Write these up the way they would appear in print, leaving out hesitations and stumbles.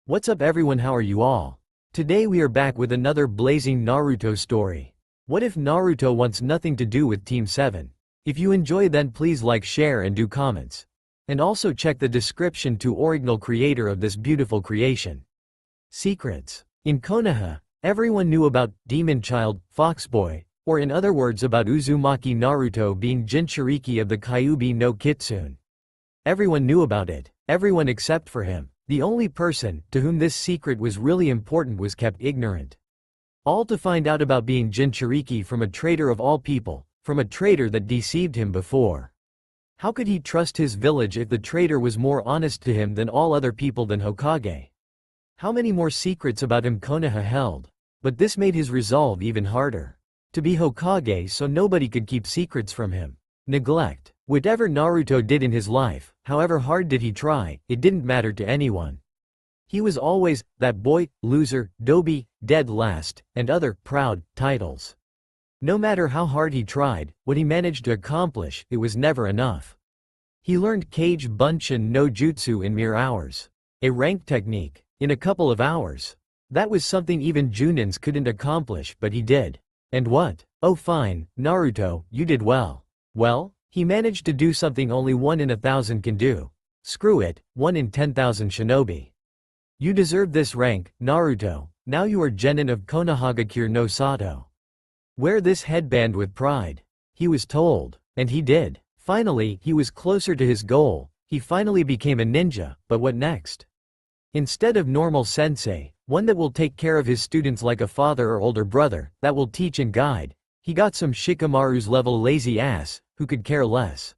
What's up everyone, how are you all? Today we are back with another blazing Naruto story. What if Naruto wants nothing to do with Team 7? If you enjoy then please like, share and do comments. And also check the description to original creator of this beautiful creation. Secrets. In Konoha, everyone knew about Demon Child, Foxboy, or in other words about Uzumaki Naruto being Jinchuriki of the Kyuubi no Kitsune. Everyone knew about it, everyone except for him. The only person to whom this secret was really important was kept ignorant. All to find out about being Jinchuriki from a traitor of all people, from a traitor that deceived him before. How could he trust his village if the traitor was more honest to him than all other people than Hokage? How many more secrets about him Konoha held? But this made his resolve even harder. To be Hokage so nobody could keep secrets from him. Neglect. Whatever Naruto did in his life, however hard did he try, it didn't matter to anyone. He was always, that boy, loser, doby, dead last, and other, proud, titles. No matter how hard he tried, what he managed to accomplish, it was never enough. He learned Kage Bunshin no Jutsu in mere hours. A rank technique, in a couple of hours. That was something even Junins couldn't accomplish, but he did. And what? Oh fine, Naruto, you did well. Well? He managed to do something only 1 in 1,000 can do. Screw it, 1 in 10,000 shinobi. You deserve this rank, Naruto, now you are Genin of Konohagakure no Sato. Wear this headband with pride. He was told, and he did. Finally, he was closer to his goal, he finally became a ninja, but what next? Instead of normal sensei, one that will take care of his students like a father or older brother, that will teach and guide, he got some Shikamaru's level lazy ass, who could care less.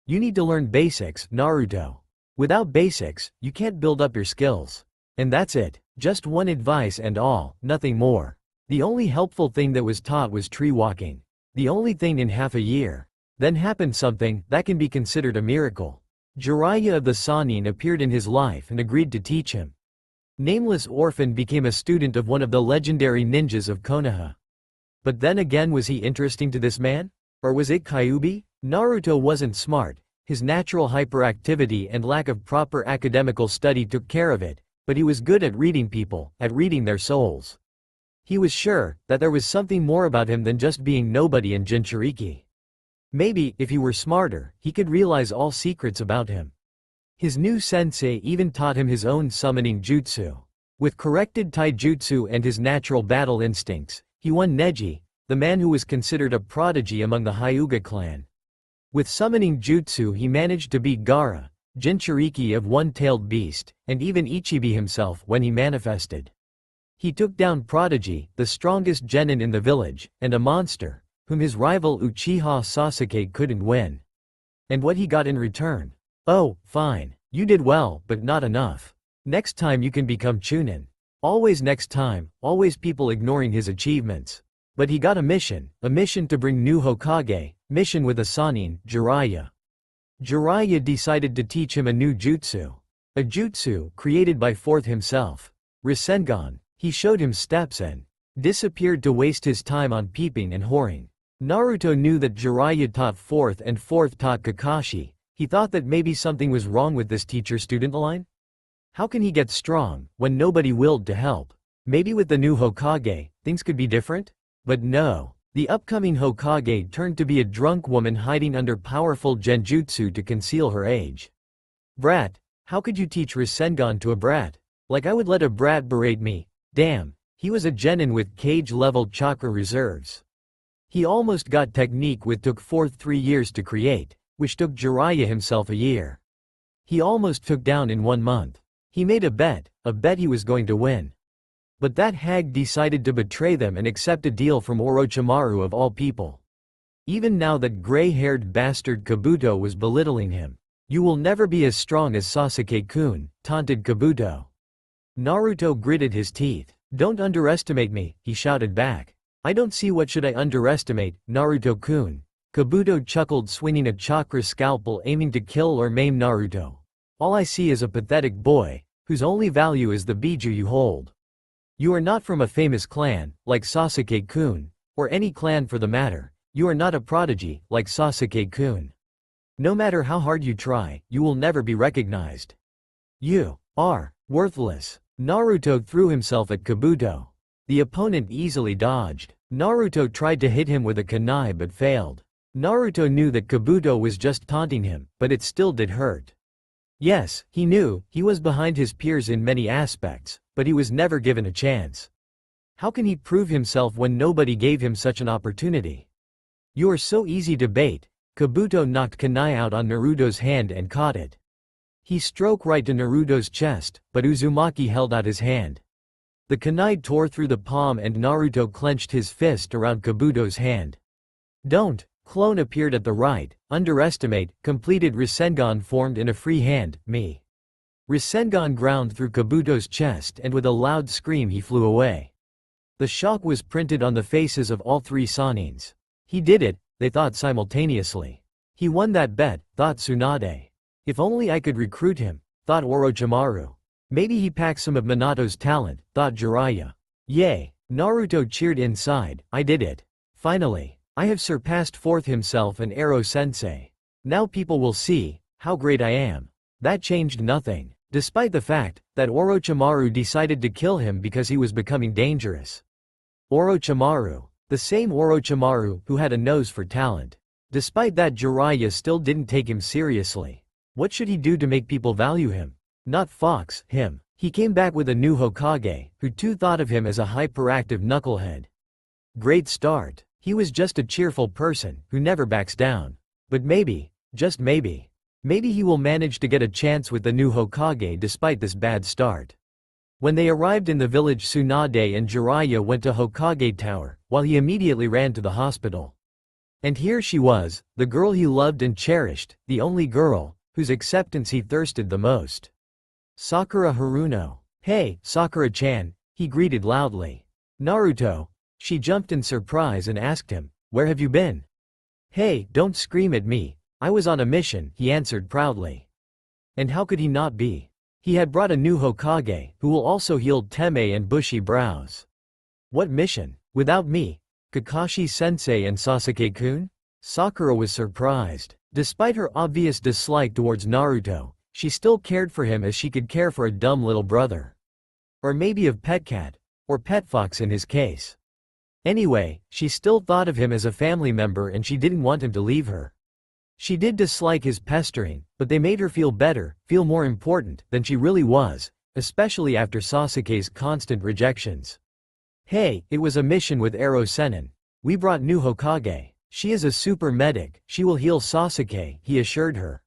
You need to learn basics, Naruto. Without basics, you can't build up your skills. And that's it, just one advice and all, nothing more. The only helpful thing that was taught was tree walking. The only thing in half a year. Then happened something that can be considered a miracle. Jiraiya of the Sannin appeared in his life and agreed to teach him. Nameless Orphan became a student of one of the legendary ninjas of Konoha. But then again, was he interesting to this man? Or was it Kyuubi? Naruto wasn't smart, his natural hyperactivity and lack of proper academical study took care of it, but he was good at reading people, at reading their souls. He was sure that there was something more about him than just being nobody and Jinchuriki. Maybe, if he were smarter, he could realize all secrets about him. His new sensei even taught him his own summoning jutsu. With corrected taijutsu and his natural battle instincts, he won Neji, the man who was considered a prodigy among the Hyuga clan. With summoning jutsu he managed to beat Gaara, Jinchuriki of one-tailed beast, and even Ichibi himself when he manifested. He took down Prodigy, the strongest genin in the village, and a monster, whom his rival Uchiha Sasuke couldn't win. And what he got in return? Oh, fine. You did well, but not enough. Next time you can become Chunin. Always next time, always people ignoring his achievements. But he got a mission to bring new Hokage, mission with a Sannin, Jiraiya. Jiraiya decided to teach him a new jutsu. A jutsu created by Fourth himself. Rasengan. He showed him steps and disappeared to waste his time on peeping and whoring. Naruto knew that Jiraiya taught Fourth and Fourth taught Kakashi. He thought that maybe something was wrong with this teacher-student line? How can he get strong when nobody willed to help? Maybe with the new Hokage, things could be different? But no. The upcoming Hokage turned to be a drunk woman hiding under powerful genjutsu to conceal her age. Brat, how could you teach Rasengan to a brat? Like I would let a brat berate me. Damn, he was a genin with Kage-level chakra reserves. He almost got technique which took Fourth 3 years to create, which took Jiraiya himself a year. He almost took down in 1 month. He made a bet he was going to win. But that hag decided to betray them and accept a deal from Orochimaru of all people. Even now that gray-haired bastard Kabuto was belittling him. You will never be as strong as Sasuke-kun, taunted Kabuto. Naruto gritted his teeth. Don't underestimate me, he shouted back. I don't see what should I underestimate, Naruto-kun. Kabuto chuckled, swinging a chakra scalpel aiming to kill or maim Naruto. All I see is a pathetic boy, whose only value is the biju you hold. You are not from a famous clan, like Sasuke-kun, or any clan for the matter. You are not a prodigy, like Sasuke-kun. No matter how hard you try, you will never be recognized. You are worthless. Naruto threw himself at Kabuto. The opponent easily dodged. Naruto tried to hit him with a kunai but failed. Naruto knew that Kabuto was just taunting him, but it still did hurt. Yes, he knew, he was behind his peers in many aspects, but he was never given a chance. How can he prove himself when nobody gave him such an opportunity? You are so easy to bait. Kabuto knocked kunai out on Naruto's hand and caught it. He stroked right to Naruto's chest, but Uzumaki held out his hand. The kunai tore through the palm and Naruto clenched his fist around Kabuto's hand. Don't. Clone appeared at the right. Underestimate. Completed Rasengan formed in a free hand, me. Rasengan ground through Kabuto's chest and with a loud scream he flew away. The shock was printed on the faces of all three Sanins. He did it, they thought simultaneously. He won that bet, thought Tsunade. If only I could recruit him, thought Orochimaru. Maybe he packs some of Minato's talent, thought Jiraiya. Yay! Naruto cheered inside, I did it. Finally. I have surpassed Fourth himself and Ero-sensei. Now people will see how great I am. That changed nothing, despite the fact that Orochimaru decided to kill him because he was becoming dangerous. Orochimaru. The same Orochimaru who had a nose for talent. Despite that, Jiraiya still didn't take him seriously. What should he do to make people value him? Not Fox, him. He came back with a new Hokage, who too thought of him as a hyperactive knucklehead. Great start. He was just a cheerful person, who never backs down. But maybe, just maybe he will manage to get a chance with the new Hokage despite this bad start. When they arrived in the village, Tsunade and Jiraiya went to Hokage Tower, while he immediately ran to the hospital. And here she was, the girl he loved and cherished, the only girl, whose acceptance he thirsted the most. Sakura Haruno. Hey, Sakura-chan, he greeted loudly. Naruto. She jumped in surprise and asked him, where have you been? Hey, don't scream at me, I was on a mission, he answered proudly. And how could he not be? He had brought a new Hokage, who will also heal Teme and bushy brows. What mission? Without me? Kakashi-sensei and Sasuke-kun? Sakura was surprised. Despite her obvious dislike towards Naruto, she still cared for him as she could care for a dumb little brother. Or maybe a pet cat. Or pet fox in his case. Anyway, she still thought of him as a family member and she didn't want him to leave her. She did dislike his pestering, but they made her feel better, feel more important than she really was, especially after Sasuke's constant rejections. Hey, it was a mission with Ero-sennin. We brought new Hokage. She is a super medic, she will heal Sasuke, he assured her.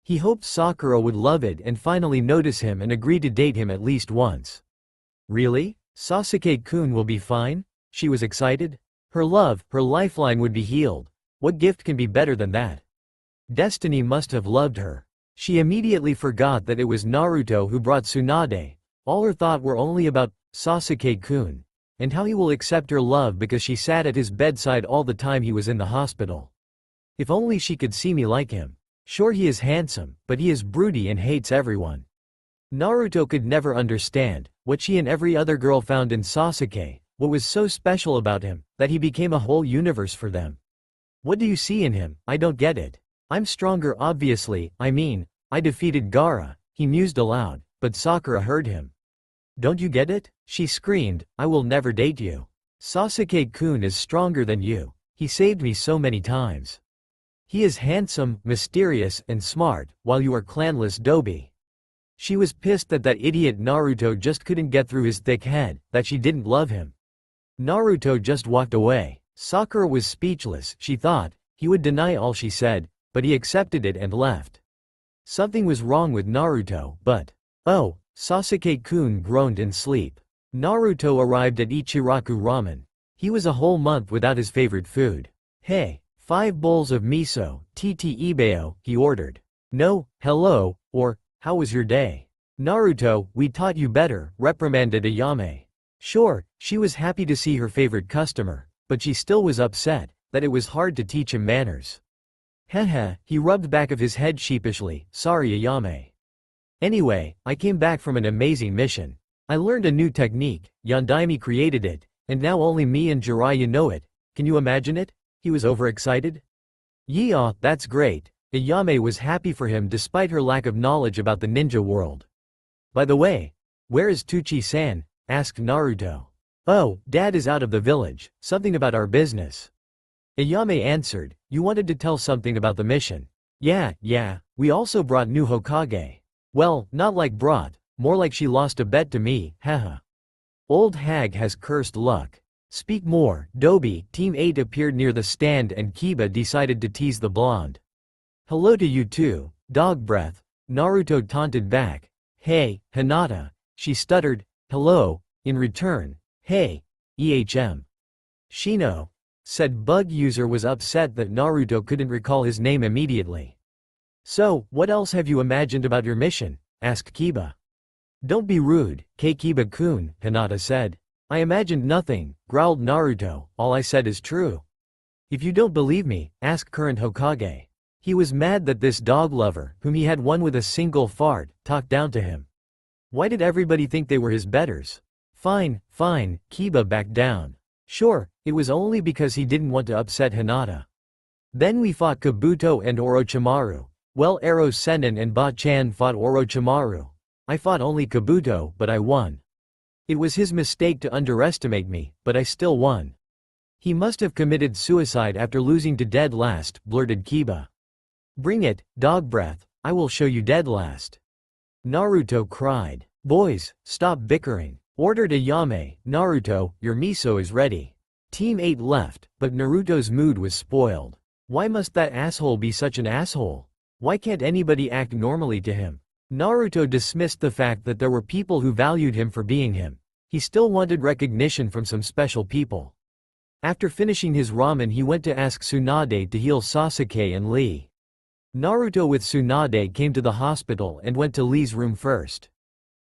He hoped Sakura would love it and finally notice him and agree to date him at least once. Really? Sasuke-kun will be fine? She was excited. Her love, her lifeline would be healed. What gift can be better than that? Destiny must have loved her. She immediately forgot that it was Naruto who brought Tsunade. All her thought were only about Sasuke-kun, and how he will accept her love because she sat at his bedside all the time he was in the hospital. If only she could see me like him. Sure, he is handsome, but he is broody and hates everyone. Naruto could never understand what she and every other girl found in Sasuke. What was so special about him, that he became a whole universe for them? What do you see in him? I don't get it. I'm stronger obviously, I mean, I defeated Gaara, he mused aloud, but Sakura heard him. Don't you get it? She screamed, I will never date you. Sasuke-kun is stronger than you, he saved me so many times. He is handsome, mysterious, and smart, while you are clanless Dobi. She was pissed that idiot Naruto just couldn't get through his thick head, that she didn't love him. Naruto just walked away. Sakura was speechless, she thought he would deny all she said, but he accepted it and left. Something was wrong with Naruto, but... Oh, Sasuke-kun groaned in sleep. Naruto arrived at Ichiraku Ramen. He was a whole month without his favorite food. Hey, 5 bowls of miso, ttibeo, he ordered. No, hello, or, how was your day? Naruto, we taught you better, reprimanded Ayame. Sure, she was happy to see her favorite customer, but she still was upset that it was hard to teach him manners. Heh, he rubbed back of his head sheepishly, sorry Ayame. Anyway, I came back from an amazing mission. I learned a new technique, Yondaime created it, and now only me and Jiraiya know it. Can you imagine it? He was overexcited. Yeehaw, that's great. Ayame was happy for him despite her lack of knowledge about the ninja world. By the way, Where is Tuchi-san? Asked Naruto. Oh, Dad is out of the village, something about our business. Ayame answered, you wanted to tell something about the mission. Yeah, we also brought new Hokage. Well, not like brought, more like she lost a bet to me, haha. Old hag has cursed luck. Speak more, Dobi. Team 8 appeared near the stand and Kiba decided to tease the blonde. Hello to you too, dog breath. Naruto taunted back. Hey, Hinata. She stuttered, hello, in return, hey, EHM. Shino. Said bug user was upset that Naruto couldn't recall his name immediately. So, what else have you imagined about your mission? Asked Kiba. Don't be rude, Kiba-kun, Hinata said. I imagined nothing, growled Naruto, all I said is true. If you don't believe me, ask current Hokage. He was mad that this dog lover, whom he had won with a single fart, talked down to him. Why did everybody think they were his betters? Fine, Kiba backed down. Sure, it was only because he didn't want to upset Hinata. Then we fought Kabuto and Orochimaru. Well, Ero Sennin and Ba-chan fought Orochimaru. I fought only Kabuto, but I won. It was his mistake to underestimate me, but I still won. He must have committed suicide after losing to Dead Last, blurted Kiba. Bring it, dog breath, I will show you Dead Last. Naruto cried. Boys, stop bickering, ordered Ayame. Naruto, your miso is ready. Team 8 left, but Naruto's mood was spoiled. Why must that asshole be such an asshole? Why can't anybody act normally to him? Naruto dismissed the fact that there were people who valued him for being him. He still wanted recognition from some special people. After finishing his ramen he went to ask Tsunade to heal Sasuke and Lee. Naruto with Tsunade came to the hospital and went to Lee's room first.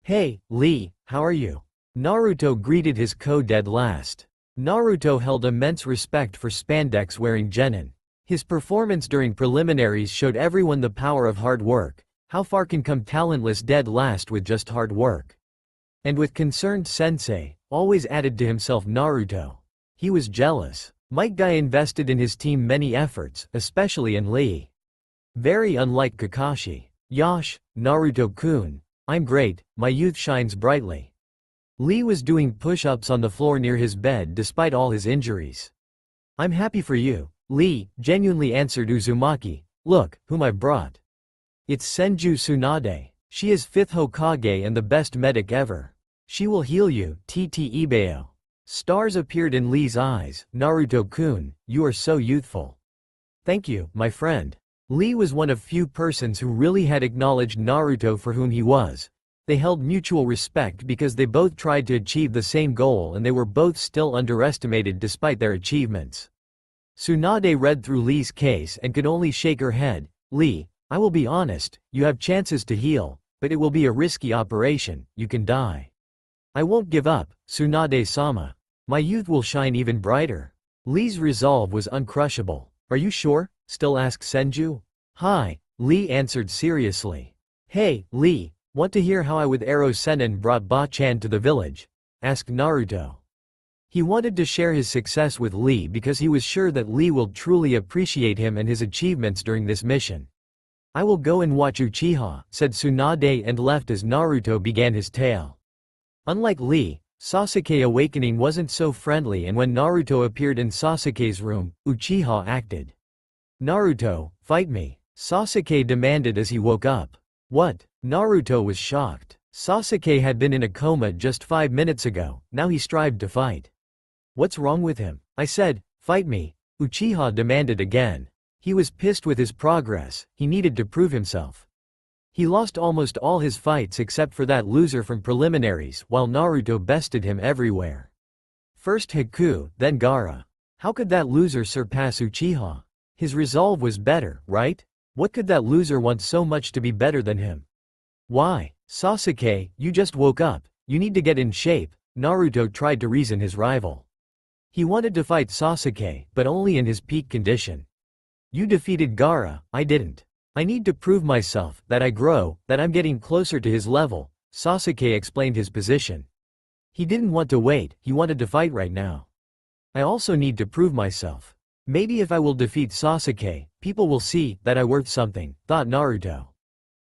Hey, Lee, how are you? Naruto greeted his co-dead last. Naruto held immense respect for spandex-wearing genin. His performance during preliminaries showed everyone the power of hard work. How far can come talentless dead last with just hard work? And with concerned sensei, always added to himself Naruto. He was jealous. Might Guy invested in his team many efforts, especially in Lee. Very unlike Kakashi. Yosh, Naruto-kun. I'm great, my youth shines brightly. Lee was doing push-ups on the floor near his bed despite all his injuries. I'm happy for you, Lee, genuinely answered Uzumaki. Look, whom I've brought. It's Senju Tsunade. She is 5th Hokage and the best medic ever. She will heal you, TT Ibeo. Stars appeared in Lee's eyes. Naruto-kun, you are so youthful. Thank you, my friend. Lee was one of few persons who really had acknowledged Naruto for whom he was. They held mutual respect because they both tried to achieve the same goal and they were both still underestimated despite their achievements. Tsunade read through Lee's case and could only shake her head. Lee, I will be honest, you have chances to heal, but it will be a risky operation, you can die. I won't give up, Tsunade-sama. My youth will shine even brighter. Lee's resolve was uncrushable. Are you sure? Still asked Senju. Hi, Lee answered seriously. Hey, Lee, want to hear how I with Ero Sennin brought Ba-chan to the village? Asked Naruto. He wanted to share his success with Lee because he was sure that Lee will truly appreciate him and his achievements during this mission. I will go and watch Uchiha, said Tsunade and left as Naruto began his tale. Unlike Lee, Sasuke awakening wasn't so friendly and when Naruto appeared in Sasuke's room, Uchiha acted. Naruto, fight me, Sasuke demanded as he woke up. What? Naruto was shocked. Sasuke had been in a coma just 5 minutes ago, now he strived to fight. What's wrong with him? I said, fight me, Uchiha demanded again. He was pissed with his progress, he needed to prove himself. He lost almost all his fights except for that loser from preliminaries while Naruto bested him everywhere. First Haku, then Gaara. How could that loser surpass Uchiha? His resolve was better, right? What could that loser want so much to be better than him? Why? Sasuke, you just woke up, you need to get in shape, Naruto tried to reason his rival. He wanted to fight Sasuke, but only in his peak condition. You defeated Gaara, I didn't. I need to prove myself, that I grow, that I'm getting closer to his level, Sasuke explained his position. He didn't want to wait, he wanted to fight right now. I also need to prove myself. Maybe if I will defeat Sasuke, people will see that I'm worth something, thought Naruto.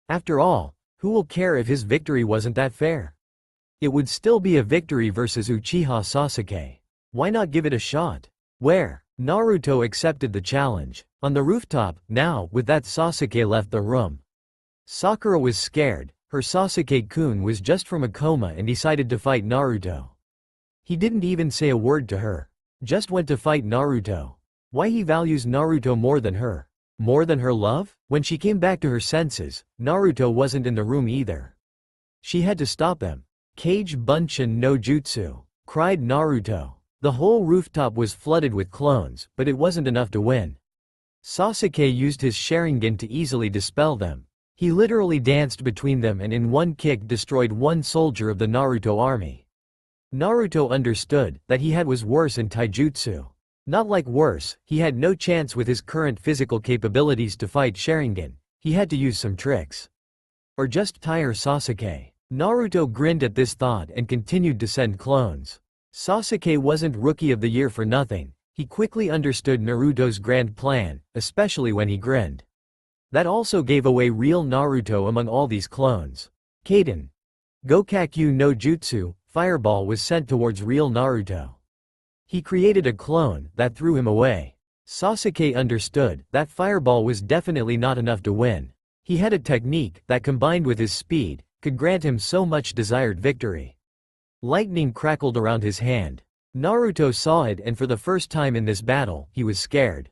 After all, who will care if his victory wasn't that fair? It would still be a victory versus Uchiha Sasuke. Why not give it a shot? Where? Naruto accepted the challenge. On the rooftop, now, with that Sasuke left the room. Sakura was scared, her Sasuke-kun was just from a coma and decided to fight Naruto. He didn't even say a word to her. Just went to fight Naruto. Why he values Naruto more than her? More than her love? When she came back to her senses, Naruto wasn't in the room either. She had to stop them. Kage Bunshin no Jutsu, cried Naruto. The whole rooftop was flooded with clones, but it wasn't enough to win. Sasuke used his Sharingan to easily dispel them. He literally danced between them and in one kick destroyed one soldier of the Naruto army. Naruto understood that he was worse in taijutsu. Not like worse, he had no chance with his current physical capabilities to fight Sharingan. He had to use some tricks. Or just tire Sasuke. Naruto grinned at this thought and continued to send clones. Sasuke wasn't Rookie of the Year for nothing. He quickly understood Naruto's grand plan, especially when he grinned. That also gave away real Naruto among all these clones. Kaden. Gokakyu no Jutsu, Fireball was sent towards real Naruto. He created a clone that threw him away. Sasuke understood that Fireball was definitely not enough to win. He had a technique that combined with his speed, could grant him so much desired victory. Lightning crackled around his hand. Naruto saw it and for the first time in this battle, he was scared.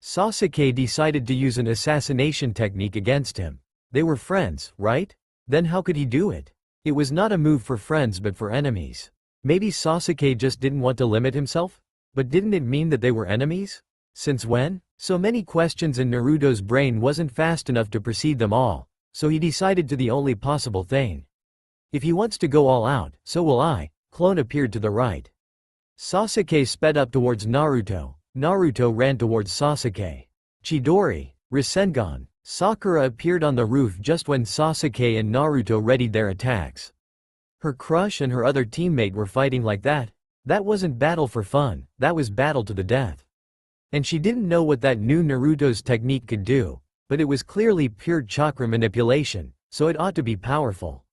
Sasuke decided to use an assassination technique against him. They were friends, right? Then how could he do it? It was not a move for friends but for enemies. Maybe Sasuke just didn't want to limit himself? But didn't it mean that they were enemies? Since when? So many questions in Naruto's brain wasn't fast enough to precede them all, so he decided to the only possible thing. If he wants to go all out, so will I. Clone appeared to the right. Sasuke sped up towards Naruto. Naruto ran towards Sasuke. Chidori, Rasengan. Sakura appeared on the roof just when Sasuke and Naruto readied their attacks. Her crush and her other teammate were fighting like that. That wasn't battle for fun, that was battle to the death. And she didn't know what that new Naruto's technique could do, but it was clearly pure chakra manipulation, so it ought to be powerful.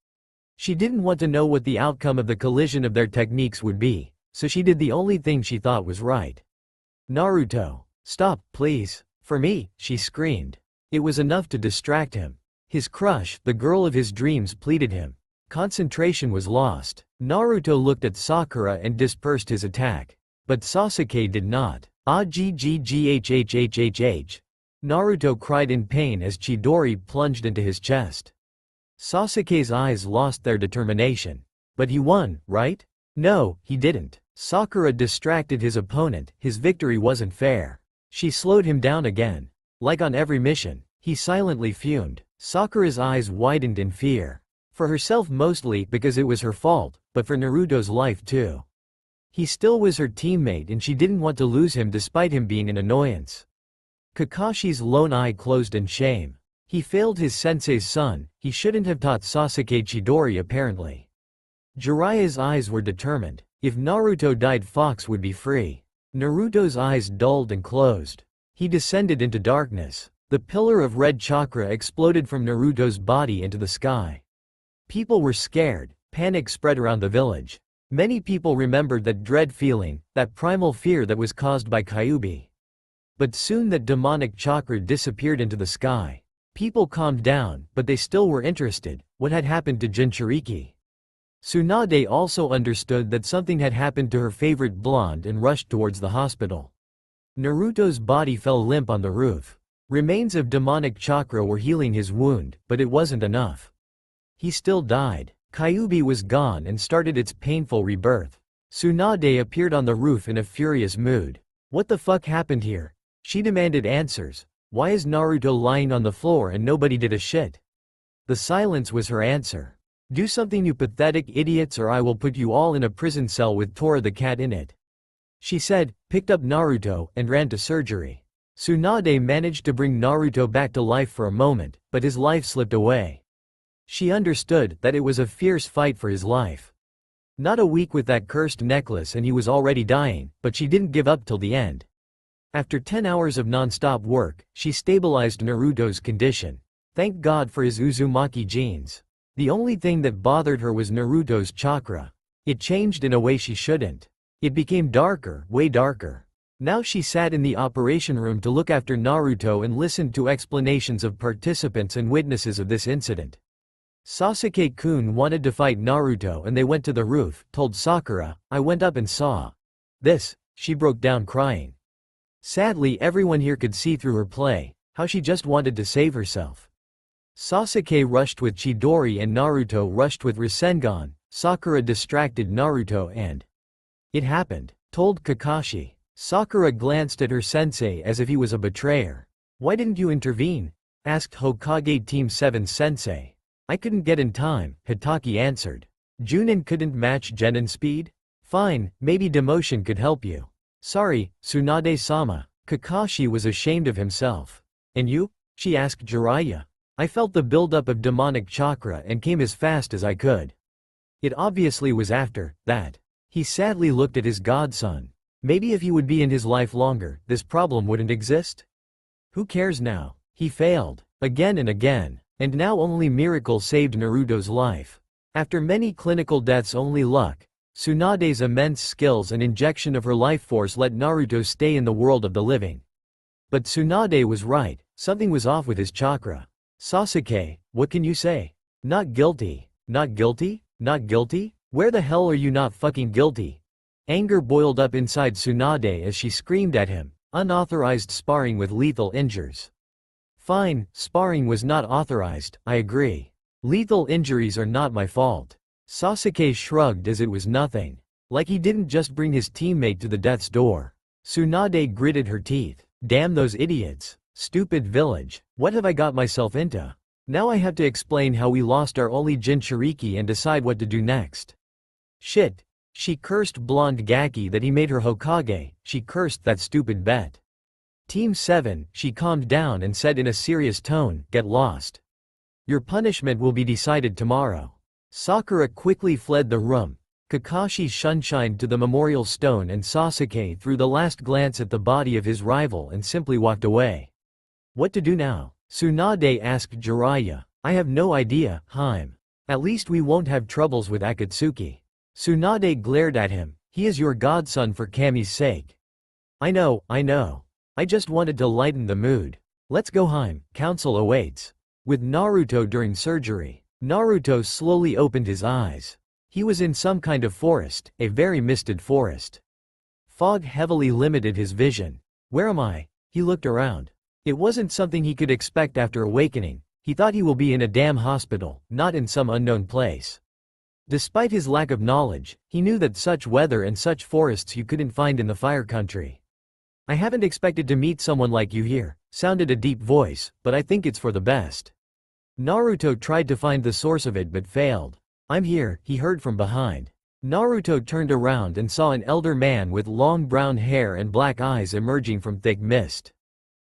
She didn't want to know what the outcome of the collision of their techniques would be, so she did the only thing she thought was right. Naruto, stop, please. For me, she screamed. It was enough to distract him. His crush, the girl of his dreams, pleaded him. Concentration was lost. Naruto looked at Sakura and dispersed his attack. But Sasuke did not. Ah-gghhhhhh. Naruto cried in pain as Chidori plunged into his chest. Sasuke's eyes lost their determination. But he won, right? No, he didn't. Sakura distracted his opponent, his victory wasn't fair. She slowed him down again. Like on every mission, he silently fumed. Sakura's eyes widened in fear. For herself mostly because it was her fault, but for Naruto's life too. He still was her teammate and she didn't want to lose him despite him being an annoyance. Kakashi's lone eye closed in shame. He failed his sensei's son, he shouldn't have taught Sasuke Chidori apparently. Jiraiya's eyes were determined. If Naruto died, Fox would be free. Naruto's eyes dulled and closed. He descended into darkness. The pillar of red chakra exploded from Naruto's body into the sky. People were scared. Panic spread around the village. Many people remembered that dread feeling, that primal fear that was caused by Kyuubi. But soon that demonic chakra disappeared into the sky. People calmed down, but they still were interested. What had happened to Jinchuriki? Tsunade also understood that something had happened to her favorite blonde and rushed towards the hospital. Naruto's body fell limp on the roof. Remains of demonic chakra were healing his wound, but it wasn't enough. He still died. Kyuubi was gone and started its painful rebirth. Tsunade appeared on the roof in a furious mood. What the fuck happened here? She demanded answers. Why is Naruto lying on the floor and nobody did a shit? The silence was her answer. Do something, you pathetic idiots, or I will put you all in a prison cell with Tora the cat in it. She said, picked up Naruto, and ran to surgery. Tsunade managed to bring Naruto back to life for a moment, but his life slipped away. She understood that it was a fierce fight for his life. Not a week with that cursed necklace and he was already dying, but she didn't give up till the end. After 10 hours of non-stop work, she stabilized Naruto's condition. Thank God for his Uzumaki genes. The only thing that bothered her was Naruto's chakra. It changed in a way she shouldn't. It became darker, way darker. Now she sat in the operation room to look after Naruto and listened to explanations of participants and witnesses of this incident. Sasuke-kun wanted to fight Naruto and they went to the roof, told Sakura. I went up and saw this. She broke down crying. Sadly, everyone here could see through her play, how she just wanted to save herself. Sasuke rushed with Chidori and Naruto rushed with Rasengan. Sakura distracted Naruto and it happened, told Kakashi. Sakura glanced at her sensei as if he was a betrayer. Why didn't you intervene? Asked Hokage Team 7's sensei. I couldn't get in time, Hitaki answered. Junin couldn't match Genin speed? Fine, maybe demotion could help you. Sorry, Tsunade-sama. Kakashi was ashamed of himself. And you? She asked Jiraiya. I felt the buildup of demonic chakra and came as fast as I could. It obviously was after that. He sadly looked at his godson. Maybe if he would be in his life longer, this problem wouldn't exist? Who cares now? He failed, again and again, and now only miracle saved Naruto's life. After many clinical deaths, only luck, Tsunade's immense skills and injection of her life force let Naruto stay in the world of the living. But Tsunade was right, something was off with his chakra. Sasuke, what can you say? Not guilty, not guilty, not guilty? Where the hell are you not fucking guilty? Anger boiled up inside Tsunade as she screamed at him. Unauthorized sparring with lethal injuries. Fine, sparring was not authorized, I agree. Lethal injuries are not my fault. Sasuke shrugged as it was nothing. Like he didn't just bring his teammate to the death's door. Tsunade gritted her teeth. Damn those idiots. Stupid village. What have I got myself into? Now I have to explain how we lost our only Jinchuriki and decide what to do next. Shit. She cursed blonde Gaki that he made her Hokage. She cursed that stupid bet. Team 7, she calmed down and said in a serious tone, get lost. Your punishment will be decided tomorrow. Sakura quickly fled the room. Kakashi shunshined to the memorial stone and Sasuke threw the last glance at the body of his rival and simply walked away. What to do now? Tsunade asked Jiraiya. I have no idea, Haim. At least we won't have troubles with Akatsuki. Tsunade glared at him. He is your godson for Kami's sake. I know. I just wanted to lighten the mood. Let's go, Haim. Council awaits. With Naruto during surgery. Naruto slowly opened his eyes. He was in some kind of forest, a very misted forest. Fog heavily limited his vision. Where am I? He looked around. It wasn't something he could expect after awakening. He thought he will be in a damn hospital, not in some unknown place. Despite his lack of knowledge, he knew that such weather and such forests you couldn't find in the Fire Country. I haven't expected to meet someone like you here, sounded a deep voice, but I think it's for the best. Naruto tried to find the source of it but failed. I'm here, he heard from behind. Naruto turned around and saw an elder man with long brown hair and black eyes emerging from thick mist.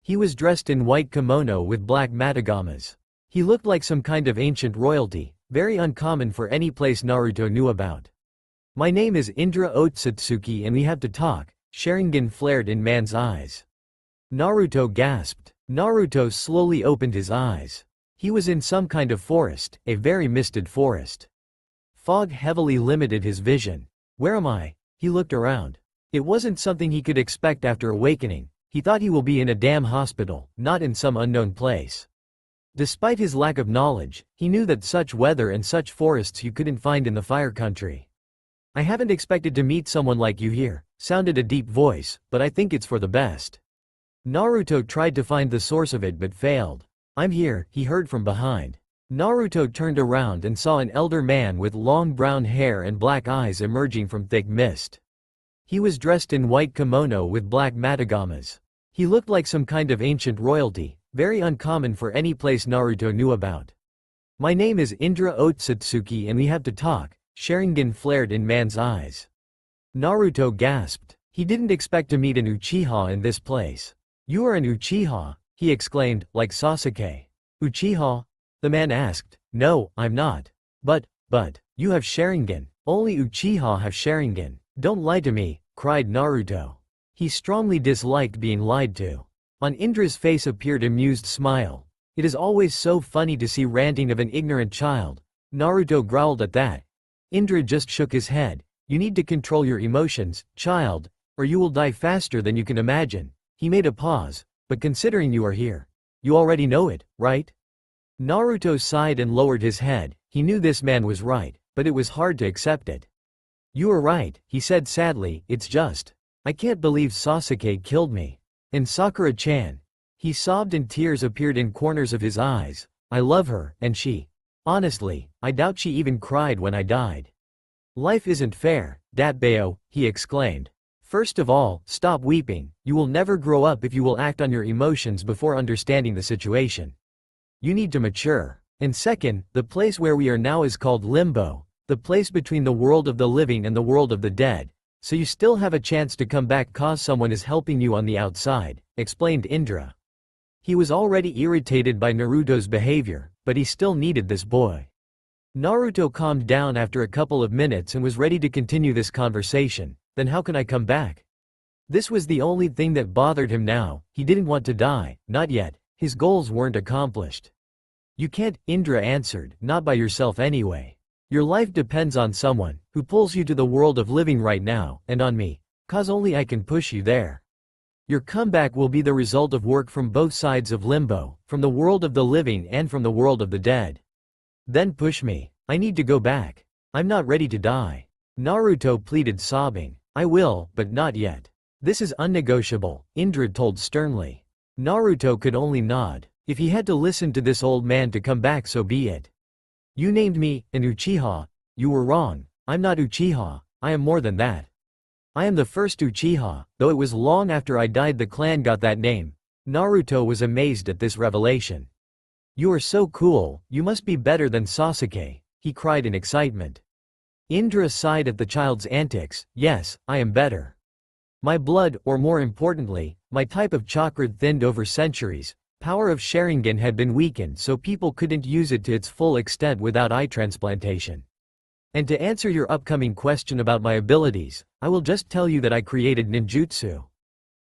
He was dressed in white kimono with black matagamas. He looked like some kind of ancient royalty, very uncommon for any place Naruto knew about. My name is Indra Otsutsuki and we have to talk. Sharingan flared in man's eyes. Naruto gasped. Naruto slowly opened his eyes. He was in some kind of forest, a very misted forest. Fog heavily limited his vision. Where am I? He looked around. It wasn't something he could expect after awakening. He thought he will be in a damn hospital, not in some unknown place. Despite his lack of knowledge, he knew that such weather and such forests you couldn't find in the Fire Country. I haven't expected to meet someone like you here, sounded a deep voice, but I think it's for the best. Naruto tried to find the source of it but failed. I'm here, he heard from behind. Naruto turned around and saw an elder man with long brown hair and black eyes emerging from thick mist. He was dressed in white kimono with black matagamas. He looked like some kind of ancient royalty, very uncommon for any place Naruto knew about. My name is Indra Otsutsuki and we have to talk. Sharingan flared in man's eyes. Naruto gasped. He didn't expect to meet an Uchiha in this place. You are an Uchiha, he exclaimed, like Sasuke. Uchiha? The man asked. No, I'm not. But, you have Sharingan. Only Uchiha have Sharingan. Don't lie to me, cried Naruto. He strongly disliked being lied to. On Indra's face appeared amused smile. It is always so funny to see ranting of an ignorant child. Naruto growled at that. Indra just shook his head. You need to control your emotions, child, or you will die faster than you can imagine. He made a pause, but considering you are here, you already know it, right? Naruto sighed and lowered his head. He knew this man was right, but it was hard to accept it. You are right, he said sadly, it's just, I can't believe Sasuke killed me. And Sakura-chan. He sobbed and tears appeared in corners of his eyes. I love her, and she. Honestly, I doubt she even cried when I died. Life isn't fair, Datbeo, he exclaimed. First of all, stop weeping. You will never grow up if you will act on your emotions before understanding the situation. You need to mature. And second, the place where we are now is called Limbo, the place between the world of the living and the world of the dead. So you still have a chance to come back cause someone is helping you on the outside, explained Indra. He was already irritated by Naruto's behavior, but he still needed this boy. Naruto calmed down after a couple of minutes and was ready to continue this conversation. Then how can I come back? This was the only thing that bothered him now. He didn't want to die, not yet. His goals weren't accomplished. You can't, Indra answered, not by yourself anyway. Your life depends on someone who pulls you to the world of living right now, and on me, cause only I can push you there. Your comeback will be the result of work from both sides of Limbo, from the world of the living and from the world of the dead. Then push me. I need to go back. I'm not ready to die. Naruto pleaded sobbing. I will, but not yet. This is unnegotiable, Indra told sternly. Naruto could only nod. If he had to listen to this old man to come back, so be it. You named me an Uchiha. You were wrong. I'm not Uchiha. I am more than that. I am the first Uchiha, though it was long after I died the clan got that name. Naruto was amazed at this revelation. You are so cool, you must be better than Sasuke, he cried in excitement. Indra sighed at the child's antics. Yes, I am better. My blood, or more importantly, my type of chakra thinned over centuries. Power of Sharingan had been weakened so people couldn't use it to its full extent without eye transplantation. And to answer your upcoming question about my abilities, I will just tell you that I created ninjutsu.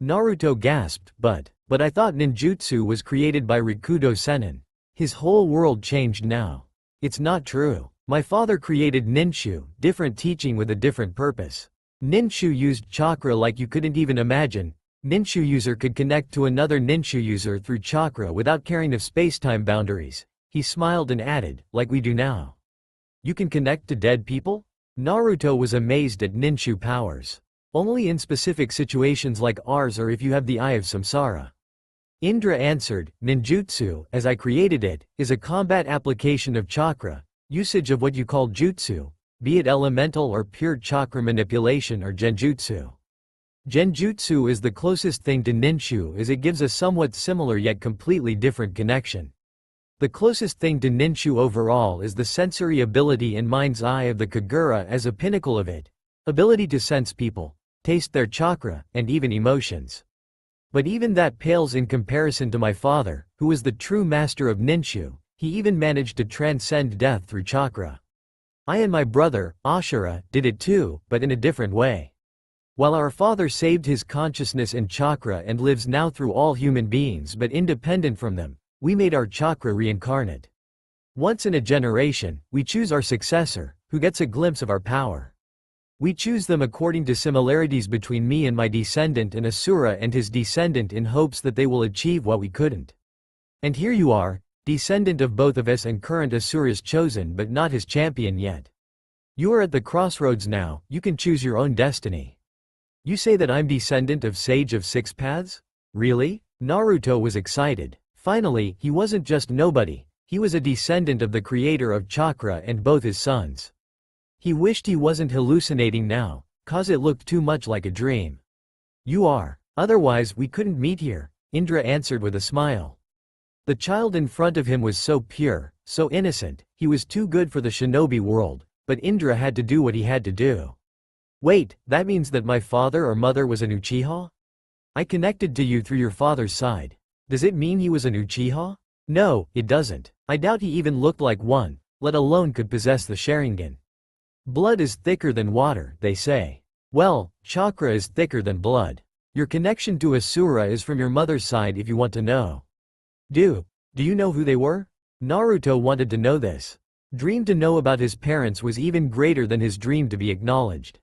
Naruto gasped, but I thought ninjutsu was created by Rikudo Sennin. His whole world changed now. It's not true. My father created ninshu, different teaching with a different purpose. Ninshu used chakra like you couldn't even imagine. Ninshu user could connect to another ninshu user through chakra without caring of space-time boundaries. He smiled and added, like we do now. You can connect to dead people? Naruto was amazed at ninshu powers. Only in specific situations like ours or if you have the Eye of Samsara. Indra answered, ninjutsu, as I created it, is a combat application of chakra, usage of what you call jutsu, be it elemental or pure chakra manipulation or genjutsu. Genjutsu is the closest thing to ninshu as it gives a somewhat similar yet completely different connection. The closest thing to ninshu overall is the sensory ability in mind's eye of the Kagura as a pinnacle of it. Ability to sense people, taste their chakra, and even emotions. But even that pales in comparison to my father, who was the true master of ninshu. He even managed to transcend death through chakra. I and my brother, Ashura, did it too, but in a different way. While our father saved his consciousness and chakra and lives now through all human beings but independent from them, we made our chakra reincarnate. Once in a generation, we choose our successor, who gets a glimpse of our power. We choose them according to similarities between me and my descendant and Asura and his descendant in hopes that they will achieve what we couldn't. And here you are, descendant of both of us and current Asura's chosen but not his champion yet. You are at the crossroads now, you can choose your own destiny. You say that I'm descendant of Sage of Six Paths? Really? Naruto was excited. Finally, he wasn't just nobody, he was a descendant of the creator of chakra and both his sons. He wished he wasn't hallucinating now, cause it looked too much like a dream. You are. Otherwise we couldn't meet here, Indra answered with a smile. The child in front of him was so pure, so innocent, he was too good for the shinobi world, but Indra had to do what he had to do. Wait, that means that my father or mother was an Uchiha? I connected to you through your father's side. Does it mean he was an Uchiha? No, it doesn't. I doubt he even looked like one, let alone could possess the Sharingan. Blood is thicker than water, they say. Well, chakra is thicker than blood. Your connection to Asura is from your mother's side if you want to know. Do you know who they were? Naruto wanted to know this. Dream to know about his parents was even greater than his dream to be acknowledged.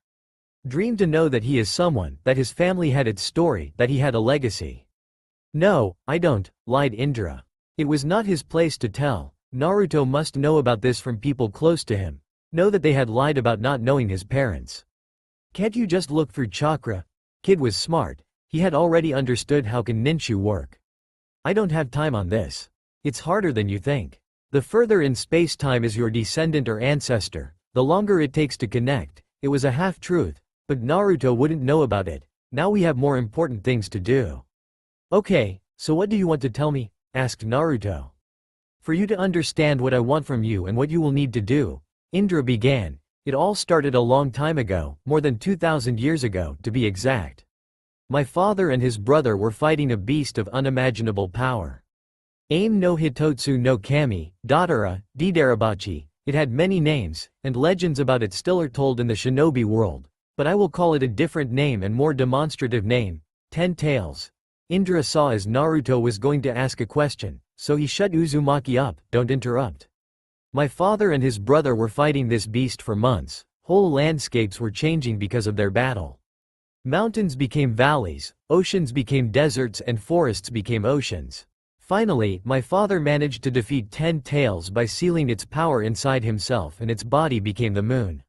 Dream to know that he is someone, that his family had its story, that he had a legacy. No, I don't, lied Indra. It was not his place to tell. Naruto must know about this from people close to him. Know that they had lied about not knowing his parents. Can't you just look through chakra? Kid was smart. He had already understood how can ninchu work. I don't have time on this. It's harder than you think. The further in space-time is your descendant or ancestor, the longer it takes to connect. It was a half-truth, but Naruto wouldn't know about it. Now we have more important things to do. Okay, so what do you want to tell me? Asked Naruto. For you to understand what I want from you and what you will need to do, Indra began. It all started a long time ago, more than 2,000 years ago, to be exact. My father and his brother were fighting a beast of unimaginable power. Aim no Hitotsu no Kami, Dadara, Didarabachi. It had many names, and legends about it still are told in the shinobi world, but I will call it a different name and more demonstrative name, 10 Tails. Indra saw as Naruto was going to ask a question, so he shut Uzumaki up, don't interrupt. My father and his brother were fighting this beast for months. Whole landscapes were changing because of their battle. Mountains became valleys, oceans became deserts and forests became oceans. Finally, my father managed to defeat 10 Tails by sealing its power inside himself and its body became the moon.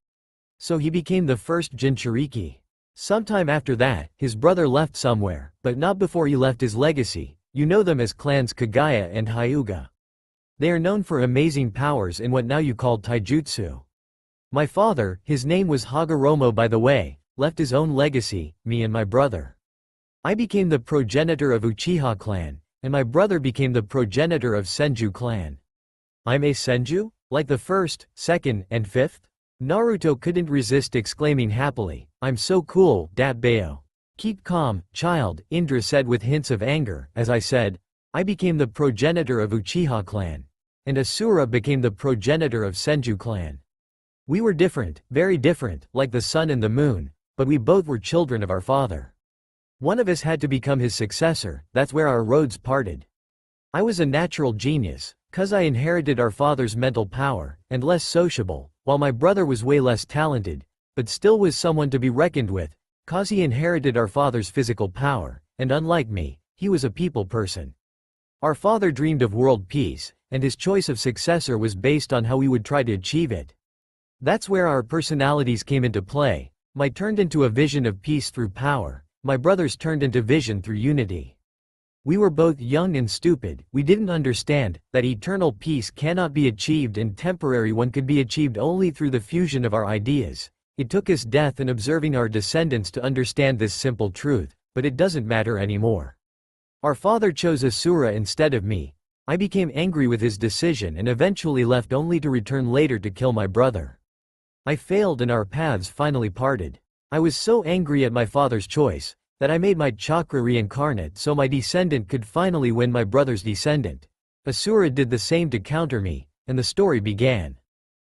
So he became the first Jinchuriki. Sometime after that, his brother left somewhere, but not before he left his legacy. You know them as clans Kagaya and Hyuga. They are known for amazing powers in what now you call taijutsu. My father, his name was Hagoromo by the way, left his own legacy, me and my brother. I became the progenitor of Uchiha clan, and my brother became the progenitor of Senju clan. I'm a Senju? Like the first, second, and fifth? Naruto couldn't resist exclaiming happily, I'm so cool, Datbeo. Keep calm, child, Indra said with hints of anger. As I said, I became the progenitor of Uchiha clan. And Asura became the progenitor of Senju clan. We were different, very different, like the sun and the moon, but we both were children of our father. One of us had to become his successor, that's where our roads parted. I was a natural genius, 'cause I inherited our father's mental power, and less sociable, while my brother was way less talented, but still was someone to be reckoned with, 'cause he inherited our father's physical power, and unlike me, he was a people person. Our father dreamed of world peace, and his choice of successor was based on how we would try to achieve it. That's where our personalities came into play. Mine turned into a vision of peace through power, my brother's turned into vision through unity. We were both young and stupid, we didn't understand that eternal peace cannot be achieved and temporary one could be achieved only through the fusion of our ideas. It took us death and observing our descendants to understand this simple truth, but it doesn't matter anymore. Our father chose Asura instead of me. I became angry with his decision and eventually left only to return later to kill my brother. I failed and our paths finally parted. I was so angry at my father's choice, that I made my chakra reincarnate so my descendant could finally win my brother's descendant. Asura did the same to counter me, and the story began.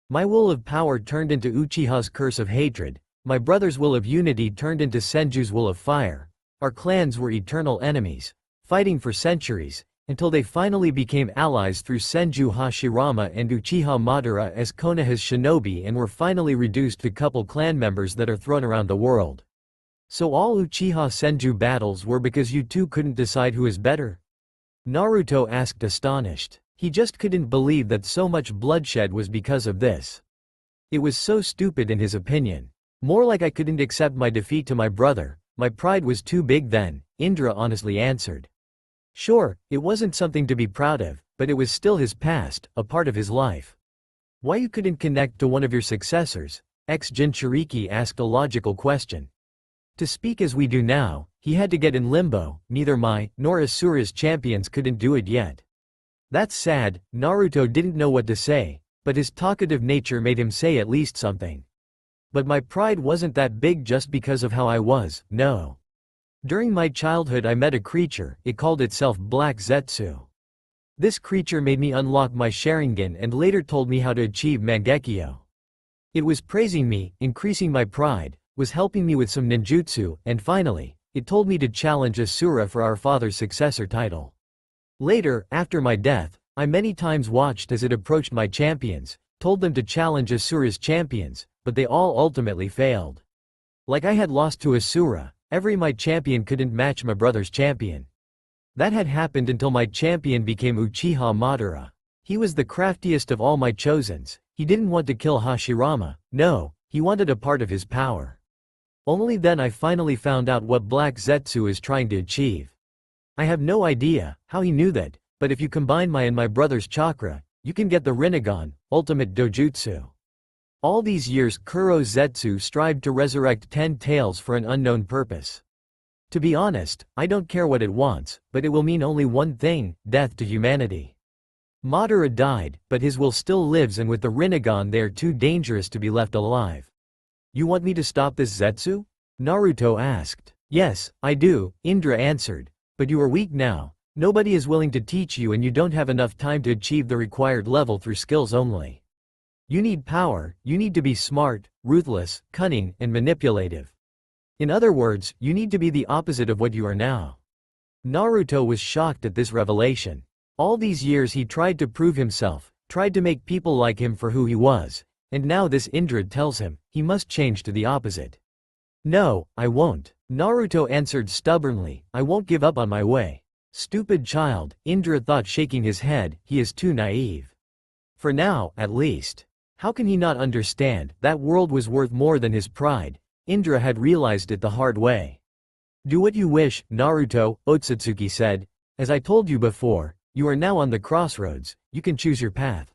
My will of power turned into Uchiha's curse of hatred, my brother's will of unity turned into Senju's will of fire. Our clans were eternal enemies, fighting for centuries, until they finally became allies through Senju Hashirama and Uchiha Madara as Konoha's shinobi and were finally reduced to couple clan members that are thrown around the world. So all Uchiha Senju battles were because you two couldn't decide who is better? Naruto asked astonished. He just couldn't believe that so much bloodshed was because of this. It was so stupid in his opinion. More like I couldn't accept my defeat to my brother, my pride was too big then, Indra honestly answered. Sure, it wasn't something to be proud of, but it was still his past, a part of his life. Why you couldn't connect to one of your successors? Jinchuriki asked a logical question. To speak as we do now, he had to get in limbo, neither my, nor Asura's champions couldn't do it yet. That's sad, Naruto didn't know what to say, but his talkative nature made him say at least something. But my pride wasn't that big just because of how I was, no. During my childhood I met a creature, it called itself Black Zetsu. This creature made me unlock my Sharingan and later told me how to achieve Mangekyo. It was praising me, increasing my pride, was helping me with some ninjutsu, and finally, it told me to challenge Asura for our father's successor title. Later, after my death, I many times watched as it approached my champions, told them to challenge Asura's champions, but they all ultimately failed. Like I had lost to Asura, every my champion couldn't match my brother's champion. That had happened until my champion became Uchiha Madara. He was the craftiest of all my chosens. He didn't want to kill Hashirama, no, he wanted a part of his power. Only then I finally found out what Black Zetsu is trying to achieve. I have no idea how he knew that, but if you combine my and my brother's chakra, you can get the Rinnegan, ultimate dojutsu. All these years Kuro Zetsu strived to resurrect 10 tails for an unknown purpose. To be honest, I don't care what it wants, but it will mean only one thing, death to humanity. Madara died, but his will still lives, and with the Rinnegan they are too dangerous to be left alive. You want me to stop this Zetsu? Naruto asked. Yes, I do, Indra answered. But you are weak now. Nobody is willing to teach you and you don't have enough time to achieve the required level through skills only. You need power, you need to be smart, ruthless, cunning, and manipulative. In other words, you need to be the opposite of what you are now. Naruto was shocked at this revelation. All these years he tried to prove himself, tried to make people like him for who he was, and now this Indra tells him, he must change to the opposite. No, I won't. Naruto answered stubbornly, I won't give up on my way. Stupid child, Indra thought, shaking his head, he is too naive. For now, at least. How can he not understand, that world was worth more than his pride? Indra had realized it the hard way. Do what you wish, Naruto, Otsutsuki said. As I told you before, you are now on the crossroads, you can choose your path.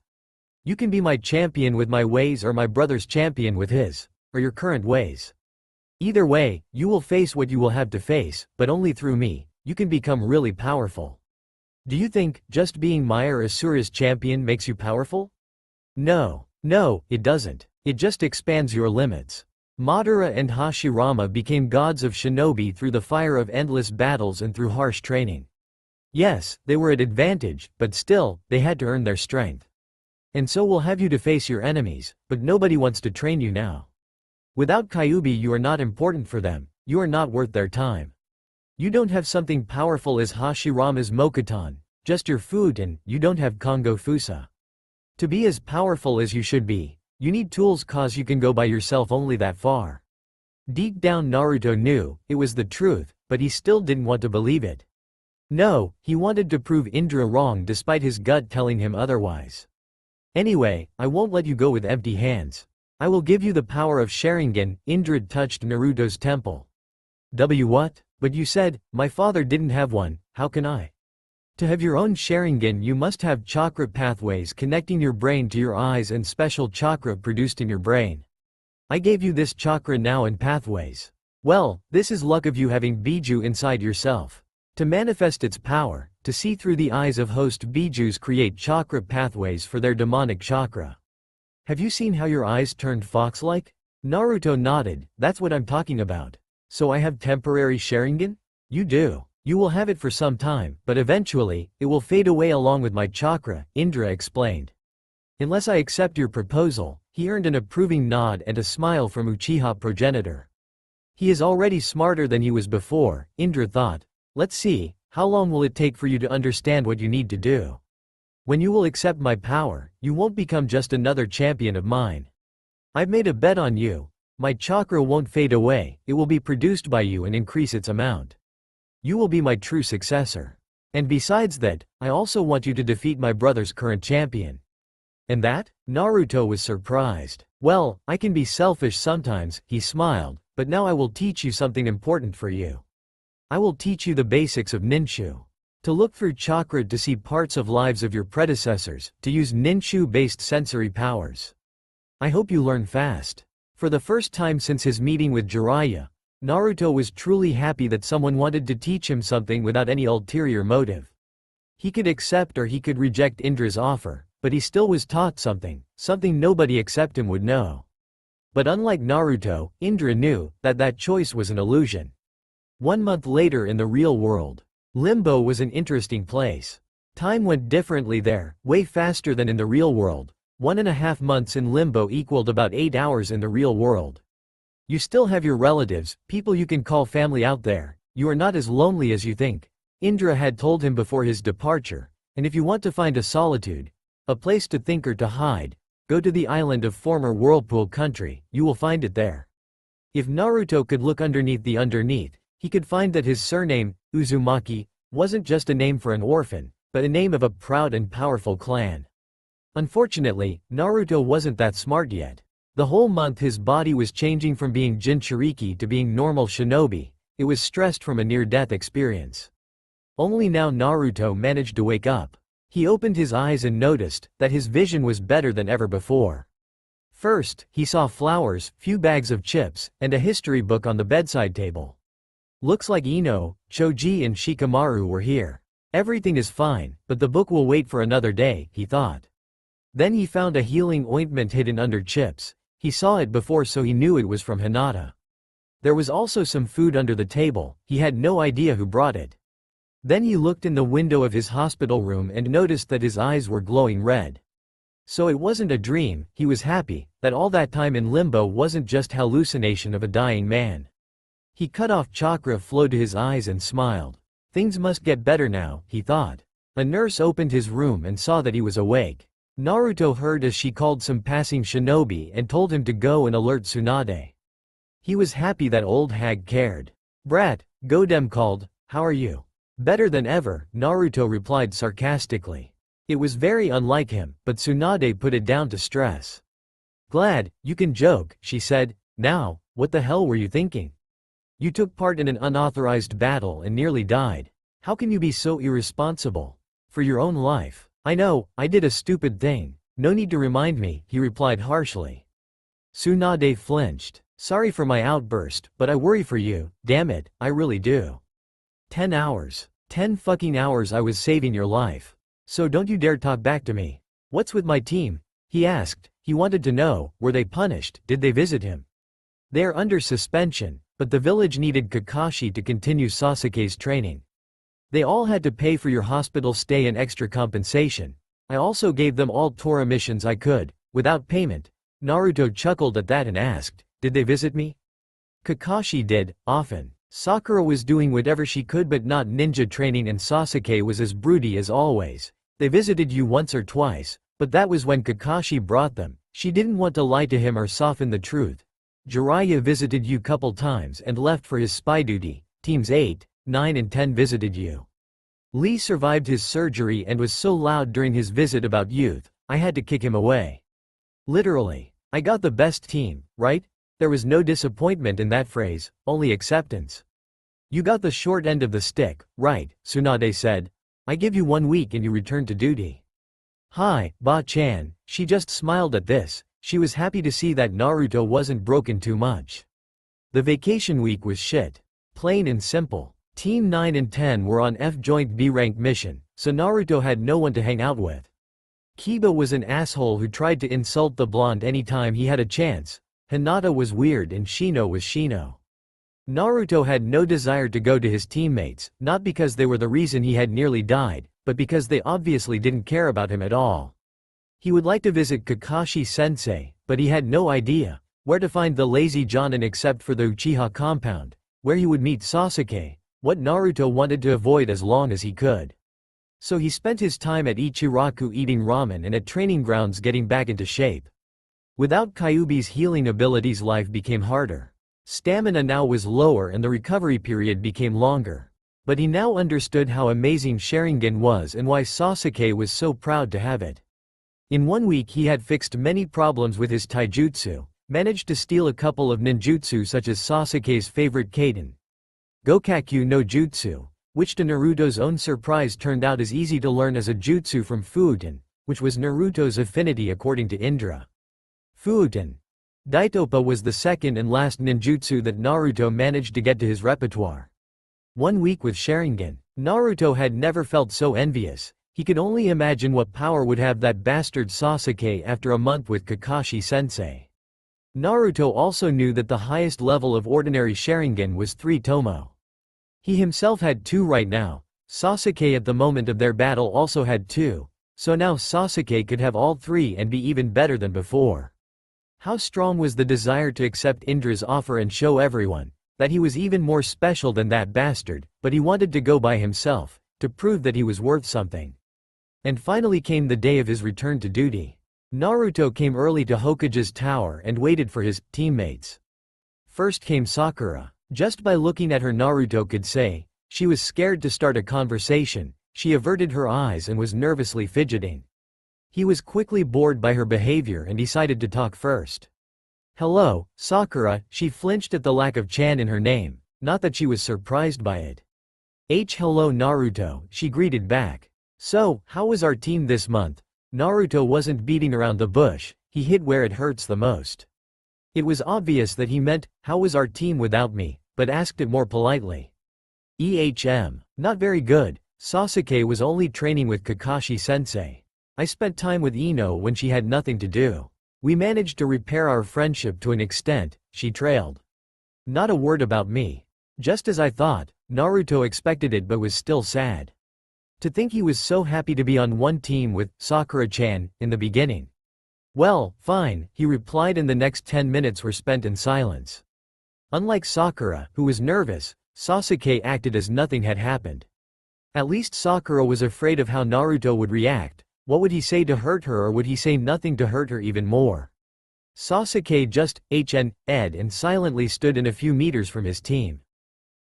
You can be my champion with my ways or my brother's champion with his, or your current ways. Either way, you will face what you will have to face, but only through me, you can become really powerful. Do you think, just being my or Asura's champion makes you powerful? No, it doesn't. It just expands your limits. Madara and Hashirama became gods of shinobi through the fire of endless battles and through harsh training. Yes, they were at advantage, but still, they had to earn their strength. And so we'll have you to face your enemies, but nobody wants to train you now. Without Kyuubi you are not important for them, you are not worth their time. You don't have something powerful as Hashirama's Mokuton, just your food, and you don't have Kongo Fusa. To be as powerful as you should be, you need tools, cause you can go by yourself only that far. Deep down Naruto knew, it was the truth, but he still didn't want to believe it. No, he wanted to prove Indra wrong despite his gut telling him otherwise. Anyway, I won't let you go with empty hands. I will give you the power of Sharingan. Indra touched Naruto's temple. What? But you said, my father didn't have one, how can I? To have your own Sharingan you must have chakra pathways connecting your brain to your eyes and special chakra produced in your brain. I gave you this chakra now and pathways. Well, this is luck of you having Biju inside yourself. To manifest its power, to see through the eyes of host Bijus create chakra pathways for their demonic chakra. Have you seen how your eyes turned fox-like? Naruto nodded, that's what I'm talking about. So I have temporary Sharingan? You do. You will have it for some time, but eventually, it will fade away along with my chakra, Indra explained. Unless I accept your proposal, he earned an approving nod and a smile from Uchiha progenitor. He is already smarter than he was before, Indra thought. Let's see, how long will it take for you to understand what you need to do? When you will accept my power, you won't become just another champion of mine. I've made a bet on you. My chakra won't fade away, it will be produced by you and increase its amount. You will be my true successor. And besides that, I also want you to defeat my brother's current champion. And that? Naruto was surprised. Well, I can be selfish sometimes, he smiled, but now I will teach you something important for you. I will teach you the basics of Ninshu. To look through chakra to see parts of lives of your predecessors, to use Ninshu-based sensory powers. I hope you learn fast. For the first time since his meeting with Jiraiya, Naruto was truly happy that someone wanted to teach him something without any ulterior motive. He could accept or he could reject Indra's offer, but he still was taught something nobody except him would know. But unlike Naruto, Indra knew that choice was an illusion. 1 month later in the real world, Limbo was an interesting place. Time went differently there, way faster than in the real world. 1.5 months in Limbo equaled about 8 hours in the real world. You still have your relatives, people you can call family out there. You are not as lonely as you think, Indra had told him before his departure, and if you want to find a solitude, a place to think or to hide, Go to the island of former Whirlpool Country, you will find it there. If Naruto could look underneath the underneath, he could find that his surname, Uzumaki, wasn't just a name for an orphan, but a name of a proud and powerful clan. Unfortunately, Naruto wasn't that smart yet. The whole month his body was changing from being Jinchuriki to being normal shinobi. It was stressed from a near-death experience. Only now Naruto managed to wake up. He opened his eyes and noticed that his vision was better than ever before. First, he saw flowers, few bags of chips, and a history book on the bedside table. Looks like Ino, Choji and Shikamaru were here. Everything is fine, but the book will wait for another day, he thought. Then he found a healing ointment hidden under chips. He saw it before so he knew it was from Hinata. There was also some food under the table, he had no idea who brought it. Then he looked in the window of his hospital room and noticed that his eyes were glowing red. So it wasn't a dream, he was happy, that all that time in Limbo wasn't just hallucination of a dying man. He cut off chakra flow to his eyes and smiled. Things must get better now, he thought. A nurse opened his room and saw that he was awake. Naruto heard as she called some passing shinobi and told him to go and alert Tsunade. He was happy that old hag cared. Brat, Godem called, how are you? Better than ever, Naruto replied sarcastically. It was very unlike him, but Tsunade put it down to stress. Glad, you can joke, she said. Now, what the hell were you thinking? You took part in an unauthorized battle and nearly died. How can you be so irresponsible? For your own life. I know, I did a stupid thing. No need to remind me, he replied harshly. Tsunade flinched. Sorry for my outburst, but I worry for you, damn it, I really do. 10 hours. 10 fucking hours I was saving your life. So don't you dare talk back to me. What's with my team? He asked. He wanted to know, were they punished, did they visit him? They are under suspension, but the village needed Kakashi to continue Sasuke's training. They all had to pay for your hospital stay and extra compensation. I also gave them all Tora missions I could, without payment. Naruto chuckled at that and asked, did they visit me? Kakashi did, often. Sakura was doing whatever she could but not ninja training and Sasuke was as broody as always. They visited you once or twice, but that was when Kakashi brought them. She didn't want to lie to him or soften the truth. Jiraiya visited you couple times and left for his spy duty. Teams 8, 9 and 10 visited you. Lee survived his surgery and was so loud during his visit about youth, I had to kick him away. Literally. I got the best team, right? There was no disappointment in that phrase, only acceptance. You got the short end of the stick, right, Tsunade said. I give you 1 week and you return to duty. Hi, Ba-chan, she just smiled at this. She was happy to see that Naruto wasn't broken too much. The vacation week was shit. Plain and simple. Team 9 and 10 were on F-Joint B-rank mission, so Naruto had no one to hang out with. Kiba was an asshole who tried to insult the blonde anytime he had a chance. Hinata was weird and Shino was Shino. Naruto had no desire to go to his teammates, not because they were the reason he had nearly died, but because they obviously didn't care about him at all. He would like to visit Kakashi-sensei, but he had no idea where to find the lazy Jonin except for the Uchiha compound, where he would meet Sasuke, what Naruto wanted to avoid as long as he could. So he spent his time at Ichiraku eating ramen and at training grounds getting back into shape. Without Kyuubi's healing abilities life became harder. Stamina now was lower and the recovery period became longer. But he now understood how amazing Sharingan was and why Sasuke was so proud to have it. In 1 week he had fixed many problems with his taijutsu, managed to steal a couple of ninjutsu such as Sasuke's favorite Kaden Gokakyu no Jutsu, which to Naruto's own surprise turned out as easy to learn as a jutsu from Fuuten, which was Naruto's affinity according to Indra. Fuuten Daitopa was the second and last ninjutsu that Naruto managed to get to his repertoire. 1 week with Sharingan, Naruto had never felt so envious. He could only imagine what power would have that bastard Sasuke after a month with Kakashi-sensei. Naruto also knew that the highest level of ordinary Sharingan was 3 Tomo. He himself had 2 right now. Sasuke at the moment of their battle also had 2, so now Sasuke could have all 3 and be even better than before. How strong was the desire to accept Indra's offer and show everyone that he was even more special than that bastard, but he wanted to go by himself, to prove that he was worth something. And finally came the day of his return to duty. Naruto came early to Hokage's tower and waited for his teammates. First came Sakura. Just by looking at her, Naruto could say she was scared to start a conversation. She averted her eyes and was nervously fidgeting. He was quickly bored by her behavior and decided to talk first. "Hello, Sakura." She flinched at the lack of Chan in her name, not that she was surprised by it. Hello Naruto," she greeted back. "So, how was our team this month?" Naruto wasn't beating around the bush, he hit where it hurts the most. It was obvious that he meant, "How was our team without me?" but asked it more politely. Not very good. Sasuke was only training with Kakashi-sensei. I spent time with Ino when she had nothing to do. We managed to repair our friendship to an extent," she trailed. "Not a word about me." Just as I thought, Naruto expected it but was still sad. To think he was so happy to be on one team with Sakura-chan in the beginning. "Well, fine," he replied, and the next 10 minutes were spent in silence. Unlike Sakura, who was nervous, Sasuke acted as nothing had happened. At least Sakura was afraid of how Naruto would react. What would he say to hurt her, or would he say nothing to hurt her even more? Sasuke just ed and silently stood in a few meters from his team.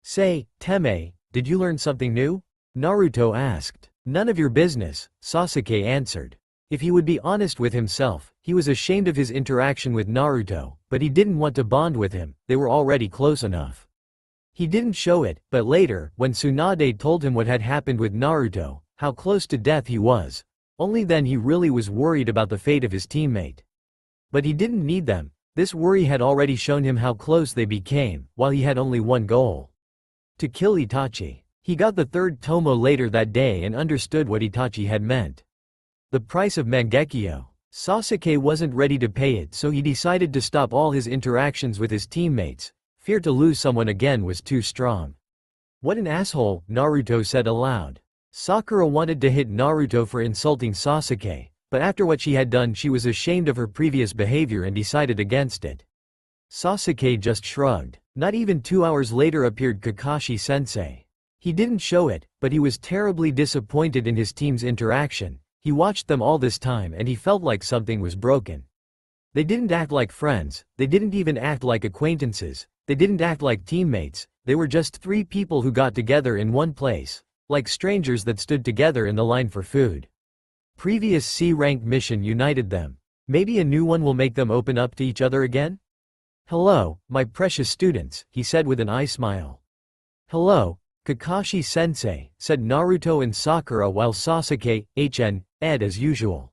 "Say, Teme, did you learn something new?" Naruto asked. "None of your business," Sasuke answered. If he would be honest with himself, he was ashamed of his interaction with Naruto, but he didn't want to bond with him, they were already close enough. He didn't show it, but later, when Tsunade told him what had happened with Naruto, how close to death he was, only then he really was worried about the fate of his teammate. But he didn't need them. This worry had already shown him how close they became, while he had only one goal: to kill Itachi. He got the third tomo later that day and understood what Itachi had meant. The price of Mangekyo. Sasuke wasn't ready to pay it, so he decided to stop all his interactions with his teammates. Fear to lose someone again was too strong. "What an asshole," Naruto said aloud. Sakura wanted to hit Naruto for insulting Sasuke, but after what she had done she was ashamed of her previous behavior and decided against it. Sasuke just shrugged. Not even 2 hours later appeared Kakashi-sensei. He didn't show it, but he was terribly disappointed in his team's interaction. He watched them all this time and he felt like something was broken. They didn't act like friends, they didn't even act like acquaintances, they didn't act like teammates, they were just 3 people who got together in one place, like strangers that stood together in the line for food. Previous C-rank mission united them. Maybe a new one will make them open up to each other again? "Hello, my precious students," he said with an eye smile. "Hello, Kakashi-sensei," said Naruto and Sakura while Sasuke, ed as usual.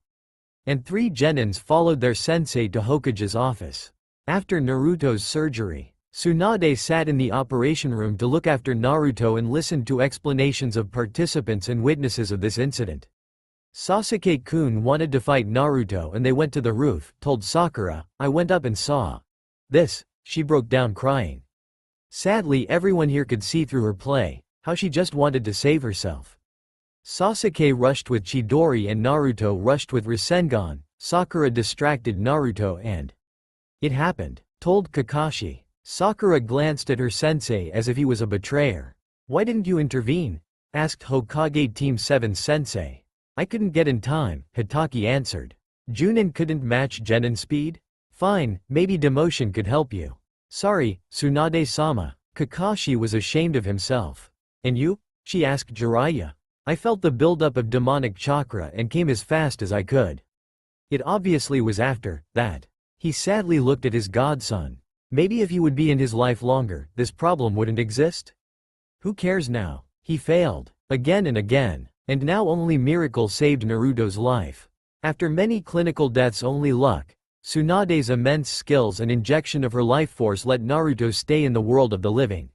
And 3 genins followed their sensei to Hokage's office. After Naruto's surgery, Tsunade sat in the operation room to look after Naruto and listened to explanations of participants and witnesses of this incident. Sasuke-kun wanted to fight Naruto and they went to the roof, told Sakura, "I went up and saw this." She broke down crying. Sadly, everyone here could see through her play, how she just wanted to save herself. Sasuke rushed with Chidori and Naruto rushed with Rasengan. Sakura distracted Naruto and "It happened," told Kakashi. Sakura glanced at her sensei as if he was a betrayer. "Why didn't you intervene?" asked Hokage Team 7's sensei. "I couldn't get in time," Hitaki answered. "Junin couldn't match Genin speed? Fine, maybe demotion could help you." "Sorry, Tsunade-sama." Kakashi was ashamed of himself. "And you?" she asked Jiraiya. "I felt the buildup of demonic chakra and came as fast as I could." It obviously was after that. He sadly looked at his godson. Maybe if he would be in his life longer, this problem wouldn't exist? Who cares now? He failed. Again and again. And now only miracle saved Naruto's life. After many clinical deaths, only luck, Tsunade's immense skills and injection of her life force let Naruto stay in the world of the living.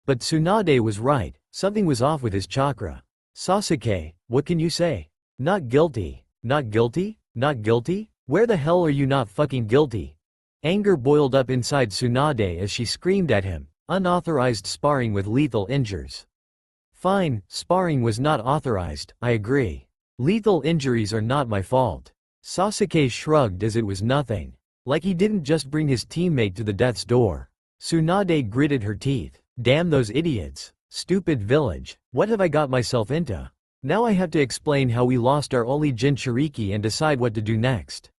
But Tsunade was right, something was off with his chakra. "Sasuke, what can you say? Not guilty. Not guilty? Not guilty? Where the hell are you not fucking guilty?" Anger boiled up inside Tsunade as she screamed at him. "Unauthorized sparring with lethal injuries." "Fine, sparring was not authorized, I agree. Lethal injuries are not my fault." Sasuke shrugged as it was nothing. Like he didn't just bring his teammate to the death's door. Tsunade gritted her teeth. "Damn those idiots. Stupid village. What have I got myself into? Now I have to explain how we lost our only Jinchuriki and decide what to do next."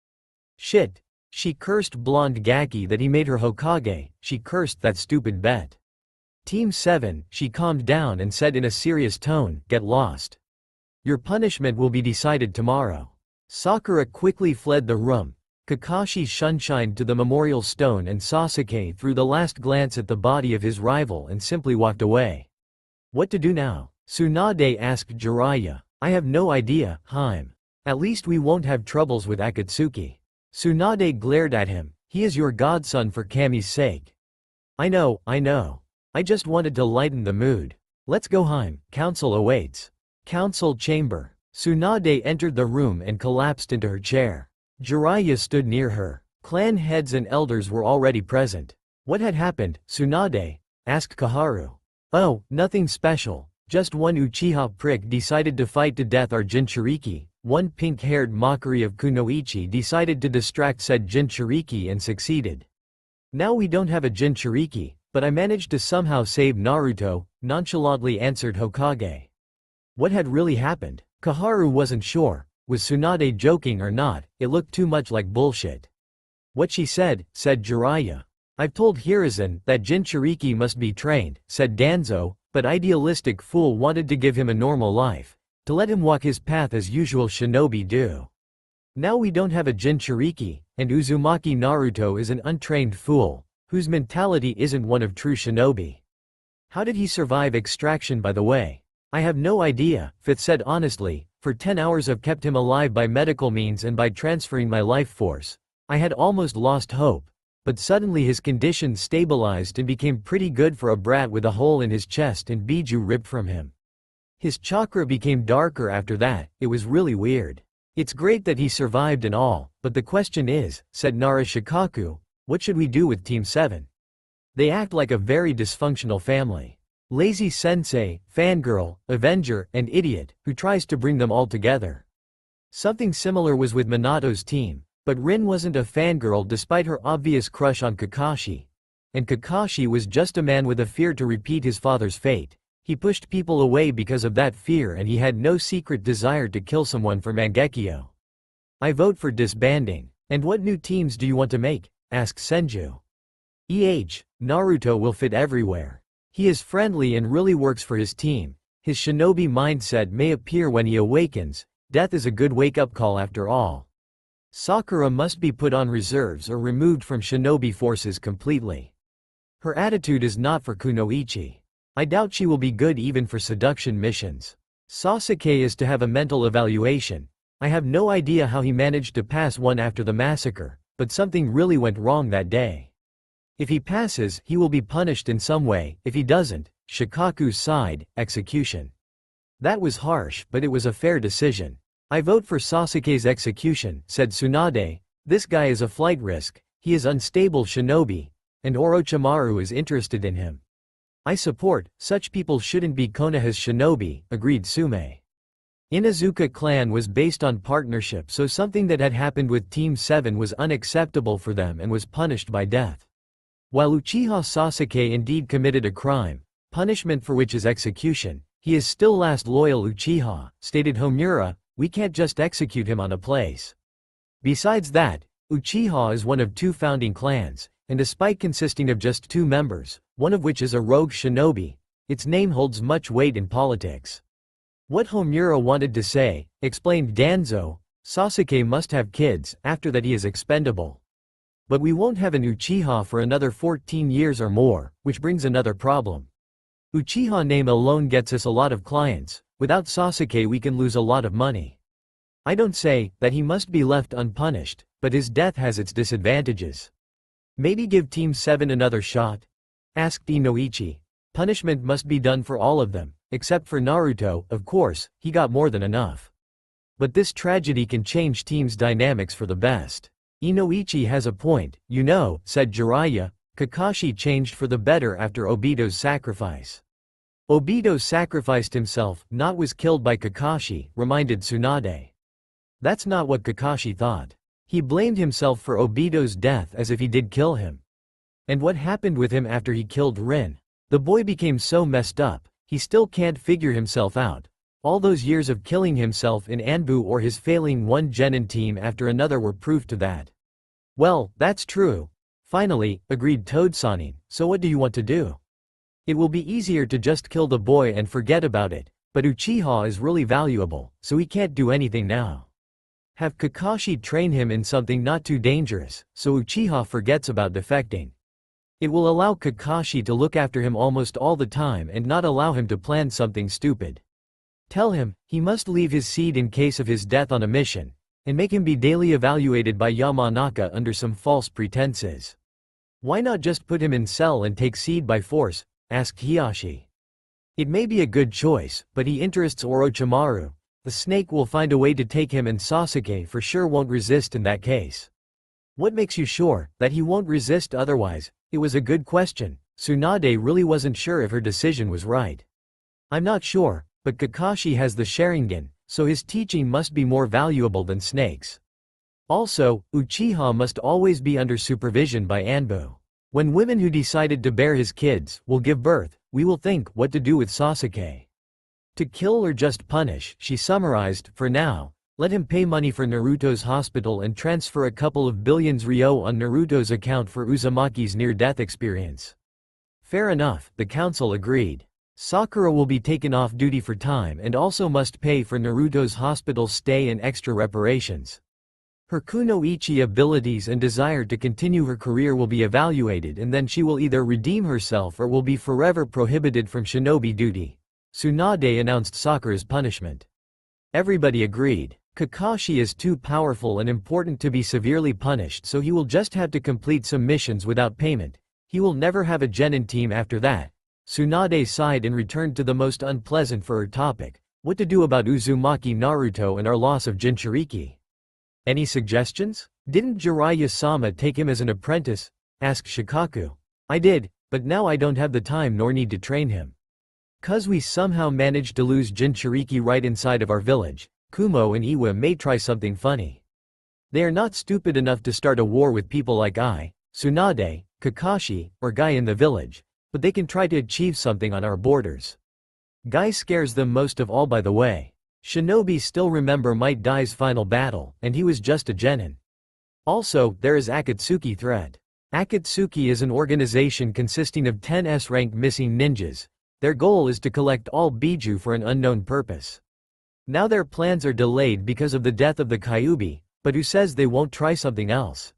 Shit. She cursed blonde Gaki that he made her Hokage, she cursed that stupid bet. Team 7, she calmed down and said in a serious tone, get lost. Your punishment will be decided tomorrow. Sakura quickly fled the room. Kakashi shunshined to the memorial stone and Sasuke threw the last glance at the body of his rival and simply walked away. What to do now? Tsunade asked Jiraiya. I have no idea, Haim. At least we won't have troubles with Akatsuki. Tsunade glared at him. He is your godson for Kami's sake. I know. I just wanted to lighten the mood. Let's go Haim, council awaits. Council chamber. Tsunade entered the room and collapsed into her chair. Jiraiya stood near her. Clan heads and elders were already present. What had happened, Tsunade? Asked Kaharu. Oh, nothing special. Just one Uchiha prick decided to fight to death our Jinchuriki. One pink-haired mockery of Kunoichi decided to distract said Jinchuriki and succeeded. Now we don't have a Jinchuriki, but I managed to somehow save Naruto, nonchalantly answered Hokage. What had really happened? Kaharu wasn't sure. Was Tsunade joking or not? It looked too much like bullshit. What she said Jiraiya. I've told Hiruzen that Jinchuriki must be trained, said Danzo, but idealistic fool wanted to give him a normal life. To let him walk his path as usual shinobi do. Now we don't have a Jinchuriki, and Uzumaki Naruto is an untrained fool, whose mentality isn't one of true shinobi. How did he survive extraction by the way? I have no idea, Fifth said honestly. For 10 hours I've kept him alive by medical means and by transferring my life force. I had almost lost hope. But suddenly his condition stabilized and became pretty good for a brat with a hole in his chest and Biju ripped from him. His chakra became darker after that, it was really weird. It's great that he survived and all, but the question is, said Nara Shikaku, what should we do with Team 7? They act like a very dysfunctional family. Lazy sensei, fangirl, avenger, and idiot, who tries to bring them all together. Something similar was with Minato's team, but Rin wasn't a fangirl despite her obvious crush on Kakashi. And Kakashi was just a man with a fear to repeat his father's fate. He pushed people away because of that fear and he had no secret desire to kill someone for Mangekyo. I vote for disbanding. And what new teams do you want to make? Asked Senju. Naruto will fit everywhere. He is friendly and really works for his team. His shinobi mindset may appear when he awakens. Death is a good wake-up call after all. Sakura must be put on reserves or removed from shinobi forces completely. Her attitude is not for Kunoichi. I doubt she will be good even for seduction missions. Sasuke is to have a mental evaluation. I have no idea how he managed to pass one after the massacre, but something really went wrong that day. If he passes, he will be punished in some way. If he doesn't, Shikaku's side, execution. That was harsh, but it was a fair decision. I vote for Sasuke's execution, said Tsunade. This guy is a flight risk, he is unstable shinobi, and Orochimaru is interested in him. I support, such people shouldn't be Konoha's shinobi, agreed Sume. Inuzuka clan was based on partnership, so something that had happened with Team 7 was unacceptable for them and was punished by death. While Uchiha Sasuke indeed committed a crime, punishment for which is execution, he is still last loyal Uchiha, stated Homura. We can't just execute him on a place. Besides that, Uchiha is one of 2 founding clans, and despite consisting of just 2 members, one of which is a rogue shinobi, its name holds much weight in politics. What Homura wanted to say, explained Danzo, Sasuke must have kids, after that he is expendable. But we won't have an Uchiha for another 14 years or more, which brings another problem. Uchiha name alone gets us a lot of clients, without Sasuke we can lose a lot of money. I don't say that he must be left unpunished, but his death has its disadvantages. Maybe give Team 7 another shot? Asked Inoichi. Punishment must be done for all of them, except for Naruto, of course, he got more than enough. But this tragedy can change teams' dynamics for the best. Inoichi has a point, you know, said Jiraiya. Kakashi changed for the better after Obito's sacrifice. Obito sacrificed himself, not was killed by Kakashi, reminded Tsunade. That's not what Kakashi thought. He blamed himself for Obito's death as if he did kill him. And what happened with him after he killed Rin? The boy became so messed up, he still can't figure himself out. All those years of killing himself in Anbu or his failing one genin team after another were proof to that. Well, that's true. Finally, agreed Toad-sanin, so what do you want to do? It will be easier to just kill the boy and forget about it, but Uchiha is really valuable, so he can't do anything now. Have Kakashi train him in something not too dangerous, so Uchiha forgets about defecting. It will allow Kakashi to look after him almost all the time and not allow him to plan something stupid. Tell him, he must leave his seed in case of his death on a mission, and make him be daily evaluated by Yamanaka under some false pretenses. Why not just put him in cell and take seed by force? Asked Hiashi. It may be a good choice, but he interests Orochimaru. The snake will find a way to take him, and Sasuke for sure won't resist in that case. What makes you sure that he won't resist otherwise? It was a good question. Tsunade really wasn't sure if her decision was right. I'm not sure, but Kakashi has the Sharingan, so his teaching must be more valuable than snakes. Also, Uchiha must always be under supervision by Anbu. When women who decided to bear his kids will give birth, we will think what to do with Sasuke. To kill or just punish, she summarized. For now, let him pay money for Naruto's hospital and transfer a couple of billions ryo on Naruto's account for Uzumaki's near-death experience. Fair enough, the council agreed. Sakura will be taken off duty for time and also must pay for Naruto's hospital stay and extra reparations. Her kunoichi abilities and desire to continue her career will be evaluated, and then she will either redeem herself or will be forever prohibited from shinobi duty. Tsunade announced Sakura's punishment. Everybody agreed. Kakashi is too powerful and important to be severely punished, so he will just have to complete some missions without payment. He will never have a genin team after that. Tsunade sighed and returned to the most unpleasant for her topic: what to do about Uzumaki Naruto and our loss of Jinchuriki. Any suggestions? Didn't Jiraiya-sama take him as an apprentice? Asked Shikaku. I did, but now I don't have the time nor need to train him. 'Cause we somehow managed to lose Jinchuriki right inside of our village, Kumo and Iwa may try something funny. They are not stupid enough to start a war with people like I, Tsunade, Kakashi, or Guy in the village, but they can try to achieve something on our borders. Guy scares them most of all, by the way. Shinobi still remember Might Dai's final battle, and he was just a genin. Also, there is Akatsuki threat. Akatsuki is an organization consisting of 10 S-rank missing ninjas. Their goal is to collect all Biju for an unknown purpose. Now their plans are delayed because of the death of the Kyuubi, but who says they won't try something else?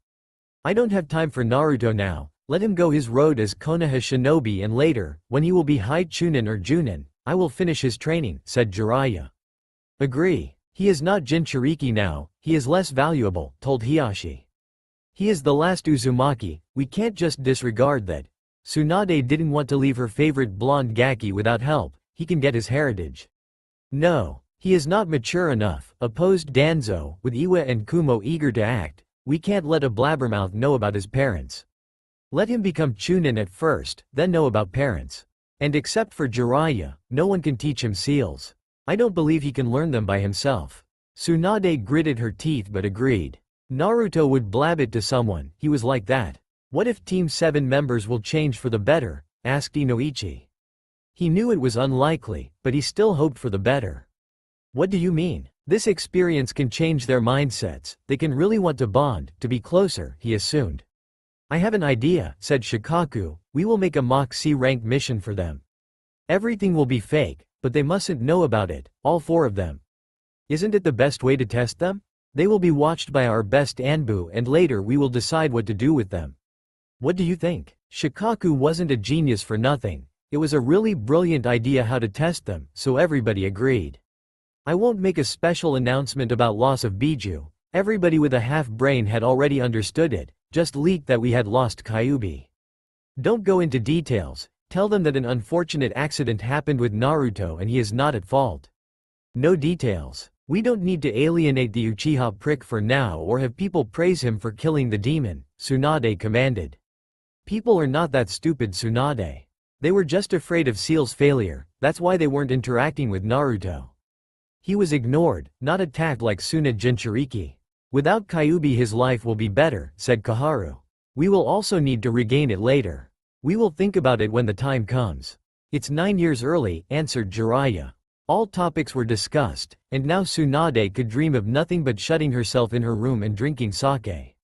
I don't have time for Naruto now. Let him go his road as Konoha Shinobi, and later, when he will be High Chunin or Junin, I will finish his training, said Jiraiya. Agree. He is not Jinchuriki now, he is less valuable, told Hiashi. He is the last Uzumaki, we can't just disregard that. Tsunade didn't want to leave her favorite blonde Gaki without help. He can get his heritage. No, he is not mature enough, opposed Danzo, with Iwa and Kumo eager to act. We can't let a blabbermouth know about his parents. Let him become Chunin at first, then know about parents. And except for Jiraiya, no one can teach him seals. I don't believe he can learn them by himself. Tsunade gritted her teeth but agreed. Naruto would blab it to someone, he was like that. What if Team 7 members will change for the better? Asked Inoichi. He knew it was unlikely, but he still hoped for the better. What do you mean? This experience can change their mindsets, they can really want to bond, to be closer, he assumed. I have an idea, said Shikaku, we will make a mock C-rank mission for them. Everything will be fake, but they mustn't know about it, all 4 of them. Isn't it the best way to test them? They will be watched by our best Anbu, and later we will decide what to do with them. What do you think? Shikaku wasn't a genius for nothing. It was a really brilliant idea how to test them, so everybody agreed. I won't make a special announcement about loss of Biju. Everybody with a half-brain had already understood it, just leak that we had lost Kyuubi. Don't go into details, tell them that an unfortunate accident happened with Naruto and he is not at fault. No details. We don't need to alienate the Uchiha prick for now or have people praise him for killing the demon, Tsunade commanded. People are not that stupid, Tsunade. They were just afraid of Seal's failure, that's why they weren't interacting with Naruto. He was ignored, not attacked like Suna Jinchuriki. Without Kyuubi his life will be better, said Kaharu. We will also need to regain it later. We will think about it when the time comes. It's 9 years early, answered Jiraiya. All topics were discussed, and now Tsunade could dream of nothing but shutting herself in her room and drinking sake.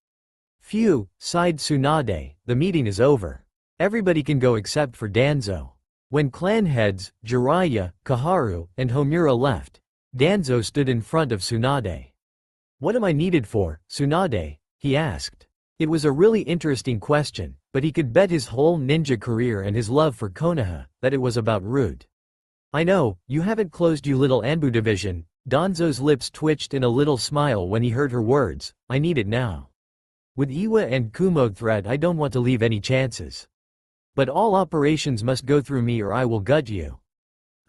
Phew, sighed Tsunade, the meeting is over. Everybody can go except for Danzo. When clan heads, Jiraiya, Kaharu, and Homura left, Danzo stood in front of Tsunade. What am I needed for, Tsunade? He asked. It was a really interesting question, but he could bet his whole ninja career and his love for Konoha that it was about Root. I know, you haven't closed you little Anbu division. Danzo's lips twitched in a little smile when he heard her words. I need it now. With Iwa and Kumo threat, I don't want to leave any chances. But all operations must go through me or I will gut you.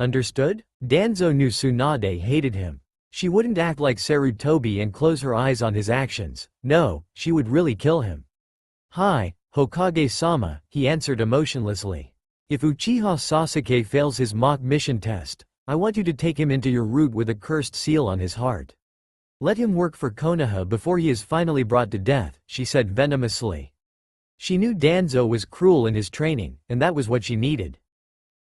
Understood? Danzo knew Tsunade hated him. She wouldn't act like Sarutobi and close her eyes on his actions. No, she would really kill him. Hi, Hokage-sama, he answered emotionlessly. If Uchiha Sasuke fails his mock mission test, I want you to take him into your root with a cursed seal on his heart. Let him work for Konoha before he is finally brought to death, she said venomously. She knew Danzo was cruel in his training, and that was what she needed.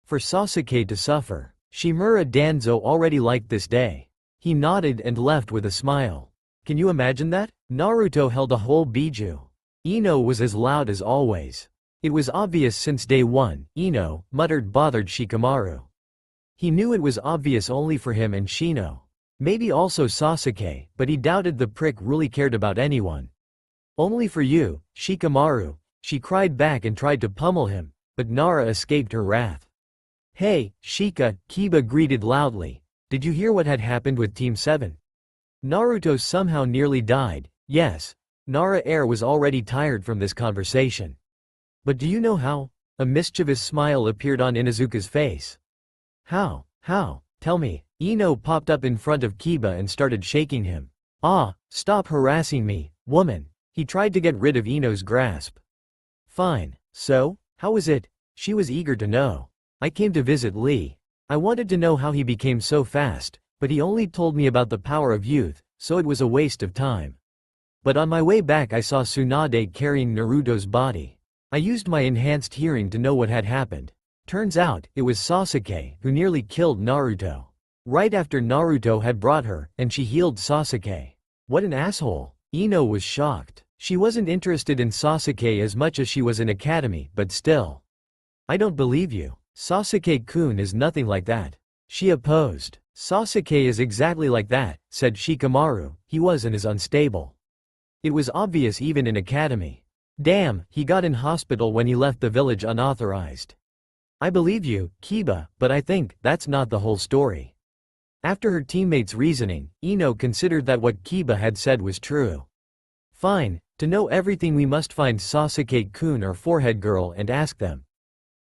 For Sasuke to suffer. Shimura Danzo already liked this day. He nodded and left with a smile. Can you imagine that? Naruto held a whole biju. Ino was as loud as always. It was obvious since day one, Ino, muttered bothered Shikamaru. He knew it was obvious only for him and Shino. Maybe also Sasuke, but he doubted the prick really cared about anyone. Only for you, Shikamaru, she cried back and tried to pummel him, but Nara escaped her wrath. Hey, Shika, Kiba greeted loudly. Did you hear what had happened with Team 7? Naruto somehow nearly died. Yes. Nara Air was already tired from this conversation. But do you know how? A mischievous smile appeared on Inuzuka's face. How? How? Tell me. Ino popped up in front of Kiba and started shaking him. Ah, stop harassing me, woman. He tried to get rid of Ino's grasp. Fine. So, how was it? She was eager to know. I came to visit Lee. I wanted to know how he became so fast, but he only told me about the power of youth, so it was a waste of time. But on my way back I saw Tsunade carrying Naruto's body. I used my enhanced hearing to know what had happened. Turns out, it was Sasuke who nearly killed Naruto. Right after Naruto had brought her, and she healed Sasuke. What an asshole. Ino was shocked. She wasn't interested in Sasuke as much as she was in Academy, but still. I don't believe you. Sasuke-kun is nothing like that. She opposed. Sasuke is exactly like that, said Shikamaru. He was and is unstable. It was obvious even in Academy. Damn, he got in hospital when he left the village unauthorized. I believe you, Kiba, but I think that's not the whole story. After her teammates' reasoning, Ino considered that what Kiba had said was true. Fine, to know everything we must find Sasuke-kun or Forehead Girl and ask them.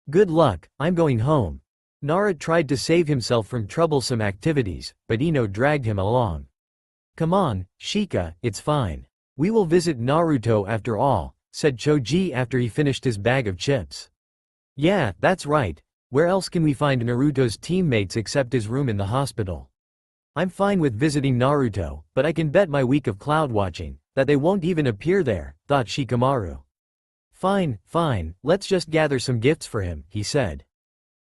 Good luck, I'm going home. Nara tried to save himself from troublesome activities, but Ino dragged him along. Come on, Shika, it's fine. We will visit Naruto after all, said Choji after he finished his bag of chips. Yeah, that's right. Where else can we find Naruto's teammates except his room in the hospital? I'm fine with visiting Naruto, but I can bet my week of cloud watching that they won't even appear there, thought Shikamaru. Fine, fine, let's just gather some gifts for him, he said.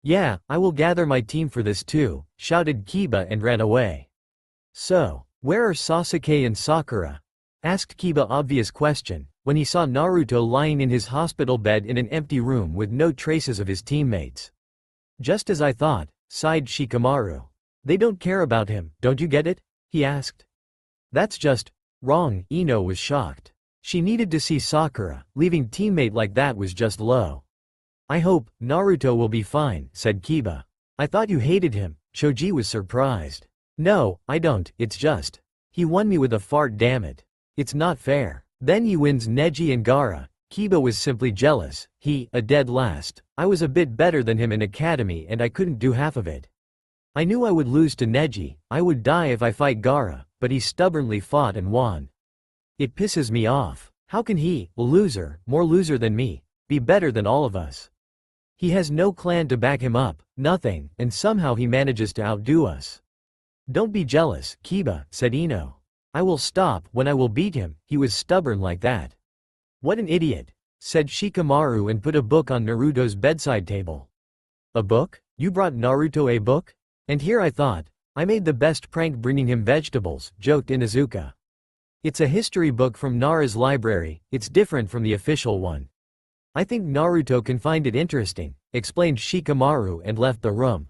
Yeah, I will gather my team for this too, shouted Kiba and ran away. So, where are Sasuke and Sakura? Asked Kiba obvious question, when he saw Naruto lying in his hospital bed in an empty room with no traces of his teammates. Just as I thought, sighed Shikamaru. They don't care about him, don't you get it? He asked. That's just wrong, Ino was shocked. She needed to see Sakura, leaving teammate like that was just low. I hope Naruto will be fine, said Kiba. I thought you hated him, Choji was surprised. No, I don't, it's just. He won me with a fart, damn it. It's not fair. Then he wins Neji and Gaara. Kiba was simply jealous. He, a dead last. I was a bit better than him in Academy and I couldn't do half of it. I knew I would lose to Neji, I would die if I fight Gaara, but he stubbornly fought and won. It pisses me off. How can he, a loser, more loser than me, be better than all of us? He has no clan to back him up, nothing, and somehow he manages to outdo us. Don't be jealous, Kiba, said Ino. I will stop when I will beat him, he was stubborn like that. What an idiot, said Shikamaru and put a book on Naruto's bedside table. A book? You brought Naruto a book? And here I thought, I made the best prank bringing him vegetables, joked Inuzuka. It's a history book from Nara's library, it's different from the official one. I think Naruto can find it interesting, explained Shikamaru and left the room.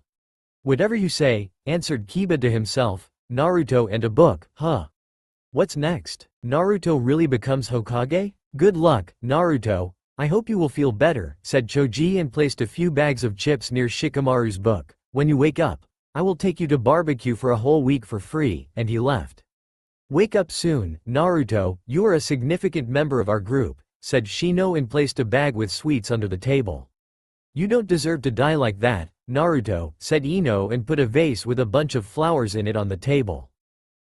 Whatever you say, answered Kiba to himself. Naruto and a book, huh? What's next? Naruto really becomes Hokage? Good luck, Naruto. I hope you will feel better, said Choji and placed a few bags of chips near Shikamaru's book. When you wake up, I will take you to barbecue for a whole week for free, and he left. Wake up soon, Naruto, you are a significant member of our group, said Shino and placed a bag with sweets under the table. You don't deserve to die like that, Naruto, said Ino and put a vase with a bunch of flowers in it on the table.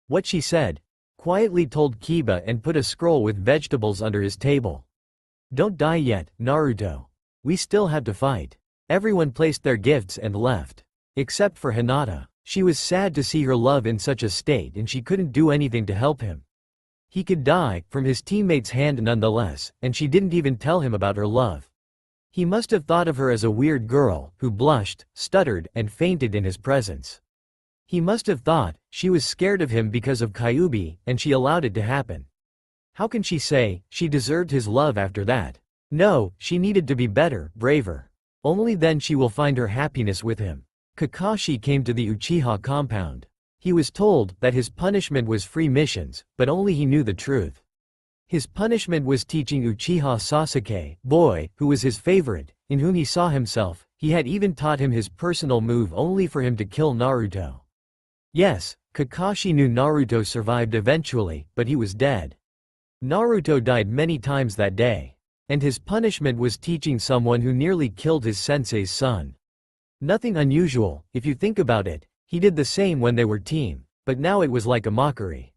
What she said, quietly told Kiba and put a scroll with vegetables under his table. Don't die yet, Naruto. We still have to fight. Everyone placed their gifts and left. Except for Hinata. She was sad to see her love in such a state and she couldn't do anything to help him. He could die, from his teammate's hand nonetheless, and she didn't even tell him about her love. He must have thought of her as a weird girl, who blushed, stuttered, and fainted in his presence. He must have thought, she was scared of him because of Kyuubi, and she allowed it to happen. How can she say, she deserved his love after that? No, she needed to be better, braver. Only then she will find her happiness with him. Kakashi came to the Uchiha compound. He was told that his punishment was free missions, but only he knew the truth. His punishment was teaching Uchiha Sasuke, boy, who was his favorite, in whom he saw himself. He had even taught him his personal move only for him to kill Naruto. Yes, Kakashi knew Naruto survived eventually, but he was dead. Naruto died many times that day. And his punishment was teaching someone who nearly killed his sensei's son. Nothing unusual, if you think about it. He did the same when they were team, but now it was like a mockery.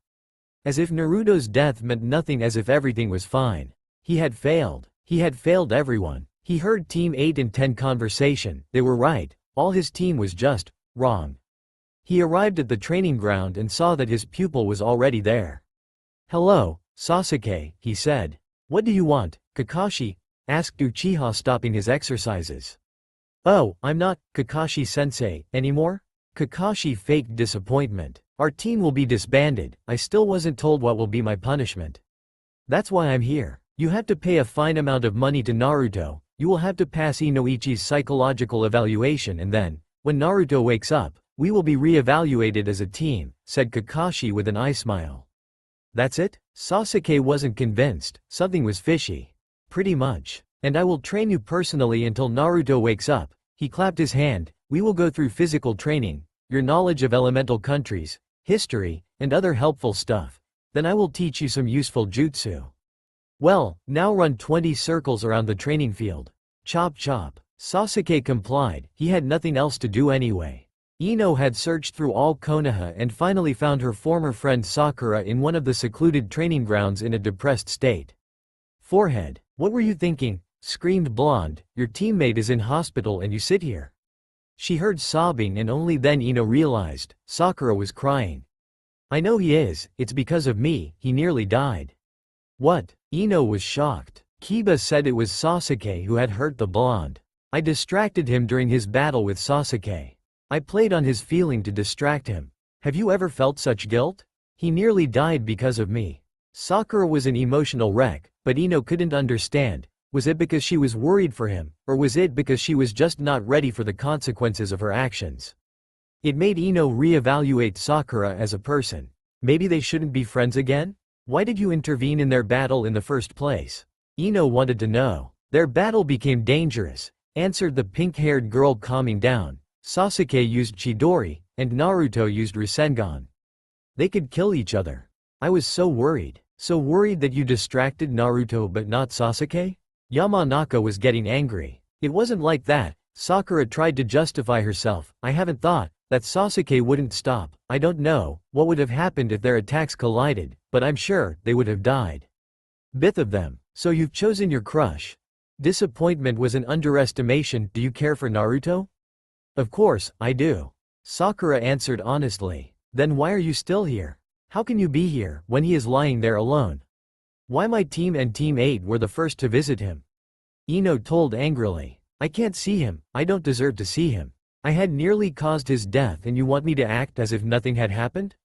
As if Naruto's death meant nothing, as if everything was fine. He had failed. He had failed everyone. He heard Team 8 and 10 conversation, they were right, all his team was just wrong. He arrived at the training ground and saw that his pupil was already there. Hello, Sasuke, he said. What do you want, Kakashi? Asked Uchiha, stopping his exercises. Oh, I'm not, Kakashi-sensei, anymore? Kakashi faked disappointment. Our team will be disbanded, I still wasn't told what will be my punishment. That's why I'm here. You have to pay a fine amount of money to Naruto, you will have to pass Inoichi's psychological evaluation, and then, when Naruto wakes up, we will be re-evaluated as a team, said Kakashi with an eye smile. That's it? Sasuke wasn't convinced, something was fishy. Pretty much. And I will train you personally until Naruto wakes up. He clapped his hand. We will go through physical training, your knowledge of elemental countries, history, and other helpful stuff. Then I will teach you some useful jutsu. Well, now run 20 circles around the training field. Chop chop. Sasuke complied, he had nothing else to do anyway. Ino had searched through all Konoha and finally found her former friend Sakura in one of the secluded training grounds in a depressed state. Forehead. What were you thinking? Screamed Blonde, your teammate is in hospital and you sit here. She heard sobbing and only then Ino realized, Sakura was crying. I know he is, it's because of me, he nearly died. What? Ino was shocked. Kiba said it was Sasuke who had hurt the blonde. I distracted him during his battle with Sasuke. I played on his feeling to distract him. Have you ever felt such guilt? He nearly died because of me. Sakura was an emotional wreck, but Ino couldn't understand. Was it because she was worried for him, or was it because she was just not ready for the consequences of her actions? It made Ino re-evaluate Sakura as a person. Maybe they shouldn't be friends again? Why did you intervene in their battle in the first place? Ino wanted to know. Their battle became dangerous, answered the pink-haired girl, calming down. Sasuke used Chidori, and Naruto used Rasengan. They could kill each other. I was so worried that you distracted Naruto but not Sasuke? Yamanaka was getting angry. It wasn't like that. Sakura tried to justify herself. I haven't thought that Sasuke wouldn't stop. I don't know what would have happened if their attacks collided, but I'm sure they would have died. Both of them. So you've chosen your crush. Disappointment was an underestimation. Do you care for Naruto? Of course, I do. Sakura answered honestly. Then why are you still here? How can you be here when he is lying there alone? Why my team and Team 8 were the first to visit him? Ino told angrily. I can't see him, I don't deserve to see him. I had nearly caused his death and you want me to act as if nothing had happened?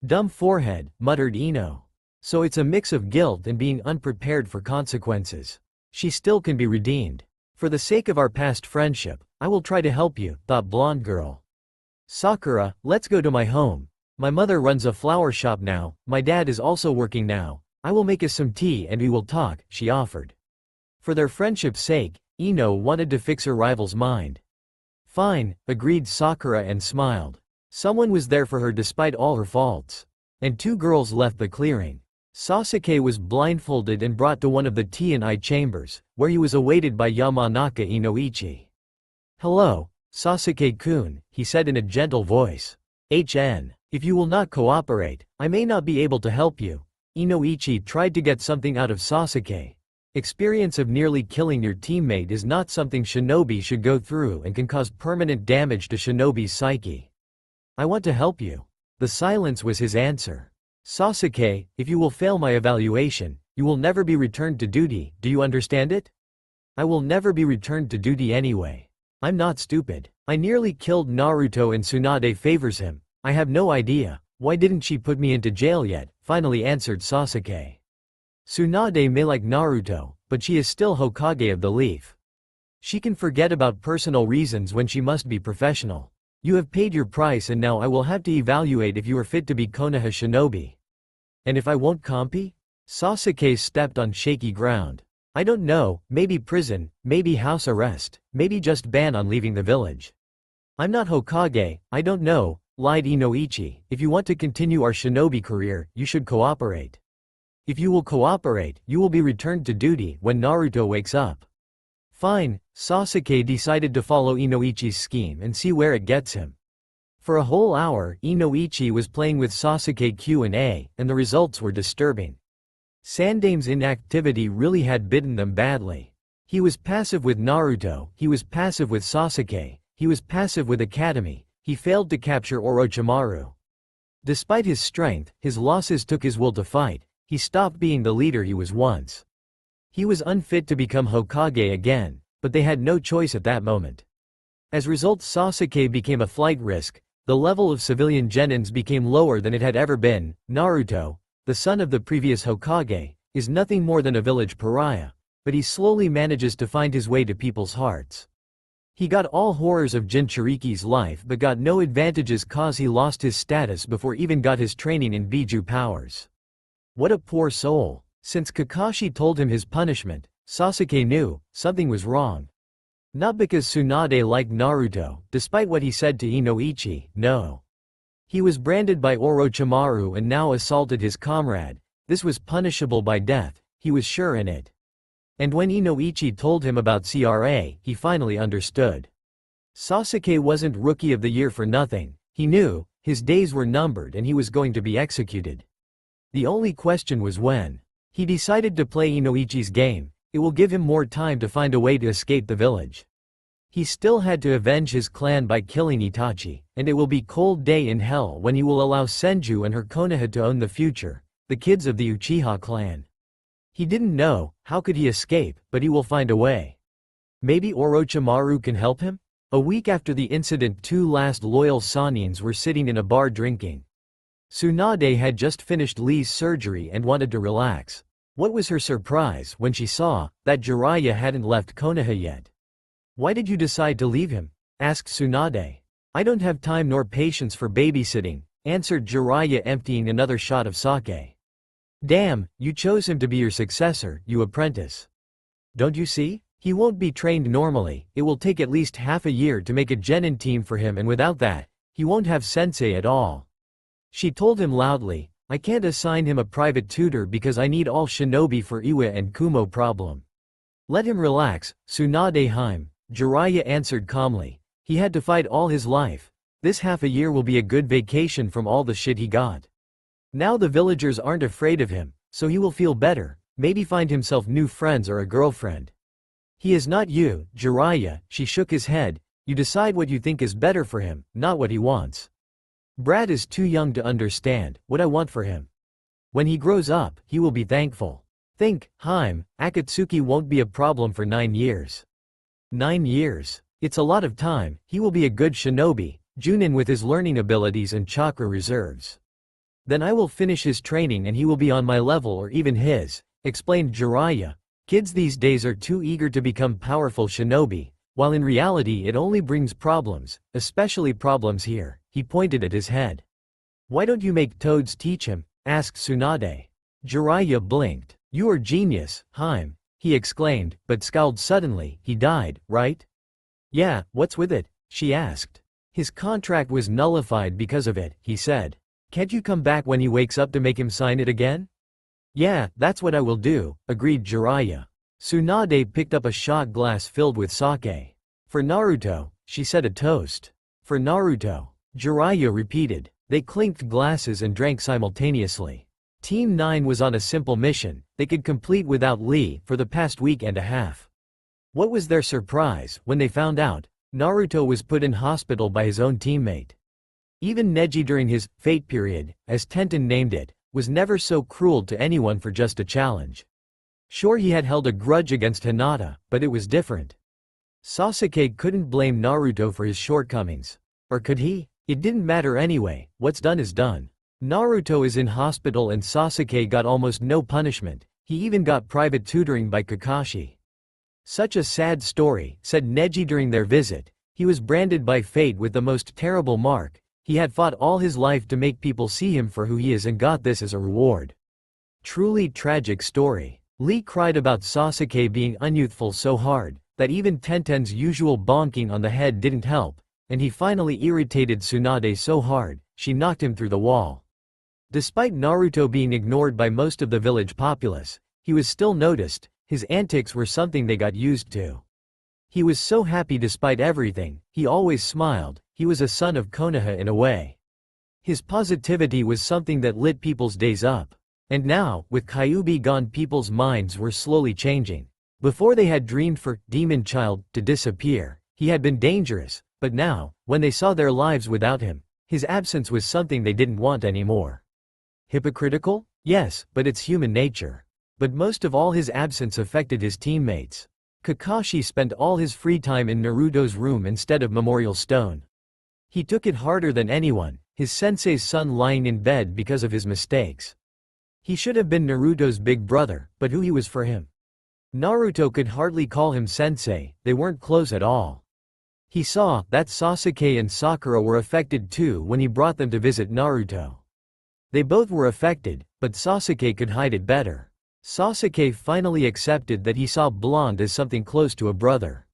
Dumb forehead, muttered Ino. So it's a mix of guilt and being unprepared for consequences. She still can be redeemed. For the sake of our past friendship, I will try to help you, thought blonde girl. Sakura, let's go to my home. My mother runs a flower shop now, my dad is also working now. I will make us some tea and we will talk, she offered. For their friendship's sake, Ino wanted to fix her rival's mind. Fine, agreed Sakura and smiled. Someone was there for her despite all her faults. And two girls left the clearing. Sasuke was blindfolded and brought to one of the T&I chambers, where he was awaited by Yamanaka Inoichi. Hello, Sasuke-kun, he said in a gentle voice. If you will not cooperate, I may not be able to help you. Inoichi tried to get something out of Sasuke. Experience of nearly killing your teammate is not something shinobi should go through and can cause permanent damage to shinobi's psyche. I want to help you. The silence was his answer. Sasuke, if you will fail my evaluation, you will never be returned to duty, do you understand it? I will never be returned to duty anyway. I'm not stupid. I nearly killed Naruto and Tsunade favors him. I have no idea, why didn't she put me into jail yet, finally answered Sasuke. Tsunade may like Naruto, but she is still Hokage of the Leaf. She can forget about personal reasons when she must be professional. You have paid your price and now I will have to evaluate if you are fit to be Konoha Shinobi. And if I won't compete? Sasuke stepped on shaky ground. I don't know, maybe prison, maybe house arrest, maybe just ban on leaving the village. I'm not Hokage, I don't know, lied Inoichi. If you want to continue our shinobi career, you should cooperate. If you will cooperate, you will be returned to duty when Naruto wakes up. Fine, Sasuke decided to follow Inoichi's scheme and see where it gets him. For a whole hour, Inoichi was playing with Sasuke Q&A, and the results were disturbing. Sandame's inactivity really had bitten them badly. He was passive with Naruto, he was passive with Sasuke, he was passive with Academy, he failed to capture Orochimaru. Despite his strength, his losses took his will to fight, he stopped being the leader he was once. He was unfit to become Hokage again, but they had no choice at that moment. As a result, Sasuke became a flight risk, the level of civilian genins became lower than it had ever been. Naruto, the son of the previous Hokage, is nothing more than a village pariah, but he slowly manages to find his way to people's hearts. He got all horrors of Jinchuriki's life but got no advantages cause he lost his status before even got his training in Biju powers. What a poor soul. Since Kakashi told him his punishment, Sasuke knew something was wrong. Not because Tsunade liked Naruto, despite what he said to Inoichi, no. He was branded by Orochimaru and now assaulted his comrade. This was punishable by death, he was sure in it. And when Inoichi told him about CRA, he finally understood. Sasuke wasn't Rookie of the Year for nothing, he knew, his days were numbered and he was going to be executed. The only question was when. He decided to play Inoichi's game, it will give him more time to find a way to escape the village. He still had to avenge his clan by killing Itachi, and it will be cold day in hell when he will allow Senju and her Konoha to own the future, the kids of the Uchiha clan. He didn't know, how could he escape, but he will find a way. Maybe Orochimaru can help him? A week after the incident, two last loyal Sanins were sitting in a bar drinking. Tsunade had just finished Lee's surgery and wanted to relax. What was her surprise when she saw that Jiraiya hadn't left Konoha yet. Why did you decide to leave him? Asked Tsunade. I don't have time nor patience for babysitting, answered Jiraiya emptying another shot of sake. Damn, you chose him to be your successor, you apprentice. Don't you see? He won't be trained normally, it will take at least half a year to make a genin team for him and without that, he won't have sensei at all. She told him loudly, I can't assign him a private tutor because I need all shinobi for Iwa and Kumo problem. Let him relax, Tsunade-hime, Jiraiya answered calmly. He had to fight all his life. This half a year will be a good vacation from all the shit he got. Now the villagers aren't afraid of him, so he will feel better, maybe find himself new friends or a girlfriend. He is not you, Jiraiya, she shook his head, you decide what you think is better for him, not what he wants. Brad is too young to understand what I want for him. When he grows up, he will be thankful. Think, Haim, Akatsuki won't be a problem for 9 years. 9 years. It's a lot of time, he will be a good shinobi, Junin with his learning abilities and chakra reserves. Then I will finish his training and he will be on my level or even his, explained Jiraiya. Kids these days are too eager to become powerful shinobi, while in reality it only brings problems, especially problems here. He pointed at his head. Why don't you make Toads teach him? Asked Tsunade. Jiraiya blinked. You are genius, Haim, he exclaimed, but scowled suddenly. He died, right? Yeah, what's with it? She asked. His contract was nullified because of it, he said. Can't you come back when he wakes up to make him sign it again? Yeah, that's what I will do, agreed Jiraiya. Tsunade picked up a shot glass filled with sake. For Naruto, she said a toast. For Naruto, Jiraiya repeated. They clinked glasses and drank simultaneously. Team 9 was on a simple mission they could complete without Lee for the past week and a half. What was their surprise when they found out Naruto was put in hospital by his own teammate. Even Neji during his fate period, as Tenten named it, was never so cruel to anyone for just a challenge. Sure, he had held a grudge against Hinata, but it was different. Sasuke couldn't blame Naruto for his shortcomings. Or could he? It didn't matter anyway, what's done is done. Naruto is in hospital and Sasuke got almost no punishment, he even got private tutoring by Kakashi. Such a sad story, said Neji during their visit. He was branded by fate with the most terrible mark. He had fought all his life to make people see him for who he is and got this as a reward. Truly tragic story. Lee cried about Sasuke being unyouthful so hard, that even Tenten's usual bonking on the head didn't help, and he finally irritated Tsunade so hard, she knocked him through the wall. Despite Naruto being ignored by most of the village populace, he was still noticed, his antics were something they got used to. He was so happy despite everything, he always smiled, he was a son of Konoha in a way. His positivity was something that lit people's days up. And now, with Kyuubi gone, people's minds were slowly changing. Before they had dreamed for Demon Child to disappear, he had been dangerous, but now, when they saw their lives without him, his absence was something they didn't want anymore. Hypocritical? Yes, but it's human nature. But most of all, his absence affected his teammates. Kakashi spent all his free time in Naruto's room instead of Memorial Stone. He took it harder than anyone, his sensei's son lying in bed because of his mistakes. He should have been Naruto's big brother, but who he was for him. Naruto could hardly call him sensei, they weren't close at all. He saw that Sasuke and Sakura were affected too when he brought them to visit Naruto. They both were affected, but Sasuke could hide it better. Sasuke finally accepted that he saw Blonde as something close to a brother.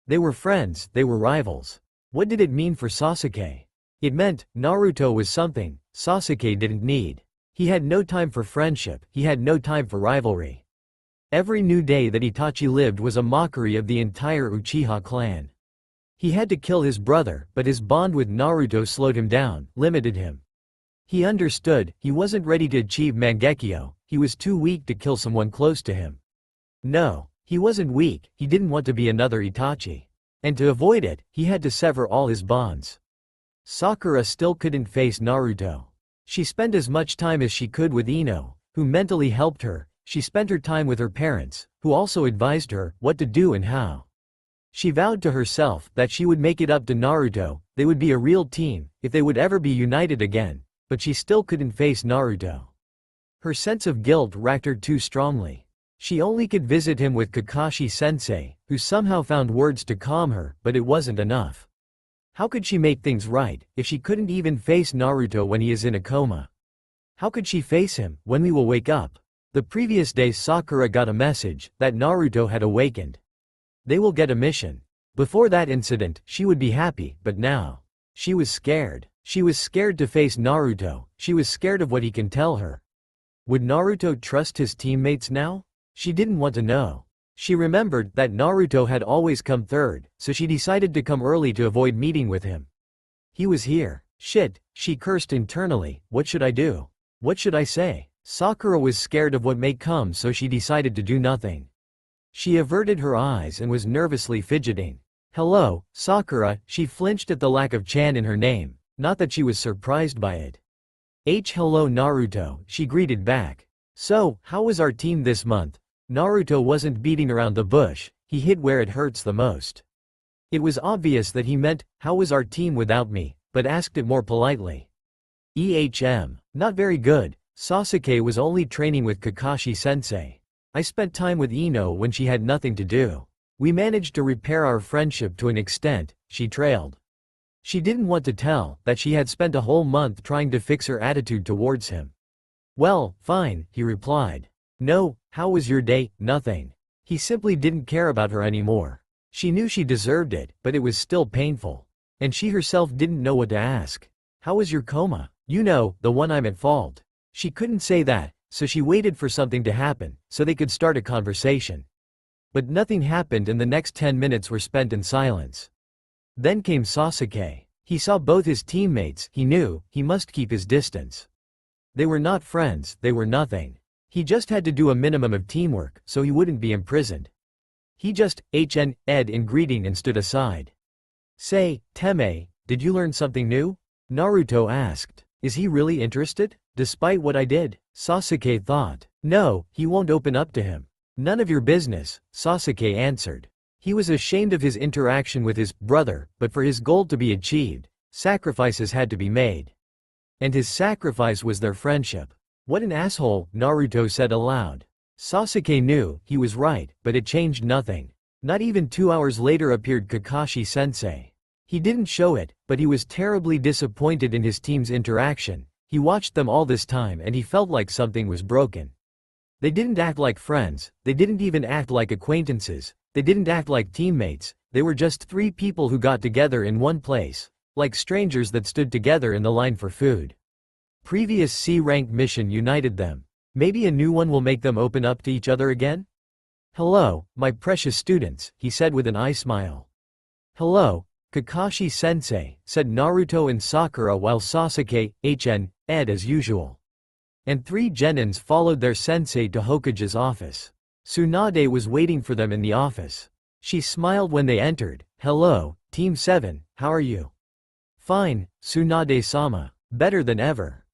They were friends, they were rivals. What did it mean for Sasuke? It meant Naruto was something Sasuke didn't need. He had no time for friendship, he had no time for rivalry. Every new day that Itachi lived was a mockery of the entire Uchiha clan. He had to kill his brother, but his bond with Naruto slowed him down, limited him. He understood, he wasn't ready to achieve Mangekyo, he was too weak to kill someone close to him. No, he wasn't weak, he didn't want to be another Itachi. And to avoid it, he had to sever all his bonds. Sakura still couldn't face Naruto. She spent as much time as she could with Ino, who mentally helped her. She spent her time with her parents, who also advised her what to do and how. She vowed to herself that she would make it up to Naruto, they would be a real team, if they would ever be united again, but she still couldn't face Naruto. Her sense of guilt racked her too strongly. She only could visit him with Kakashi-sensei, who somehow found words to calm her, but it wasn't enough. How could she make things right, if she couldn't even face Naruto when he is in a coma? How could she face him, when we will wake up? The previous day Sakura got a message, that Naruto had awakened. They will get a mission. Before that incident, she would be happy, but now. She was scared. She was scared to face Naruto, she was scared of what he can tell her. Would Naruto trust his teammates now? She didn't want to know. She remembered that Naruto had always come third, so she decided to come early to avoid meeting with him. He was here. Shit, she cursed internally, what should I do? What should I say? Sakura was scared of what may come, so she decided to do nothing. She averted her eyes and was nervously fidgeting. Hello, Sakura, she flinched at the lack of Chan in her name, not that she was surprised by it. Hello Naruto, she greeted back. So, how was our team this month? Naruto wasn't beating around the bush, he hit where it hurts the most. It was obvious that he meant, how was our team without me, but asked it more politely. Not very good. Sasuke was only training with Kakashi-sensei. I spent time with Ino when she had nothing to do. We managed to repair our friendship to an extent, she trailed. She didn't want to tell that she had spent a whole month trying to fix her attitude towards him. Well, fine, he replied. No, how was your day? Nothing. He simply didn't care about her anymore. She knew she deserved it, but it was still painful. And she herself didn't know what to ask. How was your coma? You know, the one I'm at fault. She couldn't say that, so she waited for something to happen, so they could start a conversation. But nothing happened and the next 10 minutes were spent in silence. Then came Sasuke. He saw both his teammates, he knew, he must keep his distance. They were not friends, they were nothing. He just had to do a minimum of teamwork, so he wouldn't be imprisoned. He just ed in greeting and stood aside. Say, Teme, did you learn something new? Naruto asked. Is he really interested? Despite what I did? Sasuke thought. No, he won't open up to him. None of your business, Sasuke answered. He was ashamed of his interaction with his brother, but for his goal to be achieved, sacrifices had to be made. And his sacrifice was their friendship. What an asshole, Naruto said aloud. Sasuke knew, he was right, but it changed nothing. Not even 2 hours later appeared Kakashi-sensei. He didn't show it, but he was terribly disappointed in his team's interaction. He watched them all this time and he felt like something was broken. They didn't act like friends, they didn't even act like acquaintances, they didn't act like teammates, they were just 3 people who got together in one place, like strangers that stood together in the line for food. Previous C-rank mission united them. Maybe a new one will make them open up to each other again? Hello, my precious students, he said with an eye smile. Hello, Kakashi-sensei, said Naruto and Sakura while Sasuke, ed as usual. And 3 genins followed their sensei to Hokage's office. Tsunade was waiting for them in the office. She smiled when they entered. Hello, Team 7, how are you? Fine, Tsunade-sama. Better than ever.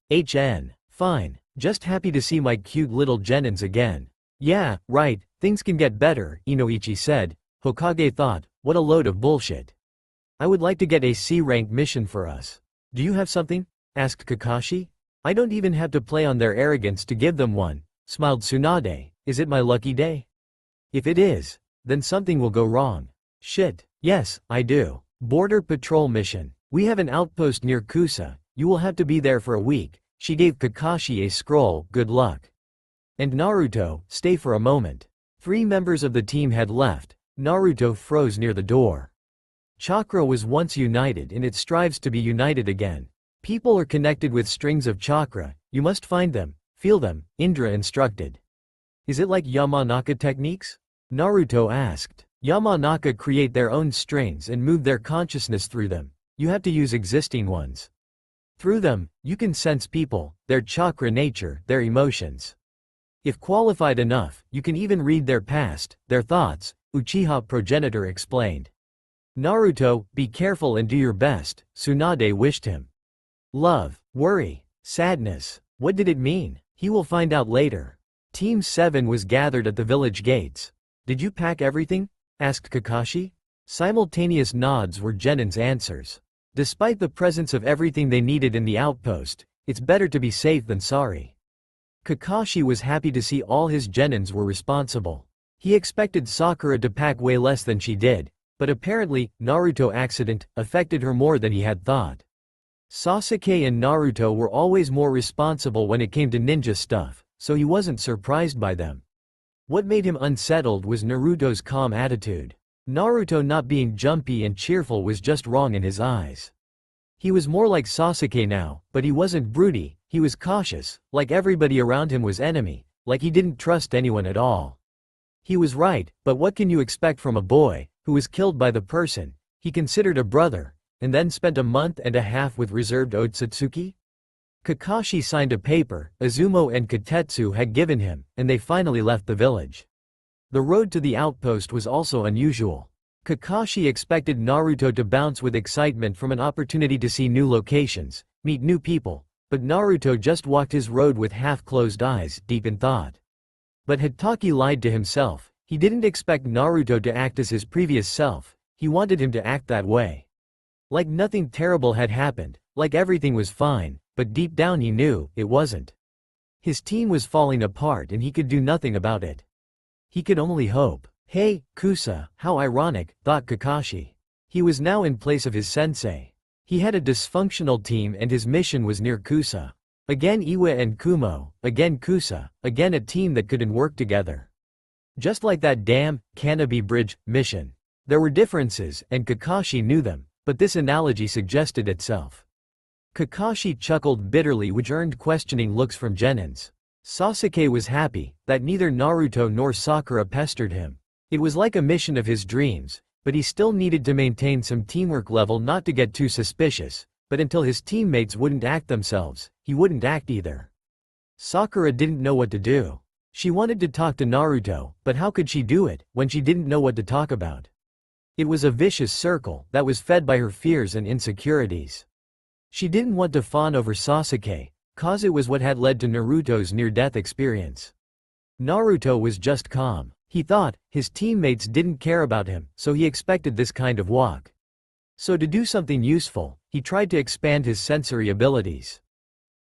Fine, just happy to see my cute little genins again. Yeah, right, things can get better, Inoichi said. Hokage thought, what a load of bullshit. I would like to get a C-rank mission for us. Do you have something? Asked Kakashi. I don't even have to play on their arrogance to give them one, smiled Tsunade. Is it my lucky day? If it is, then something will go wrong. Shit, yes, I do. Border patrol mission. We have an outpost near Kusa, you will have to be there for a week. She gave Kakashi a scroll, good luck. And Naruto, stay for a moment. 3 members of the team had left. Naruto froze near the door. Chakra was once united and it strives to be united again. People are connected with strings of chakra, you must find them, feel them, Indra instructed. Is it like Yamanaka techniques? Naruto asked. Yamanaka create their own strings and move their consciousness through them. You have to use existing ones. Through them, you can sense people, their chakra nature, their emotions. If qualified enough, you can even read their past, their thoughts, Uchiha progenitor explained. Naruto, be careful and do your best, Tsunade wished him. Love, worry, sadness, what did it mean? He will find out later. Team 7 was gathered at the village gates. Did you pack everything? Asked Kakashi. Simultaneous nods were Genin's answers. Despite the presence of everything they needed in the outpost, it's better to be safe than sorry. Kakashi was happy to see all his Genins were responsible. He expected Sakura to pack way less than she did, but apparently, Naruto accident affected her more than he had thought. Sasuke and Naruto were always more responsible when it came to ninja stuff, so he wasn't surprised by them. What made him unsettled was Naruto's calm attitude. Naruto not being jumpy and cheerful was just wrong in his eyes. He was more like Sasuke now, but he wasn't broody, he was cautious, like everybody around him was enemy, like he didn't trust anyone at all. He was right, but what can you expect from a boy who was killed by the person he considered a brother, and then spent a month and a half with reserved Otsutsuki? Kakashi signed a paper Izumo and Katetsu had given him, and they finally left the village. The road to the outpost was also unusual. Kakashi expected Naruto to bounce with excitement from an opportunity to see new locations, meet new people, but Naruto just walked his road with half-closed eyes, deep in thought. But Hatake lied to himself. He didn't expect Naruto to act as his previous self, he wanted him to act that way. Like nothing terrible had happened, like everything was fine, but deep down he knew it wasn't. His team was falling apart and he could do nothing about it. He could only hope. Hey, Kusa, how ironic, thought Kakashi. He was now in place of his sensei. He had a dysfunctional team and his mission was near Kusa. Again Iwa and Kumo, again Kusa, again a team that couldn't work together. Just like that damn Kanabi Bridge mission. There were differences, and Kakashi knew them, but this analogy suggested itself. Kakashi chuckled bitterly, which earned questioning looks from Genins. Sasuke was happy that neither Naruto nor Sakura pestered him. It was like a mission of his dreams, but he still needed to maintain some teamwork level, not to get too suspicious, but until his teammates wouldn't act themselves, he wouldn't act either. Sakura didn't know what to do. She wanted to talk to Naruto, but how could she do it when she didn't know what to talk about? It was a vicious circle that was fed by her fears and insecurities. She didn't want to fawn over Sasuke, cause it was what had led to Naruto's near-death experience. Naruto was just calm. He thought his teammates didn't care about him, so he expected this kind of walk. So to do something useful, he tried to expand his sensory abilities.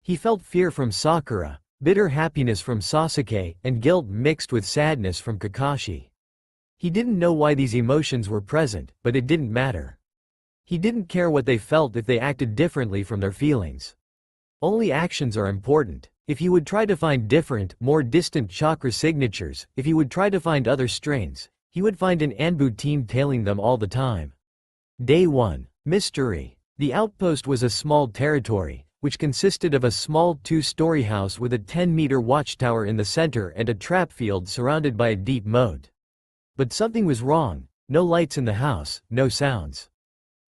He felt fear from Sakura, bitter happiness from Sasuke, and guilt mixed with sadness from Kakashi. He didn't know why these emotions were present, but it didn't matter. He didn't care what they felt if they acted differently from their feelings. Only actions are important. If he would try to find different, more distant chakra signatures, if he would try to find other strains, he would find an Anbu team tailing them all the time. Day 1. Mystery. The outpost was a small territory, which consisted of a small 2-story house with a 10-meter watchtower in the center and a trap field surrounded by a deep moat. But something was wrong. No lights in the house, no sounds.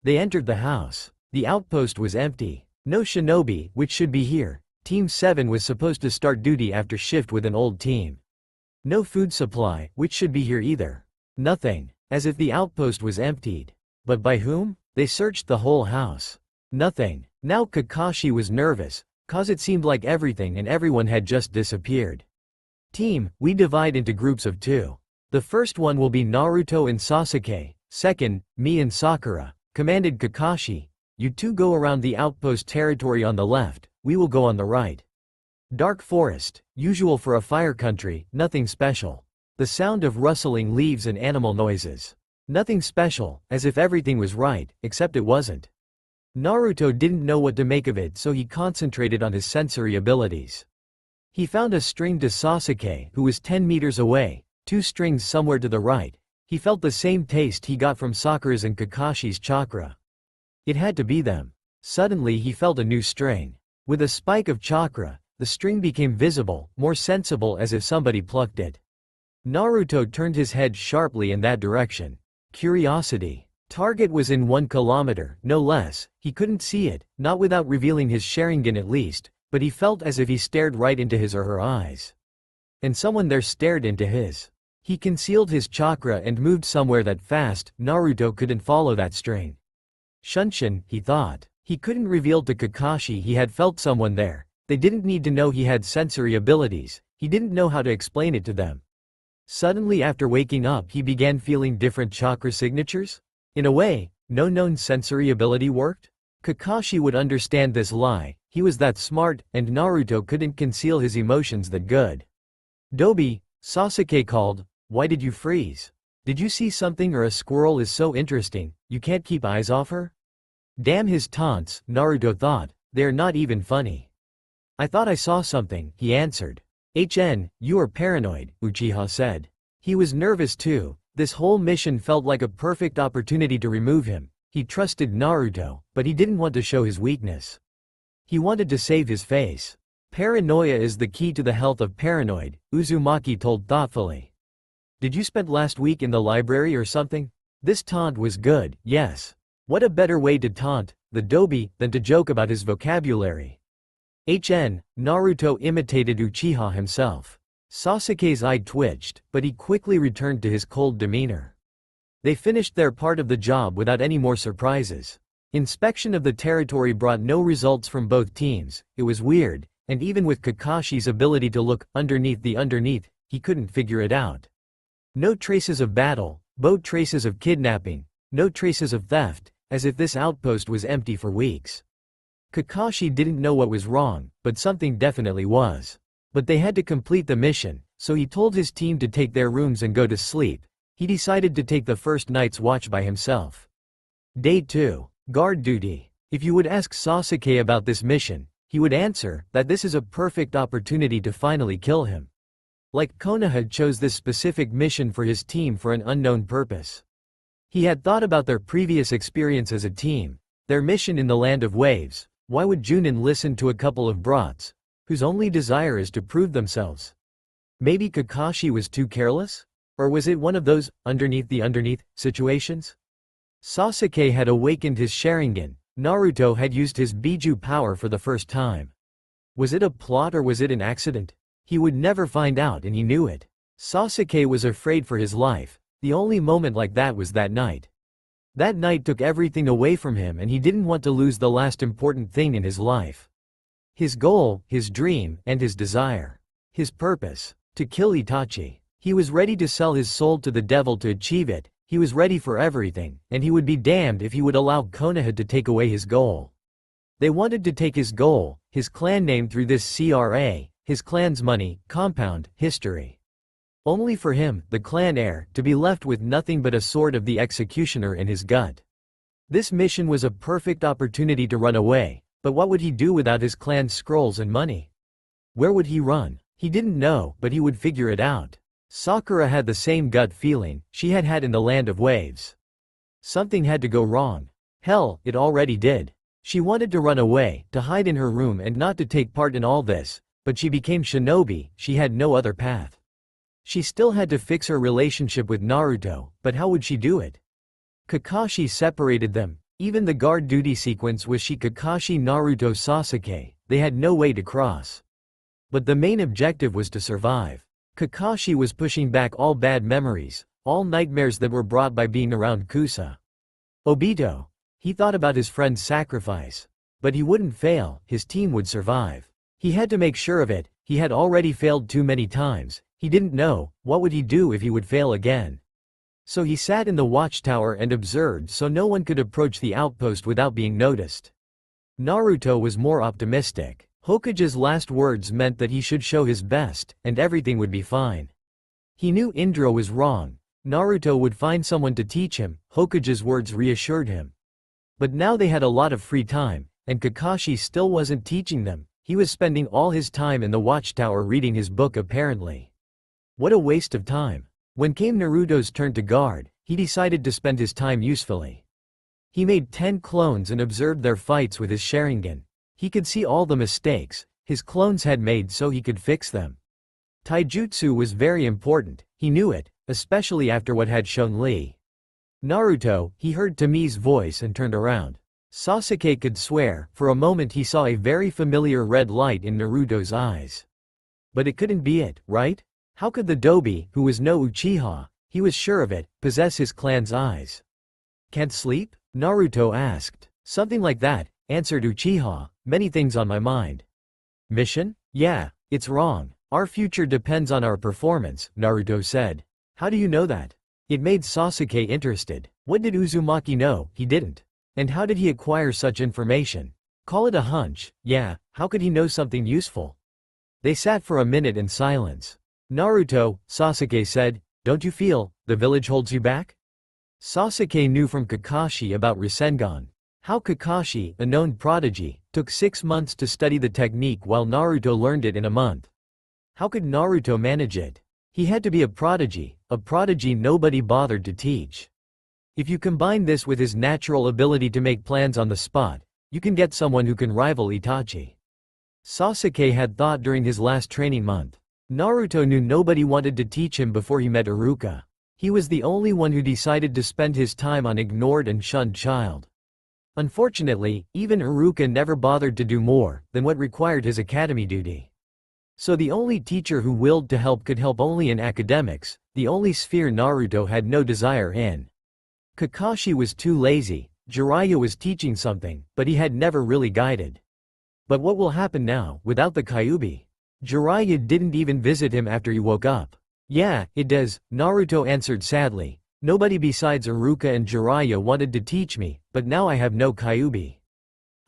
They entered the house. The outpost was empty. No shinobi, which should be here. Team 7 was supposed to start duty after shift with an old team. No food supply, which should be here either. Nothing. As if the outpost was emptied. But by whom? They searched the whole house. Nothing. Now Kakashi was nervous, cause it seemed like everything and everyone had just disappeared. Team, we divide into groups of 2. The first one will be Naruto and Sasuke, second, me and Sakura, commanded Kakashi. You two go around the outpost territory on the left, we will go on the right. Dark forest, usual for a fire country, nothing special. The sound of rustling leaves and animal noises. Nothing special, as if everything was right, except it wasn't. Naruto didn't know what to make of it, so he concentrated on his sensory abilities. He found a string to Sasuke, who was 10 meters away. 2 strings somewhere to the right. He felt the same taste he got from Sakura's and Kakashi's chakra. It had to be them. Suddenly he felt a new string. With a spike of chakra, the string became visible, more sensible, as if somebody plucked it. Naruto turned his head sharply in that direction. Curiosity. Target was in 1 kilometer, no less. He couldn't see it, not without revealing his Sharingan at least, but he felt as if he stared right into his or her eyes. And someone there stared into his. He concealed his chakra and moved somewhere that fast, Naruto couldn't follow that string. Shunshin, he thought. He couldn't reveal to Kakashi he had felt someone there. They didn't need to know he had sensory abilities. He didn't know how to explain it to them. Suddenly after waking up he began feeling different chakra signatures? In a way, no known sensory ability worked? Kakashi would understand this lie. He was that smart, and Naruto couldn't conceal his emotions that good. Dobi, Sasuke called. Why did you freeze? Did you see something, or a squirrel is so interesting, you can't keep eyes off her? Damn his taunts, Naruto thought, they're not even funny. I thought I saw something, he answered. You are paranoid, Uchiha said. He was nervous too. This whole mission felt like a perfect opportunity to remove him. He trusted Naruto, but he didn't want to show his weakness. He wanted to save his face. Paranoia is the key to the health of paranoid, Uzumaki told thoughtfully. Did you spend last week in the library or something? This taunt was good, yes. What a better way to taunt the Dobi than to joke about his vocabulary. Naruto imitated Uchiha himself. Sasuke's eye twitched, but he quickly returned to his cold demeanor. They finished their part of the job without any more surprises. Inspection of the territory brought no results from both teams. It was weird, and even with Kakashi's ability to look underneath the underneath, he couldn't figure it out. No traces of battle, both traces of kidnapping, no traces of theft, as if this outpost was empty for weeks. Kakashi didn't know what was wrong, but something definitely was. But they had to complete the mission, so he told his team to take their rooms and go to sleep. He decided to take the first night's watch by himself. Day 2. Guard duty. If you would ask Sasuke about this mission, he would answer that this is a perfect opportunity to finally kill him. Like Konoha chose this specific mission for his team for an unknown purpose. He had thought about their previous experience as a team, their mission in the Land of Waves. Why would Junin listen to a couple of brats, whose only desire is to prove themselves? Maybe Kakashi was too careless? Or was it one of those underneath situations? Sasuke had awakened his Sharingan. Naruto had used his Biju power for the first time. Was it a plot or was it an accident? He would never find out, and he knew it. Sasuke was afraid for his life. The only moment like that was that night. That night took everything away from him, and he didn't want to lose the last important thing in his life. His goal, his dream, and his desire. His purpose. To kill Itachi. He was ready to sell his soul to the devil to achieve it. He was ready for everything, and he would be damned if he would allow Konoha to take away his goal. They wanted to take his goal, his clan name, through this CRA, his clan's money, compound, history. Only for him, the clan heir, to be left with nothing but a sword of the executioner in his gut. This mission was a perfect opportunity to run away, but what would he do without his clan's scrolls and money? Where would he run? He didn't know, but he would figure it out. Sakura had the same gut feeling she had had in the Land of Waves. Something had to go wrong. Hell, it already did. She wanted to run away, to hide in her room and not to take part in all this, but she became shinobi, she had no other path. She still had to fix her relationship with Naruto, but how would she do it? Kakashi separated them. Even the guard duty sequence was Kakashi, Naruto, Sasuke. They had no way to cross. But the main objective was to survive. Kakashi was pushing back all bad memories, all nightmares that were brought by being around Kusa. Obito. He thought about his friend's sacrifice. But he wouldn't fail, his team would survive. He had to make sure of it. He had already failed too many times. He didn't know, what would he do if he would fail again? So he sat in the watchtower and observed so no one could approach the outpost without being noticed. Naruto was more optimistic. Hokage's last words meant that he should show his best, and everything would be fine. He knew Indra was wrong. Naruto would find someone to teach him. Hokage's words reassured him. But now they had a lot of free time, and Kakashi still wasn't teaching them. He was spending all his time in the watchtower reading his book apparently. What a waste of time. When came Naruto's turn to guard, he decided to spend his time usefully. He made 10 clones and observed their fights with his Sharingan. He could see all the mistakes his clones had made so he could fix them. Taijutsu was very important, he knew it, especially after what had shown Lee. Naruto, he heard Tami's voice and turned around. Sasuke could swear, for a moment he saw a very familiar red light in Naruto's eyes. But it couldn't be it, right? How could the Dobi, who was no Uchiha, he was sure of it, possess his clan's eyes? Can't sleep? Naruto asked. Something like that, answered Uchiha, many things on my mind. Mission? Yeah, it's wrong. Our future depends on our performance, Naruto said. How do you know that? It made Sasuke interested. What did Uzumaki know? He didn't. And how did he acquire such information? Call it a hunch. Yeah, how could he know something useful? They sat for a minute in silence. Naruto, Sasuke said, don't you feel the village holds you back? Sasuke knew from Kakashi about Rasengan. How Kakashi, a known prodigy, took 6 months to study the technique while Naruto learned it in a month. How could Naruto manage it? He had to be a prodigy nobody bothered to teach. If you combine this with his natural ability to make plans on the spot, you can get someone who can rival Itachi. Sasuke had thought during his last training month. Naruto knew nobody wanted to teach him before he met Iruka. He was the only one who decided to spend his time on ignored and shunned child. Unfortunately, even Iruka never bothered to do more than what required his academy duty. So the only teacher who willed to help could help only in academics, the only sphere Naruto had no desire in. Kakashi was too lazy. Jiraiya was teaching something, but he had never really guided. But what will happen now, without the Kyuubi? Jiraiya didn't even visit him after he woke up. Yeah, it does, Naruto answered sadly. Nobody besides Iruka and Jiraiya wanted to teach me, but now I have no Kyuubi.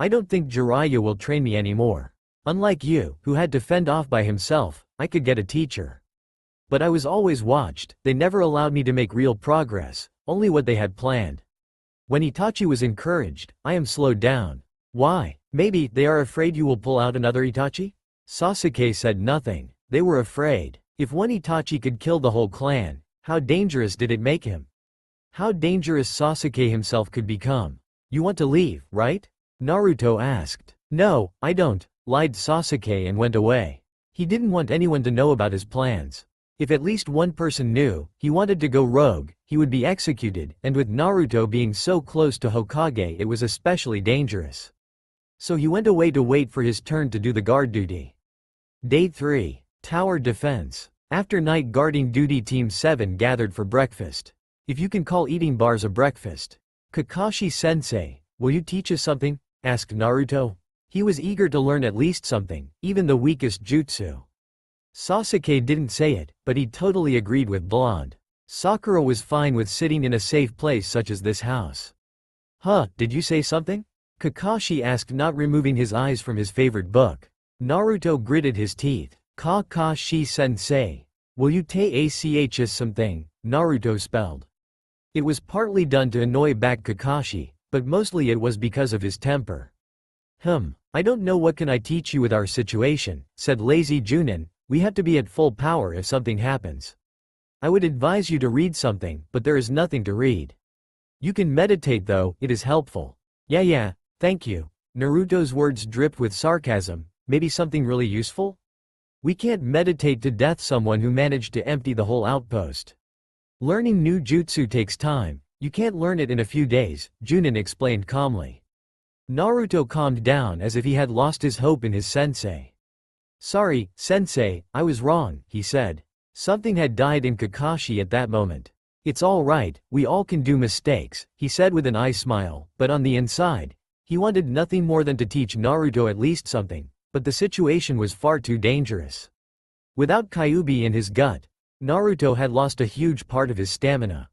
I don't think Jiraiya will train me anymore. Unlike you, who had to fend off by himself, I could get a teacher. But I was always watched, they never allowed me to make real progress, only what they had planned. When Itachi was encouraged, I am slowed down. Why? Maybe they are afraid you will pull out another Itachi? Sasuke said nothing. They were afraid. If one Itachi could kill the whole clan, how dangerous did it make him? How dangerous Sasuke himself could become. You want to leave, right? Naruto asked. No, I don't, lied Sasuke and went away. He didn't want anyone to know about his plans. If at least one person knew, he wanted to go rogue, he would be executed, and with Naruto being so close to Hokage it was especially dangerous. So he went away to wait for his turn to do the guard duty. Day 3. Tower Defense. After night guarding duty Team 7 gathered for breakfast. If you can call eating bars a breakfast. Kakashi-sensei, will you teach us something? Asked Naruto. He was eager to learn at least something, even the weakest jutsu. Sasuke didn't say it, but he totally agreed with Blonde. Sakura was fine with sitting in a safe place such as this house. Huh, did you say something? Kakashi asked, not removing his eyes from his favorite book. Naruto gritted his teeth. Kakashi-sensei, will you teach us something? Naruto spelled. It was partly done to annoy back Kakashi, but mostly it was because of his temper. I don't know what can I teach you with our situation, said lazy Junin, we have to be at full power if something happens. I would advise you to read something, but there is nothing to read. You can meditate though, it is helpful. Yeah, thank you. Naruto's words dripped with sarcasm, maybe something really useful? We can't meditate to death someone who managed to empty the whole outpost. Learning new jutsu takes time, you can't learn it in a few days, Junin explained calmly. Naruto calmed down as if he had lost his hope in his sensei. Sorry, sensei, I was wrong, he said. Something had died in Kakashi at that moment. It's all right, we all can do mistakes, he said with an eye smile, but on the inside, he wanted nothing more than to teach Naruto at least something, but the situation was far too dangerous. Without Kyuubi in his gut, Naruto had lost a huge part of his stamina.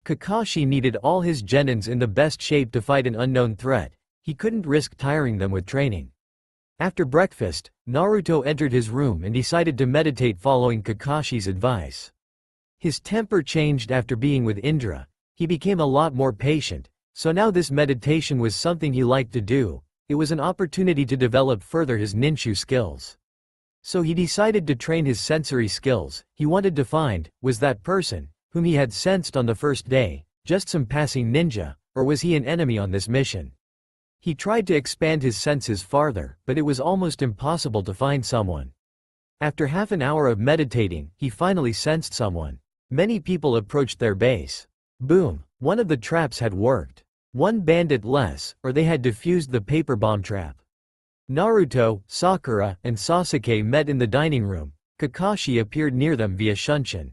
Kakashi needed all his genins in the best shape to fight an unknown threat, he couldn't risk tiring them with training. After breakfast, Naruto entered his room and decided to meditate following Kakashi's advice. His temper changed after being with Indra, he became a lot more patient, so now this meditation was something he liked to do, it was an opportunity to develop further his ninja skills. So he decided to train his sensory skills, he wanted to find, was that person, whom he had sensed on the first day, just some passing ninja, or was he an enemy on this mission? He tried to expand his senses farther, but it was almost impossible to find someone. After half an hour of meditating, he finally sensed someone. Many people approached their base. Boom! One of the traps had worked. One bandit less, or they had defused the paper bomb trap. Naruto, Sakura, and Sasuke met in the dining room. Kakashi appeared near them via Shunshin.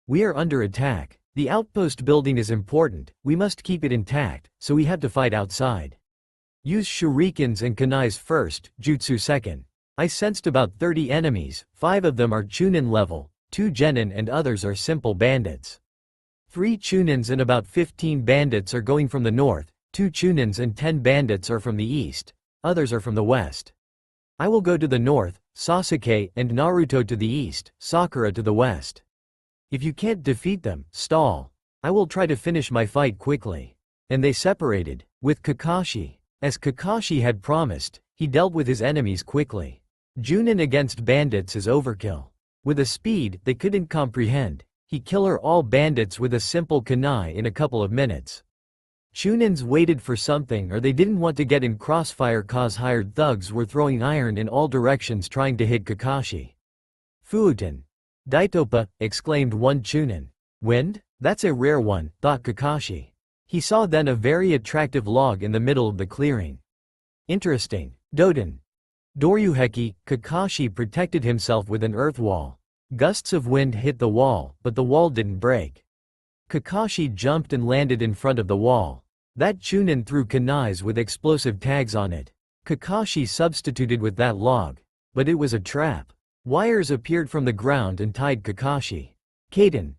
We are under attack. The outpost building is important, we must keep it intact, so we have to fight outside. Use shurikens and kunais first, jutsu second. I sensed about 30 enemies, 5 of them are Chunin level, 2 genin and others are simple bandits. 3 Chunins and about 15 bandits are going from the north, 2 Chunins and 10 bandits are from the east, others are from the west. I will go to the north, Sasuke and Naruto to the east, Sakura to the west. If you can't defeat them, stall. I will try to finish my fight quickly. And they separated, with Kakashi. As Kakashi had promised, he dealt with his enemies quickly. Junin against bandits is overkill. With a speed they couldn't comprehend, he killed all bandits with a simple kunai in a couple of minutes. Chunins waited for something or they didn't want to get in crossfire cause hired thugs were throwing iron in all directions trying to hit Kakashi. Fuuten. Daitopa, exclaimed one Chunin. Wind? That's a rare one, thought Kakashi. He saw then a very attractive log in the middle of the clearing. Interesting. Doden. Doryuheki, Kakashi protected himself with an earth wall. Gusts of wind hit the wall, but the wall didn't break. Kakashi jumped and landed in front of the wall. That Chunin threw kunais with explosive tags on it. Kakashi substituted with that log. But it was a trap. Wires appeared from the ground and tied Kakashi. Kaden.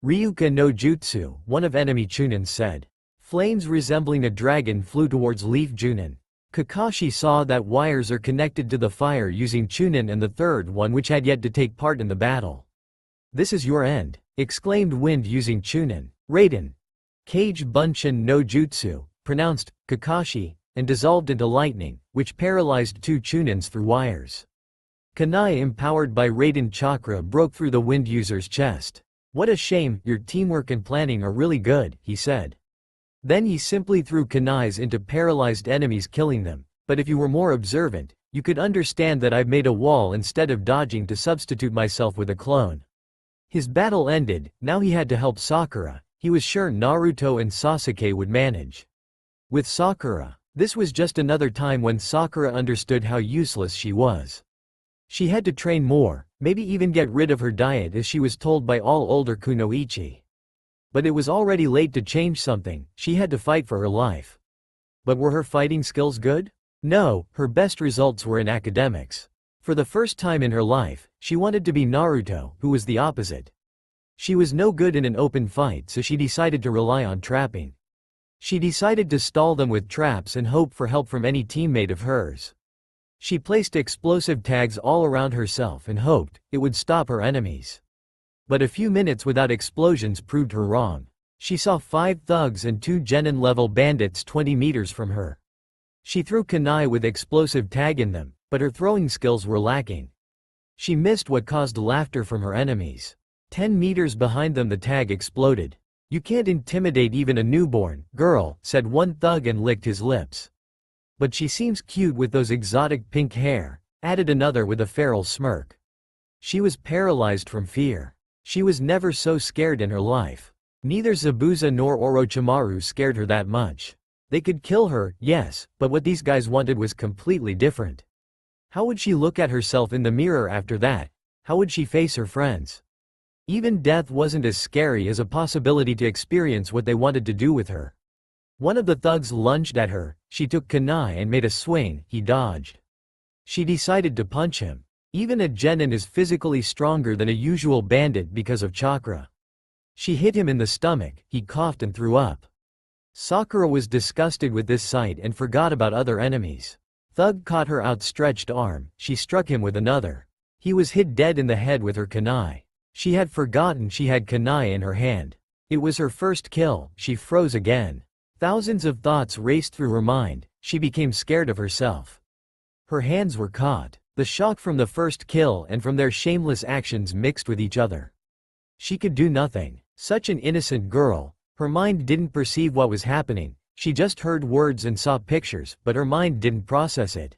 Ryuka no Jutsu, one of enemy Chunins said. Flames resembling a dragon flew towards Leaf Junin. Kakashi saw that wires are connected to the fire using Chunin and the third one which had yet to take part in the battle. "This is your end," exclaimed Wind using Chunin. Raiden. Kage Bunshin no Jutsu, pronounced Kakashi, and dissolved into lightning, which paralyzed two Chunins through wires. Kunai empowered by Raiden Chakra broke through the Wind user's chest. "What a shame, your teamwork and planning are really good," he said. Then he simply threw kunais into paralyzed enemies, killing them. "But if you were more observant, you could understand that I've made a wall instead of dodging to substitute myself with a clone." His battle ended, now he had to help Sakura. He was sure Naruto and Sasuke would manage. With Sakura, this was just another time when Sakura understood how useless she was. She had to train more, maybe even get rid of her diet as she was told by all older kunoichi. But it was already late to change something, she had to fight for her life. But were her fighting skills good? No, her best results were in academics. For the first time in her life, she wanted to be Naruto, who was the opposite. She was no good in an open fight, so she decided to rely on trapping. She decided to stall them with traps and hope for help from any teammate of hers. She placed explosive tags all around herself and hoped it would stop her enemies. But a few minutes without explosions proved her wrong. She saw 5 thugs and 2 genin-level bandits 20 meters from her. She threw kunai with explosive tag in them, but her throwing skills were lacking. She missed what caused laughter from her enemies. 10 meters behind them the tag exploded. "You can't intimidate even a newborn girl," said one thug and licked his lips. "But she seems cute with those exotic pink hair," added another with a feral smirk. She was paralyzed from fear. She was never so scared in her life. Neither Zabuza nor Orochimaru scared her that much. They could kill her, yes, but what these guys wanted was completely different. How would she look at herself in the mirror after that? How would she face her friends? Even death wasn't as scary as a possibility to experience what they wanted to do with her. One of the thugs lunged at her, she took kunai and made a swing, he dodged. She decided to punch him. Even a genin is physically stronger than a usual bandit because of chakra. She hit him in the stomach, he coughed and threw up. Sakura was disgusted with this sight and forgot about other enemies. Thug caught her outstretched arm, she struck him with another. He was hit dead in the head with her kunai. She had forgotten she had kunai in her hand. It was her first kill, she froze again. Thousands of thoughts raced through her mind, she became scared of herself. Her hands were caught. The shock from the first kill and from their shameless actions mixed with each other. She could do nothing. Such an innocent girl. Her mind didn't perceive what was happening, she just heard words and saw pictures, but her mind didn't process it.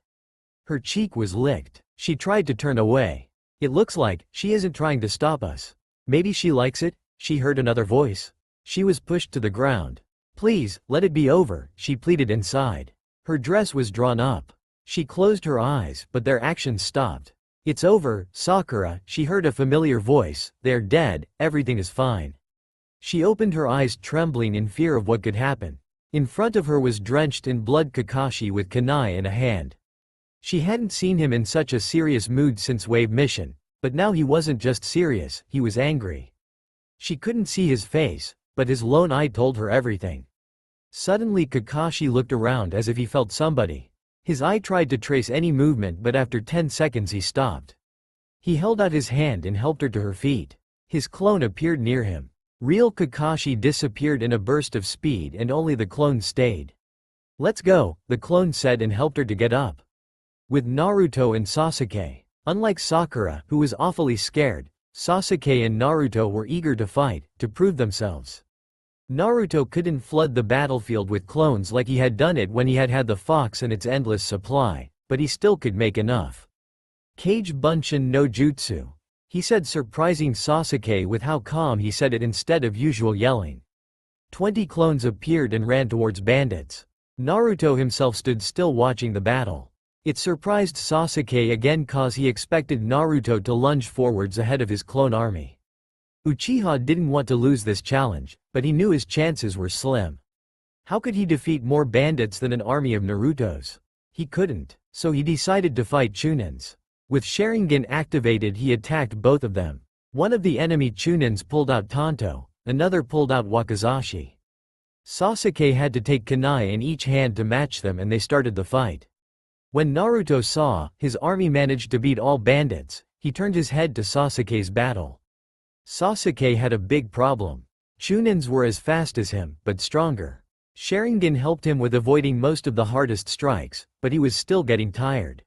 Her cheek was licked. She tried to turn away. "It looks like she isn't trying to stop us. Maybe she likes it," she heard another voice. She was pushed to the ground. "Please, let it be over," she pleaded inside. Her dress was drawn up. She closed her eyes, but their actions stopped. "It's over, Sakura," she heard a familiar voice, "they're dead, everything is fine." She opened her eyes trembling in fear of what could happen. In front of her was drenched in blood Kakashi with kunai in a hand. She hadn't seen him in such a serious mood since Wave Mission, but now he wasn't just serious, he was angry. She couldn't see his face, but his lone eye told her everything. Suddenly Kakashi looked around as if he felt somebody. His eye tried to trace any movement, but after 10 seconds he stopped. He held out his hand and helped her to her feet. His clone appeared near him. Real Kakashi disappeared in a burst of speed and only the clone stayed. "Let's go," the clone said and helped her to get up. With Naruto and Sasuke. Unlike Sakura, who was awfully scared, Sasuke and Naruto were eager to fight, to prove themselves. Naruto couldn't flood the battlefield with clones like he had done it when he had the fox and its endless supply, but he still could make enough. "Kage Bunshin no Jutsu," he said, surprising Sasuke with how calm he said it instead of usual yelling. 20 clones appeared and ran towards bandits. Naruto himself stood still watching the battle. It surprised Sasuke again cause he expected Naruto to lunge forwards ahead of his clone army. Uchiha didn't want to lose this challenge, but he knew his chances were slim. How could he defeat more bandits than an army of Narutos? He couldn't, so he decided to fight Chunins. With Sharingan activated he attacked both of them. One of the enemy Chunins pulled out Tanto, another pulled out Wakizashi. Sasuke had to take kunai in each hand to match them and they started the fight. When Naruto saw his army managed to beat all bandits, he turned his head to Sasuke's battle. Sasuke had a big problem. Chunins were as fast as him, but stronger. Sharingan helped him with avoiding most of the hardest strikes, but he was still getting tired.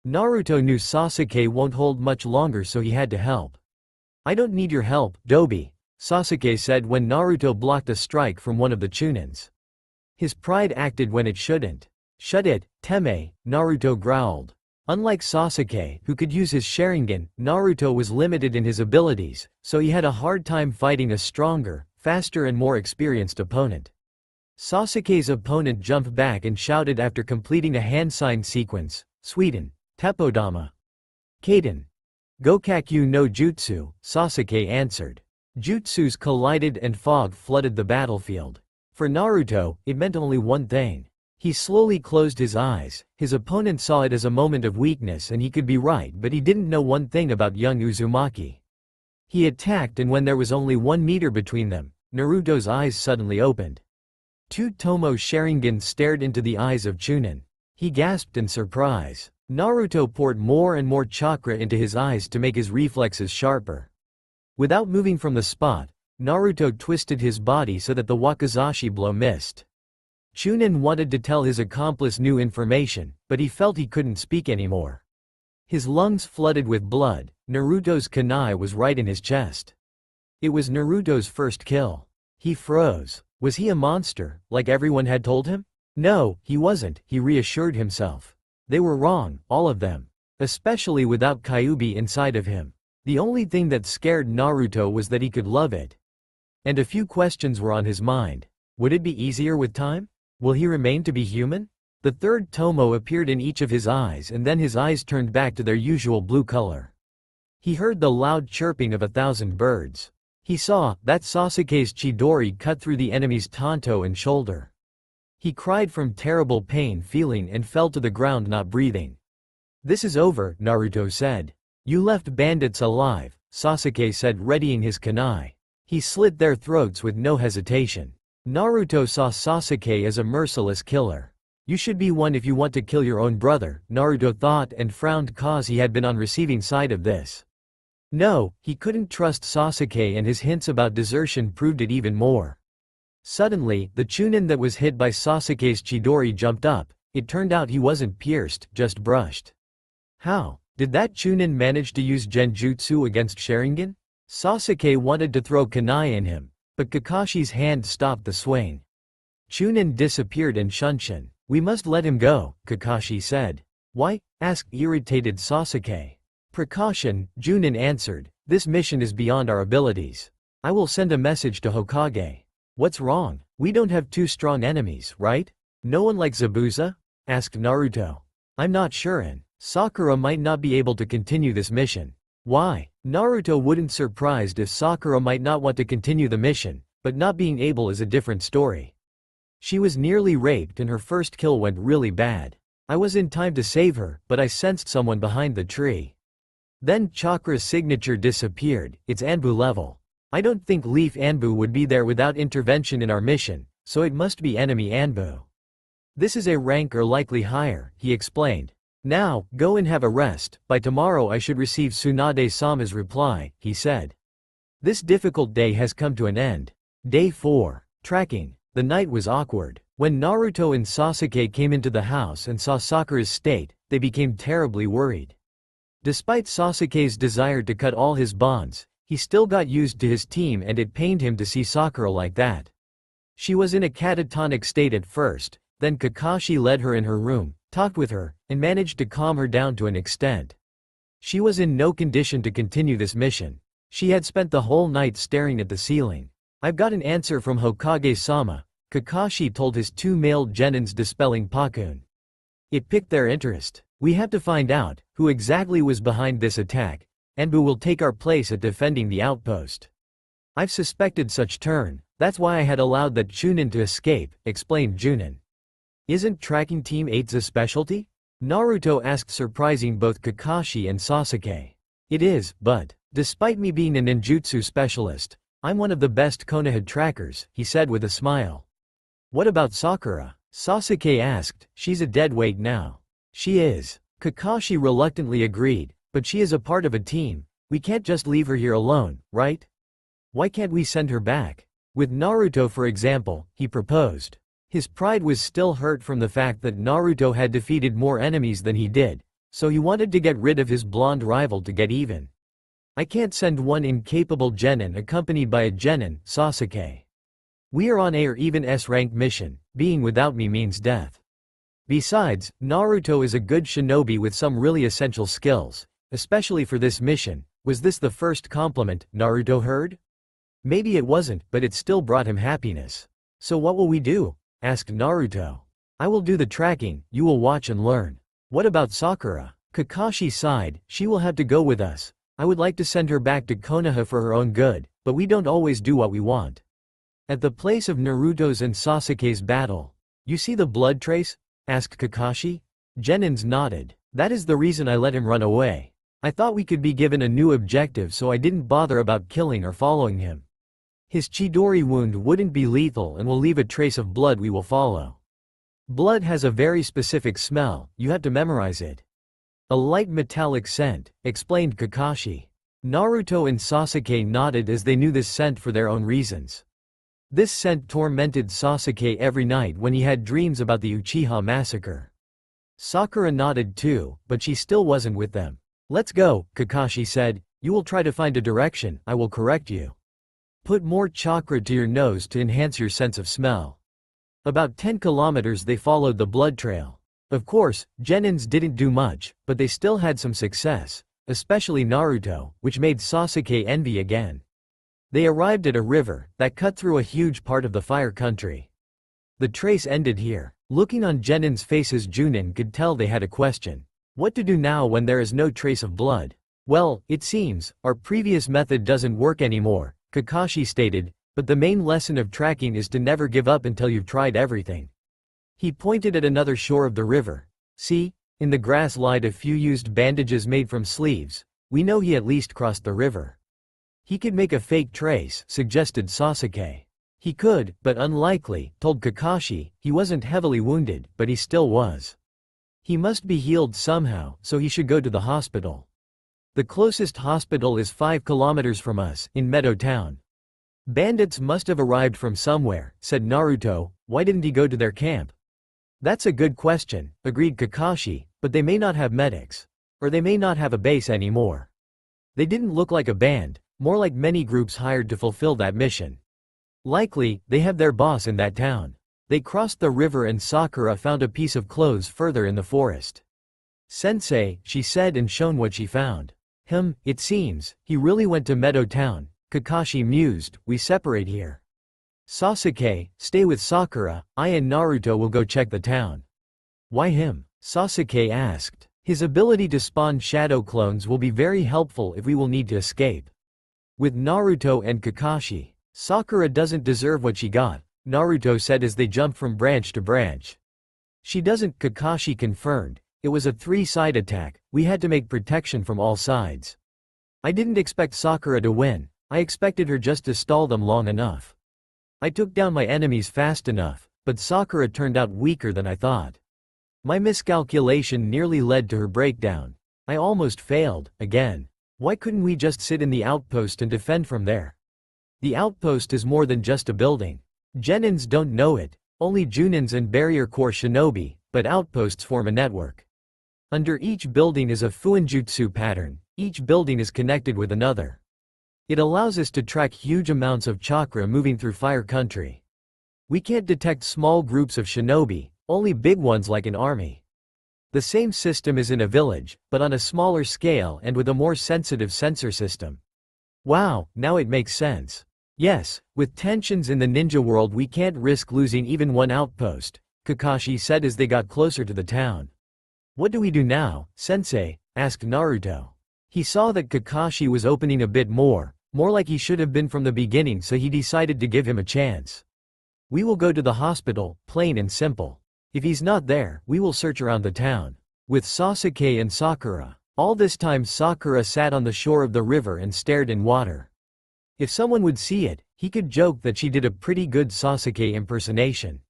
Naruto knew Sasuke won't hold much longer, so he had to help. "I don't need your help, Dobi," Sasuke said when Naruto blocked a strike from one of the Chunins. His pride acted when it shouldn't. "Shut it, Teme," Naruto growled. Unlike Sasuke, who could use his Sharingan, Naruto was limited in his abilities, so he had a hard time fighting a stronger, faster and more experienced opponent. Sasuke's opponent jumped back and shouted after completing a hand sign sequence, "Sweden, Teppodama. Kaden. Gokakyu no Jutsu," Sasuke answered. Jutsus collided and fog flooded the battlefield. For Naruto, it meant only one thing. He slowly closed his eyes. His opponent saw it as a moment of weakness and he could be right, but he didn't know one thing about young Uzumaki. He attacked, and when there was only 1 meter between them, Naruto's eyes suddenly opened. 2 Tomo Sharingan stared into the eyes of Chunin. He gasped in surprise. Naruto poured more and more chakra into his eyes to make his reflexes sharper. Without moving from the spot, Naruto twisted his body so that the wakizashi blow missed. Chunin wanted to tell his accomplice new information, but he felt he couldn't speak anymore. His lungs flooded with blood. Naruto's kunai was right in his chest. It was Naruto's first kill. He froze. Was he a monster, like everyone had told him? No, he wasn't, he reassured himself. They were wrong, all of them. Especially without Kyuubi inside of him. The only thing that scared Naruto was that he could love it. And a few questions were on his mind. Would it be easier with time? Will he remain to be human? The 3rd Tomo appeared in each of his eyes, and then his eyes turned back to their usual blue color. He heard the loud chirping of 1,000 birds. He saw that Sasuke's Chidori cut through the enemy's tanto and shoulder. He cried from terrible pain feeling and fell to the ground not breathing. "This is over," Naruto said. "You left bandits alive," Sasuke said, readying his kunai. He slit their throats with no hesitation. Naruto saw Sasuke as a merciless killer. "You should be one if you want to kill your own brother," Naruto thought and frowned cause he had been on receiving side of this. No, he couldn't trust Sasuke, and his hints about desertion proved it even more. Suddenly, the Chunin that was hit by Sasuke's Chidori jumped up. It turned out he wasn't pierced, just brushed. How did that Chunin manage to use Genjutsu against Sharingan? Sasuke wanted to throw kunai in him, but Kakashi's hand stopped the swing. Chunin disappeared and Shunshin. "We must let him go," Kakashi said. "Why?" asked irritated Sasuke. "Precaution," Junin answered. "This mission is beyond our abilities. I will send a message to Hokage." "What's wrong? We don't have 2 strong enemies, right? No one like Zabuza?" asked Naruto. "I'm not sure, and Sakura might not be able to continue this mission." "Why?" Naruto wouldn't surprised if Sakura might not want to continue the mission, but not being able is a different story. She was nearly raped and her first kill went really bad. I was in time to save her, but I sensed someone behind the tree. Then Chakra's signature disappeared. It's Anbu level. I don't think Leaf Anbu would be there without intervention in our mission, so it must be enemy Anbu. This is a rank or likely higher, he explained. Now, go and have a rest. By tomorrow I should receive Tsunade-sama's reply, he said. This difficult day has come to an end. Day 4. Tracking. The night was awkward. When Naruto and Sasuke came into the house and saw Sakura's state, they became terribly worried. Despite Sasuke's desire to cut all his bonds, he still got used to his team and it pained him to see Sakura like that. She was in a catatonic state at first, then Kakashi led her in her room, talked with her, and managed to calm her down to an extent. She was in no condition to continue this mission. She had spent the whole night staring at the ceiling. I've got an answer from Hokage-sama, Kakashi told his 2 male genins dispelling Pakun. It piqued their interest. We have to find out who exactly was behind this attack, and who will take our place at defending the outpost. I've suspected such turn, that's why I had allowed that Chunin to escape, explained Junin. Isn't tracking Team 8's a specialty? Naruto asked, surprising both Kakashi and Sasuke. It is, but, despite me being a ninjutsu specialist, I'm one of the best Konoha trackers, he said with a smile. What about Sakura? Sasuke asked. She's a dead weight now. She is. Kakashi reluctantly agreed, but she is a part of a team. We can't just leave her here alone, right? Why can't we send her back? With Naruto for example, he proposed. His pride was still hurt from the fact that Naruto had defeated more enemies than he did, so he wanted to get rid of his blonde rival to get even. I can't send one incapable genin accompanied by a genin, Sasuke. We are on a or even S-rank mission, being without me means death. Besides, Naruto is a good shinobi with some really essential skills, especially for this mission. Was this the first compliment Naruto heard? Maybe it wasn't, but it still brought him happiness. So what will we do? Asked Naruto. I will do the tracking, you will watch and learn. What about Sakura? Kakashi sighed. She will have to go with us. I would like to send her back to Konoha for her own good, but we don't always do what we want. At the place of Naruto's and Sasuke's battle. You see the blood trace? Asked Kakashi. Genins nodded. That is the reason I let him run away. I thought we could be given a new objective, so I didn't bother about killing or following him. His Chidori wound wouldn't be lethal and will leave a trace of blood we will follow. Blood has a very specific smell, you have to memorize it. A light metallic scent, explained Kakashi. Naruto and Sasuke nodded as they knew this scent for their own reasons. This scent tormented Sasuke every night when he had dreams about the Uchiha massacre. Sakura nodded too, but she still wasn't with them. Let's go, Kakashi said. You will try to find a direction, I will correct you. Put more chakra to your nose to enhance your sense of smell. About 10 kilometers they followed the blood trail. Of course, genins didn't do much, but they still had some success, especially Naruto, which made Sasuke envy again. They arrived at a river that cut through a huge part of the fire country. The trace ended here. Looking on genins' faces, Junin could tell they had a question. What to do now when there is no trace of blood? Well, it seems, our previous method doesn't work anymore, Kakashi stated, but the main lesson of tracking is to never give up until you've tried everything. He pointed at another shore of the river. See, in the grass lied a few used bandages made from sleeves. We know he at least crossed the river. He could make a fake trace, suggested Sasuke. He could, but unlikely, told Kakashi. He wasn't heavily wounded, but he still was. He must be healed somehow, so he should go to the hospital. The closest hospital is 5 kilometers from us, in Meadow Town. Bandits must have arrived from somewhere, said Naruto. Why didn't he go to their camp? That's a good question, agreed Kakashi, but they may not have medics. Or they may not have a base anymore. They didn't look like a band, more like many groups hired to fulfill that mission. Likely, they have their boss in that town. They crossed the river and Sakura found a piece of clothes further in the forest. Sensei, she said and shown what she found. It seems, he really went to Meadow Town, Kakashi mused. We separate here. Sasuke, stay with Sakura, I and Naruto will go check the town. Why him? Sasuke asked. His ability to spawn shadow clones will be very helpful if we will need to escape. With Naruto and Kakashi. Sakura doesn't deserve what she got, Naruto said as they jumped from branch to branch. She doesn't, Kakashi confirmed. It was a 3-side attack, we had to make protection from all sides. I didn't expect Sakura to win, I expected her just to stall them long enough. I took down my enemies fast enough, but Sakura turned out weaker than I thought. My miscalculation nearly led to her breakdown. I almost failed, again. Why couldn't we just sit in the outpost and defend from there? The outpost is more than just a building. Genins don't know it, only Junins and Barrier Corps shinobi, but outposts form a network. Under each building is a Fuinjutsu pattern, each building is connected with another. It allows us to track huge amounts of chakra moving through fire country. We can't detect small groups of shinobi, only big ones like an army. The same system is in a village, but on a smaller scale and with a more sensitive sensor system. Wow, now it makes sense. Yes, with tensions in the ninja world we can't risk losing even one outpost, Kakashi said as they got closer to the town. What do we do now, sensei? Asked Naruto. He saw that Kakashi was opening a bit more like he should have been from the beginning, so he decided to give him a chance. We will go to the hospital, plain and simple. If he's not there, we will search around the town. With Sasuke and Sakura. All this time Sakura sat on the shore of the river and stared in water. If someone would see it, he could joke that she did a pretty good Sasuke impersonation.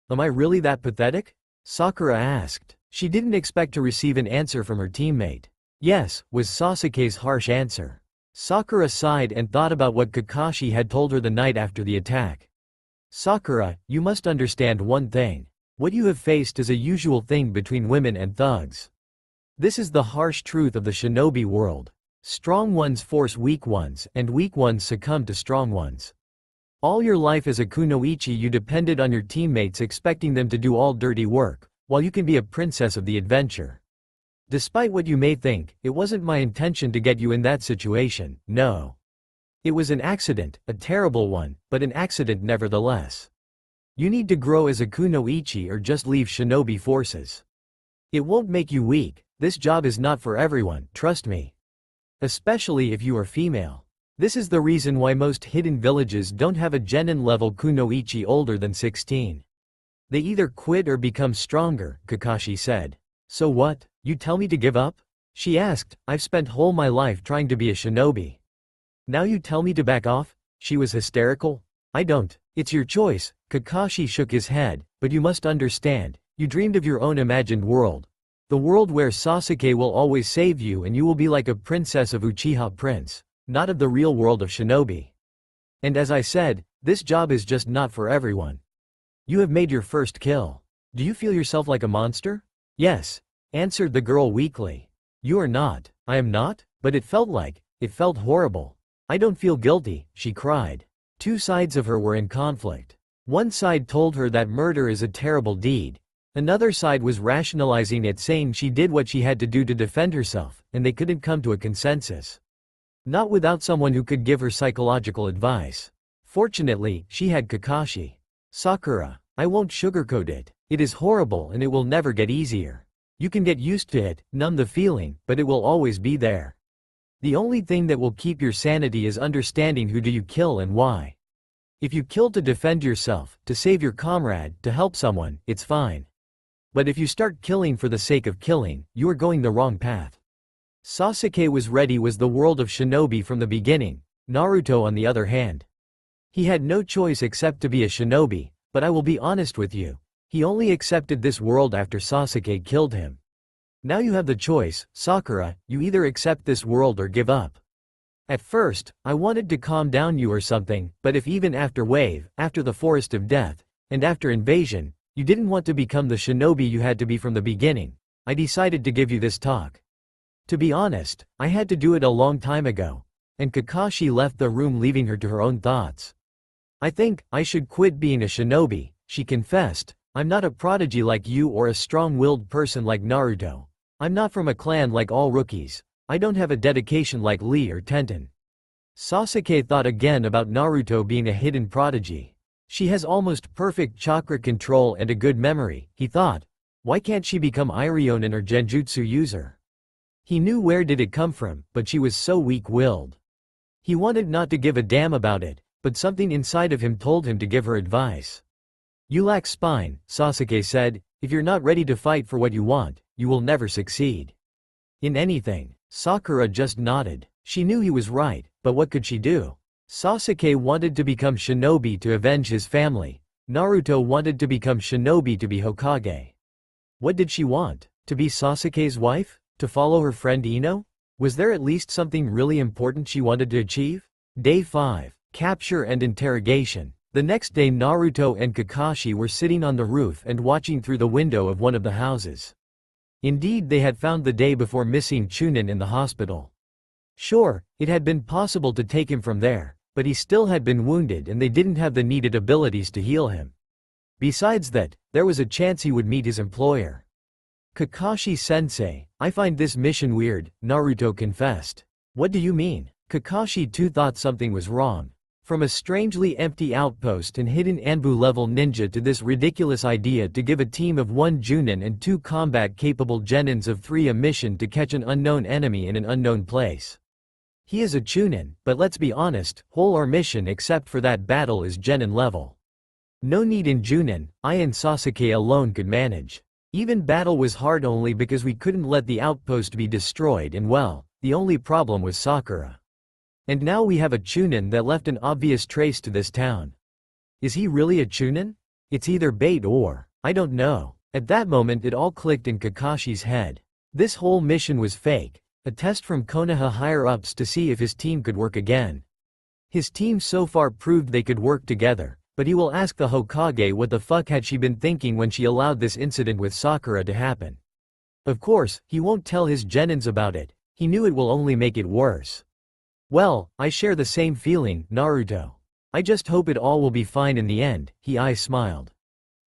Am I really that pathetic? Sakura asked. She didn't expect to receive an answer from her teammate. Yes, was Sasuke's harsh answer. Sakura sighed and thought about what Kakashi had told her the night after the attack. Sakura, you must understand one thing. What you have faced is a usual thing between women and thugs. This is the harsh truth of the shinobi world. Strong ones force weak ones, and weak ones succumb to strong ones. All your life as a kunoichi you depended on your teammates expecting them to do all dirty work, while you can be a princess of the adventure. Despite what you may think, it wasn't my intention to get you in that situation, no. It was an accident, a terrible one, but an accident nevertheless. You need to grow as a kunoichi or just leave shinobi forces. It won't make you weak, this job is not for everyone, trust me. Especially if you are female. This is the reason why most hidden villages don't have a genin level kunoichi older than 16. They either quit or become stronger, Kakashi said. So what, you tell me to give up? She asked, I've spent whole my life trying to be a shinobi. Now you tell me to back off? She was hysterical. I don't, it's your choice, Kakashi shook his head, but you must understand, you dreamed of your own imagined world. The world where Sasuke will always save you and you will be like a princess of Uchiha Prince, not of the real world of shinobi. And as I said, this job is just not for everyone. You have made your first kill. Do you feel yourself like a monster? Yes, answered the girl weakly. You are not. I am not? But it felt horrible. I don't feel guilty, she cried. Two sides of her were in conflict. One side told her that murder is a terrible deed. Another side was rationalizing it, saying she did what she had to do to defend herself, and they couldn't come to a consensus. Not without someone who could give her psychological advice. Fortunately, she had Kakashi. Sakura, I won't sugarcoat it. It is horrible and it will never get easier. You can get used to it, numb the feeling, but it will always be there. The only thing that will keep your sanity is understanding who do you kill and why. If you kill to defend yourself, to save your comrade, to help someone, it's fine. But if you start killing for the sake of killing, you are going the wrong path. Sasuke was the world of shinobi from the beginning. Naruto on the other hand. He had no choice except to be a shinobi, but I will be honest with you. He only accepted this world after Sasuke killed him. Now you have the choice, Sakura, you either accept this world or give up. At first, I wanted to calm down you or something, but if even after Wave, after the Forest of Death, and after Invasion, you didn't want to become the shinobi you had to be from the beginning, I decided to give you this talk. To be honest, I had to do it a long time ago. And Kakashi left the room leaving her to her own thoughts. I think I should quit being a shinobi, she confessed. I'm not a prodigy like you or a strong-willed person like Naruto. I'm not from a clan like all rookies. I don't have a dedication like Lee or Tenten. Sasuke thought again about Naruto being a hidden prodigy. She has almost perfect chakra control and a good memory, he thought. Why can't she become Irionen or Genjutsu user? He knew where did it come from, but she was so weak-willed. He wanted not to give a damn about it, but something inside of him told him to give her advice. You lack spine, Sasuke said. If you're not ready to fight for what you want, you will never succeed. In anything. Sakura just nodded. She knew he was right, but what could she do? Sasuke wanted to become shinobi to avenge his family. Naruto wanted to become shinobi to be Hokage. What did she want? To be Sasuke's wife? To follow her friend Ino? Was there at least something really important she wanted to achieve? Day 5. Capture and interrogation. The next day Naruto and Kakashi were sitting on the roof and watching through the window of one of the houses. Indeed, they had found the day before missing Chunin in the hospital. Sure, it had been possible to take him from there, but he still had been wounded and they didn't have the needed abilities to heal him. Besides that, there was a chance he would meet his employer. Kakashi-sensei, I find this mission weird, Naruto confessed. What do you mean? Kakashi too thought something was wrong. From a strangely empty outpost and hidden Anbu-level ninja to this ridiculous idea to give a team of 1 Junin and 2 combat-capable Genins of 3 a mission to catch an unknown enemy in an unknown place. He is a Chunin, but let's be honest, whole our mission except for that battle is Genin level. No need in Junin, I and Sasuke alone could manage. Even battle was hard only because we couldn't let the outpost be destroyed and well, the only problem was Sakura. And now we have a Chunin that left an obvious trace to this town. Is he really a Chunin? It's either bait or, I don't know. At that moment it all clicked in Kakashi's head. This whole mission was fake, a test from Konoha higher-ups to see if his team could work again. His team so far proved they could work together, but he will ask the Hokage what the fuck had she been thinking when she allowed this incident with Sakura to happen. Of course, he won't tell his genins about it, he knew it will only make it worse. Well, I share the same feeling, Naruto. I just hope it all will be fine in the end, I smiled.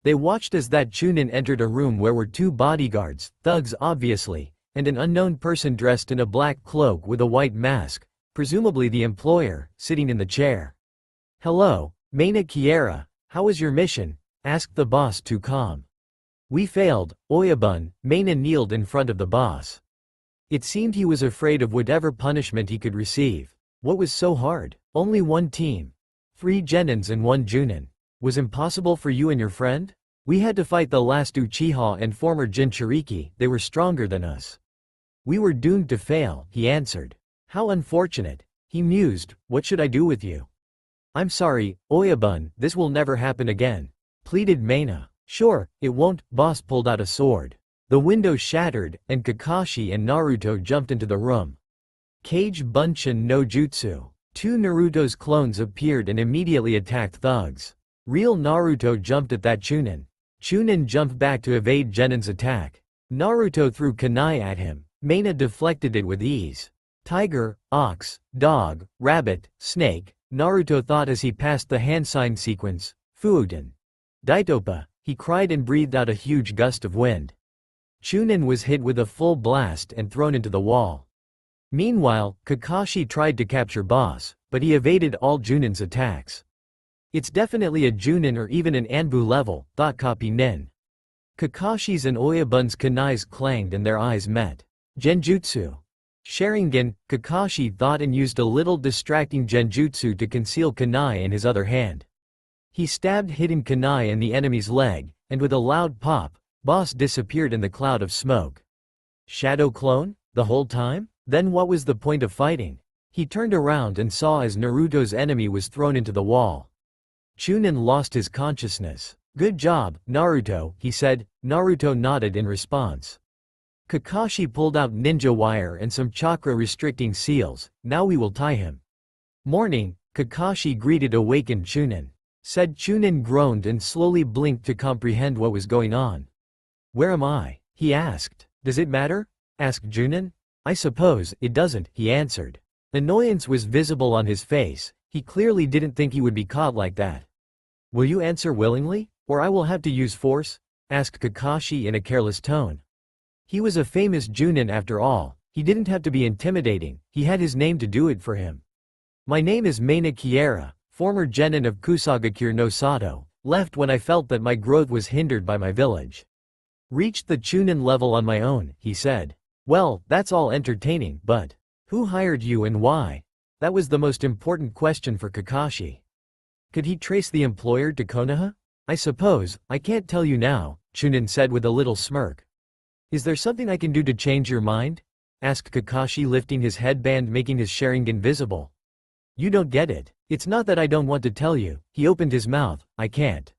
They watched as that Chunin entered a room where were two bodyguards, thugs obviously, and an unknown person dressed in a black cloak with a white mask, presumably the employer, sitting in the chair. Hello, Maina Kiera, how was your mission? Asked the boss too calm. We failed, Oyabun. Maina kneeled in front of the boss. It seemed he was afraid of whatever punishment he could receive. What was so hard? Only one team. 3 genins and 1 junin. Was impossible for you and your friend? We had to fight the last Uchiha and former Jinchuriki, they were stronger than us. We were doomed to fail, he answered. How unfortunate. He mused, what should I do with you? I'm sorry, Oyabun, this will never happen again. Pleaded Maina. Sure, it won't. Boss pulled out a sword. The window shattered, and Kakashi and Naruto jumped into the room. Kage Bunshin no Jutsu. 2 Naruto's clones appeared and immediately attacked thugs. Real Naruto jumped at that Chunin. Chunin jumped back to evade Genin's attack. Naruto threw kunai at him. Maina deflected it with ease. Tiger, ox, dog, rabbit, snake, Naruto thought as he passed the hand sign sequence. Fuuden. Daitopa, he cried and breathed out a huge gust of wind. Chunin was hit with a full blast and thrown into the wall. Meanwhile, Kakashi tried to capture Boss, but he evaded all Junin's attacks. It's definitely a Junin or even an Anbu level, thought Copy Nin. Kakashi's and Oyabun's kunais clanged and their eyes met. Genjutsu. Sharingan, Kakashi thought and used a little distracting genjutsu to conceal kunai in his other hand. He stabbed hidden kunai in the enemy's leg, and with a loud pop, Boss disappeared in the cloud of smoke. Shadow clone? The whole time? Then what was the point of fighting? He turned around and saw as Naruto's enemy was thrown into the wall. Chunin lost his consciousness. Good job, Naruto, he said. Naruto nodded in response. Kakashi pulled out ninja wire and some chakra-restricting seals. Now we will tie him. Morning, Kakashi greeted awakened Chunin. Said Chunin groaned and slowly blinked to comprehend what was going on. Where am I? He asked. Does it matter? Asked Chunin. I suppose it doesn't, he answered. Annoyance was visible on his face. He clearly didn't think he would be caught like that. Will you answer willingly, or I will have to use force? Asked Kakashi in a careless tone. He was a famous Junin after all. He didn't have to be intimidating, he had his name to do it for him. My name is Maina Kiera, former genin of Kusagakure no Sato, left when I felt that my growth was hindered by my village. Reached the Chunin level on my own, he said. Well, that's all entertaining, but who hired you and why? That was the most important question for Kakashi. Could he trace the employer to Konoha? I suppose, I can't tell you now, Chunin said with a little smirk. Is there something I can do to change your mind? Asked Kakashi, lifting his headband, making his Sharingan visible. You don't get it. It's not that I don't want to tell you. He opened his mouth. I can't.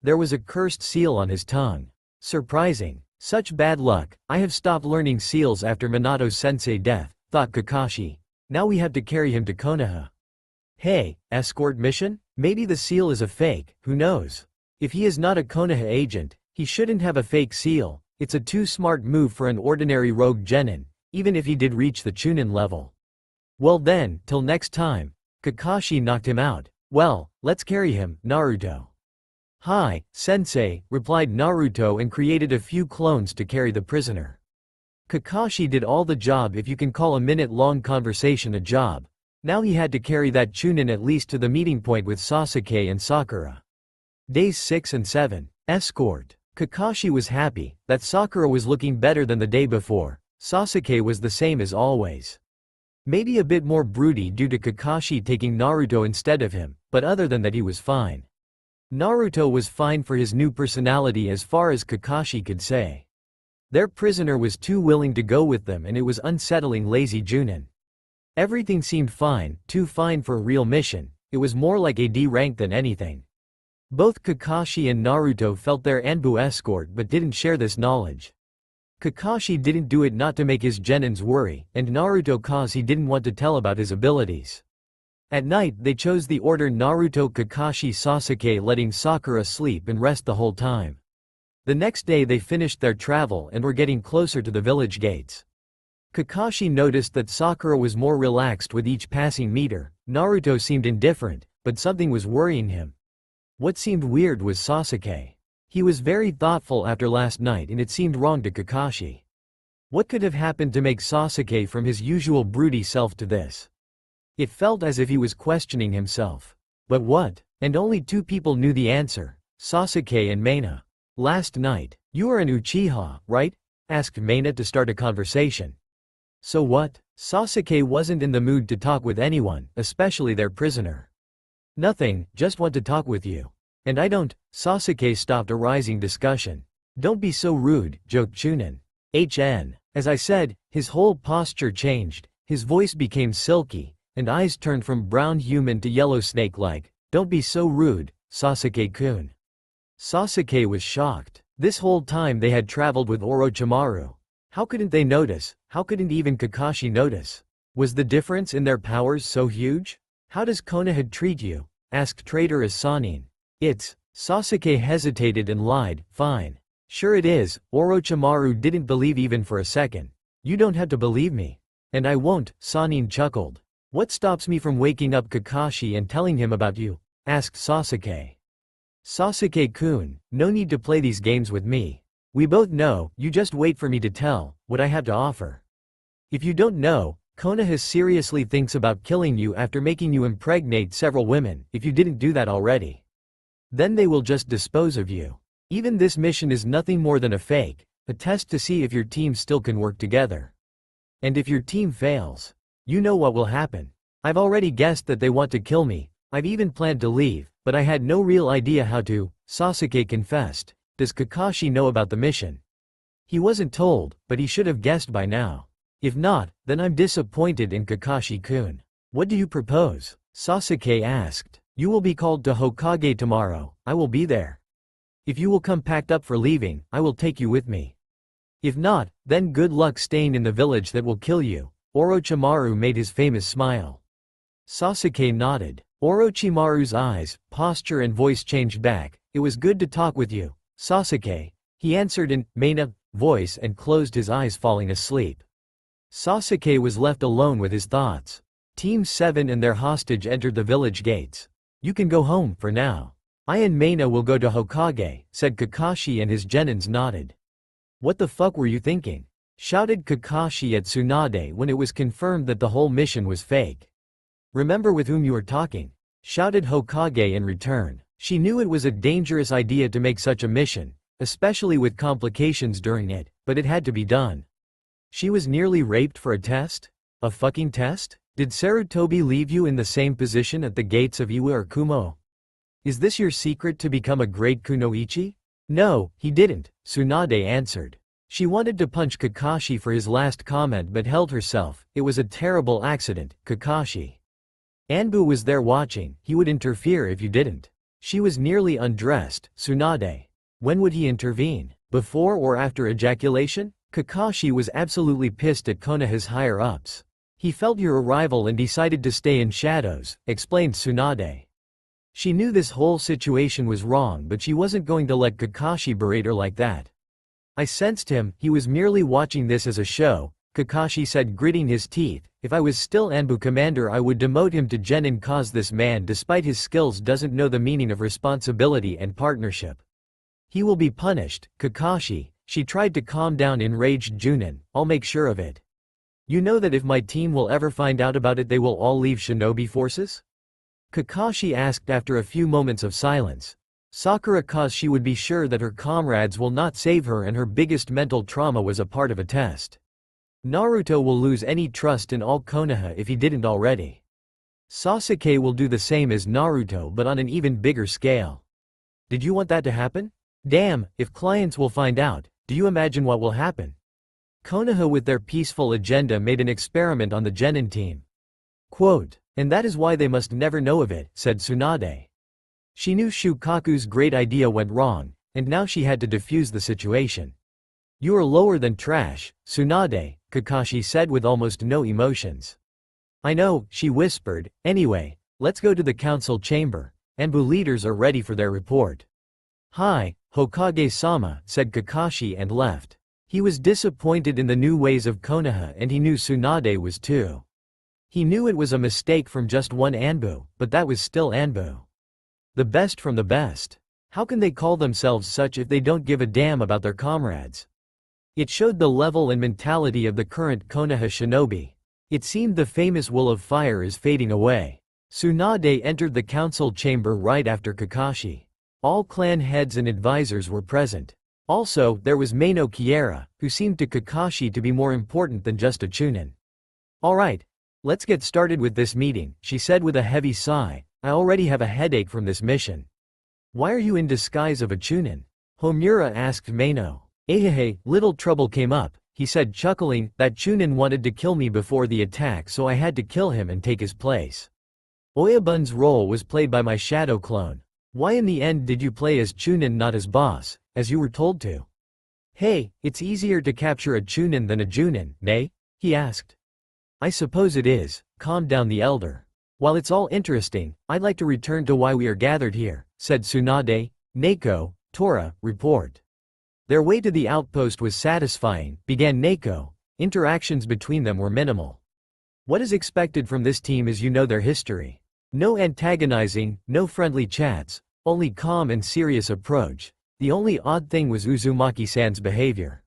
There was a cursed seal on his tongue. Surprising. Such bad luck. I have stopped learning seals after Minato-sensei death, thought Kakashi. Now we have to carry him to Konoha. Hey, escort mission? Maybe the seal is a fake, who knows? If he is not a Konoha agent, he shouldn't have a fake seal. It's a too smart move for an ordinary rogue genin, even if he did reach the Chunin level. Well then, till next time. Kakashi knocked him out. Well, let's carry him, Naruto. Hi, sensei, replied Naruto and created a few clones to carry the prisoner. Kakashi did all the job, if you can call a minute-long conversation a job. Now he had to carry that Chunin at least to the meeting point with Sasuke and Sakura. Days 6 and 7. Escort. Kakashi was happy that Sakura was looking better than the day before. Sasuke was the same as always. Maybe a bit more broody due to Kakashi taking Naruto instead of him, but other than that he was fine. Naruto was fine for his new personality as far as Kakashi could say. Their prisoner was too willing to go with them and it was unsettling lazy Junin. Everything seemed fine, too fine for a real mission. It was more like a D rank than anything. Both Kakashi and Naruto felt their Anbu escort but didn't share this knowledge. Kakashi didn't do it not to make his genins worry, and Naruto cause he didn't want to tell about his abilities. At night they chose the order Naruto Kakashi Sasuke, letting Sakura sleep and rest the whole time. The next day they finished their travel and were getting closer to the village gates. Kakashi noticed that Sakura was more relaxed with each passing meter. Naruto seemed indifferent, but something was worrying him. What seemed weird was Sasuke. He was very thoughtful after last night and it seemed wrong to Kakashi. What could have happened to make Sasuke from his usual broody self to this? It felt as if he was questioning himself. But what? And only two people knew the answer, Sasuke and Mina. Last night, you are an Uchiha, right? Asked Mina to start a conversation. So what? Sasuke wasn't in the mood to talk with anyone, especially their prisoner. Nothing, just want to talk with you. And I don't. Sasuke stopped a rising discussion. Don't be so rude, joked Chunin. As I said, his whole posture changed, his voice became silky, and eyes turned from brown human to yellow snake-like. Don't be so rude, Sasuke-kun. Sasuke was shocked. This whole time they had traveled with Orochimaru. How couldn't they notice? How couldn't even Kakashi notice? Was the difference in their powers so huge? How does Konoha treat you? Asked traitorous Sanin. It's. Sasuke hesitated and lied, fine. Sure it is. Orochimaru didn't believe even for a second. You don't have to believe me. And I won't, Sanin chuckled. What stops me from waking up Kakashi and telling him about you? Asked Sasuke. Sasuke-kun, no need to play these games with me. We both know, you just wait for me to tell what I have to offer. If you don't know, Konoha seriously thinks about killing you after making you impregnate several women, if you didn't do that already. Then they will just dispose of you. Even this mission is nothing more than a fake, a test to see if your team still can work together. And if your team fails, you know what will happen. I've already guessed that they want to kill me, I've even planned to leave, but I had no real idea how to, Sasuke confessed. Does Kakashi know about the mission? He wasn't told, but he should have guessed by now. If not, then I'm disappointed in Kakashi-kun. What do you propose? Sasuke asked. You will be called to Hokage tomorrow, I will be there. If you will come packed up for leaving, I will take you with me. If not, then good luck staying in the village that will kill you. Orochimaru made his famous smile. Sasuke nodded. Orochimaru's eyes, posture and voice changed back. It was good to talk with you, Sasuke. He answered in Mina voice and closed his eyes, falling asleep. Sasuke was left alone with his thoughts. Team 7 and their hostage entered the village gates. You can go home for now. I and Mina will go to Hokage, said Kakashi, and his genins nodded. What the fuck were you thinking? Shouted Kakashi at Tsunade when it was confirmed that the whole mission was fake. Remember with whom you are talking, shouted Hokage in return. She knew it was a dangerous idea to make such a mission, especially with complications during it, but it had to be done. She was nearly raped for a test? A fucking test? Did Sarutobi leave you in the same position at the gates of Iwa or Kumo? Is this your secret to become a great kunoichi? No, he didn't, Tsunade answered. She wanted to punch Kakashi for his last comment but held herself. It was a terrible accident, Kakashi. Anbu was there watching, he would interfere if you didn't. She was nearly undressed, Tsunade. When would he intervene? Before or after ejaculation? Kakashi was absolutely pissed at Konoha's higher-ups. He felt your arrival and decided to stay in shadows, explained Tsunade. She knew this whole situation was wrong but she wasn't going to let Kakashi berate her like that. I sensed him, he was merely watching this as a show, Kakashi said, gritting his teeth. If I was still Anbu commander I would demote him to genin cause this man despite his skills doesn't know the meaning of responsibility and partnership. He will be punished, Kakashi. She tried to calm down enraged Junin. I'll make sure of it. You know that if my team will ever find out about it they will all leave shinobi forces? Kakashi asked after a few moments of silence. Sakura cause she would be sure that her comrades will not save her and her biggest mental trauma was a part of a test. Naruto will lose any trust in all Konoha if he didn't already. Sasuke will do the same as Naruto but on an even bigger scale. Did you want that to happen? Damn, if clients will find out, do you imagine what will happen? Konoha with their peaceful agenda made an experiment on the genin team. Quote, and that is why they must never know of it, said Tsunade. She knew Shukaku's great idea went wrong, and now she had to defuse the situation. "You are lower than trash, Tsunade," Kakashi said with almost no emotions. "I know," she whispered. "Anyway, let's go to the council chamber. Anbu leaders are ready for their report." "Hi, Hokage-sama," said Kakashi and left. He was disappointed in the new ways of Konoha and he knew Tsunade was too. He knew it was a mistake from just one Anbu, but that was still Anbu. The best from the best. How can they call themselves such if they don't give a damn about their comrades? It showed the level and mentality of the current Konoha shinobi. It seemed the famous Will of Fire is fading away. Tsunade entered the council chamber right after Kakashi. All clan heads and advisors were present. Also, there was Meino Kiera, who seemed to Kakashi to be more important than just a chunin. "Alright, let's get started with this meeting," she said with a heavy sigh. "I already have a headache from this mission." "Why are you in disguise of a chunin?" Homura asked Meino. "Ehehe, little trouble came up," he said chuckling. "That chunin wanted to kill me before the attack so I had to kill him and take his place. Oyabun's role was played by my shadow clone. Why in the end did you play as chunin not as boss, as you were told to?" "Hey, it's easier to capture a chunin than a junin, nay?" he asked. "I suppose it is," calmed down the elder. "While it's all interesting, I'd like to return to why we are gathered here," said Tsunade. "Neko, Tora, report." Their way to the outpost was satisfying, began Neko. Interactions between them were minimal. "What is expected from this team is you know their history. No antagonizing, no friendly chats, only calm and serious approach. The only odd thing was Uzumaki-san's behavior.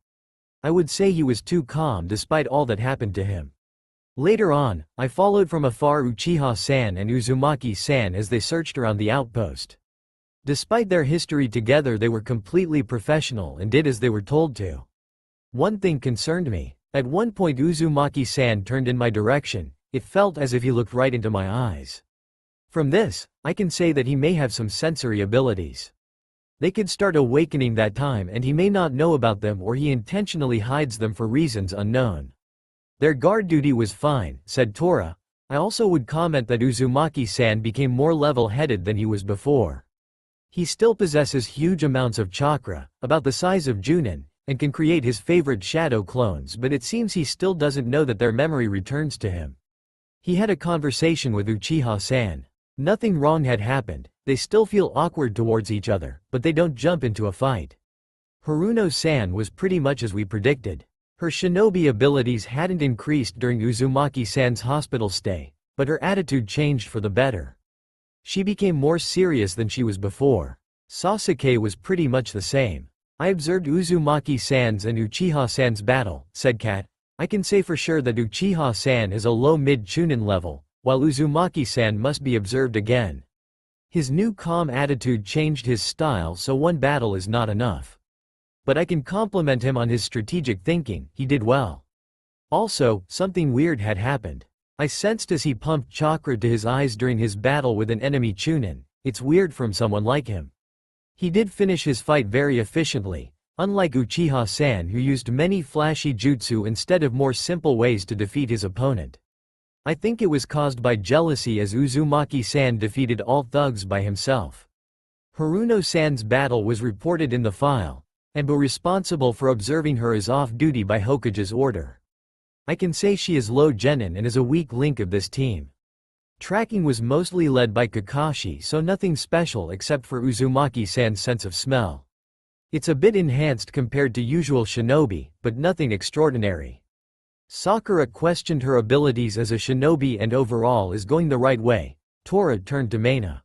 I would say he was too calm despite all that happened to him. Later on, I followed from afar Uchiha-san and Uzumaki-san as they searched around the outpost. Despite their history together they were completely professional and did as they were told to. One thing concerned me. At one point Uzumaki-san turned in my direction. It felt as if he looked right into my eyes. From this, I can say that he may have some sensory abilities. They could start awakening that time and he may not know about them or he intentionally hides them for reasons unknown. Their guard duty was fine, said Tora. I also would comment that Uzumaki-san became more level-headed than he was before. He still possesses huge amounts of chakra, about the size of Junin, and can create his favorite shadow clones, but it seems he still doesn't know that their memory returns to him. He had a conversation with Uchiha-san. Nothing wrong had happened, they still feel awkward towards each other, but they don't jump into a fight. Haruno-san was pretty much as we predicted. Her shinobi abilities hadn't increased during Uzumaki-san's hospital stay, but her attitude changed for the better. She became more serious than she was before. Sasuke was pretty much the same. I observed Uzumaki-san's and Uchiha-san's battle, said Kat. I can say for sure that Uchiha-san is a low-mid chunin level, while Uzumaki-san must be observed again. His new calm attitude changed his style, so one battle is not enough. But I can compliment him on his strategic thinking, he did well. Also, something weird had happened. I sensed as he pumped chakra to his eyes during his battle with an enemy chunin. It's weird from someone like him. He did finish his fight very efficiently, unlike Uchiha-san who used many flashy jutsu instead of more simple ways to defeat his opponent. I think it was caused by jealousy as Uzumaki-san defeated all thugs by himself. Haruno-san's battle was reported in the file, and were responsible for observing her is off-duty by Hokage's order. I can say she is low genin and is a weak link of this team. Tracking was mostly led by Kakashi, so nothing special except for Uzumaki-san's sense of smell. It's a bit enhanced compared to usual shinobi, but nothing extraordinary. Sakura questioned her abilities as a shinobi and overall is going the right way. Tora turned to Meina.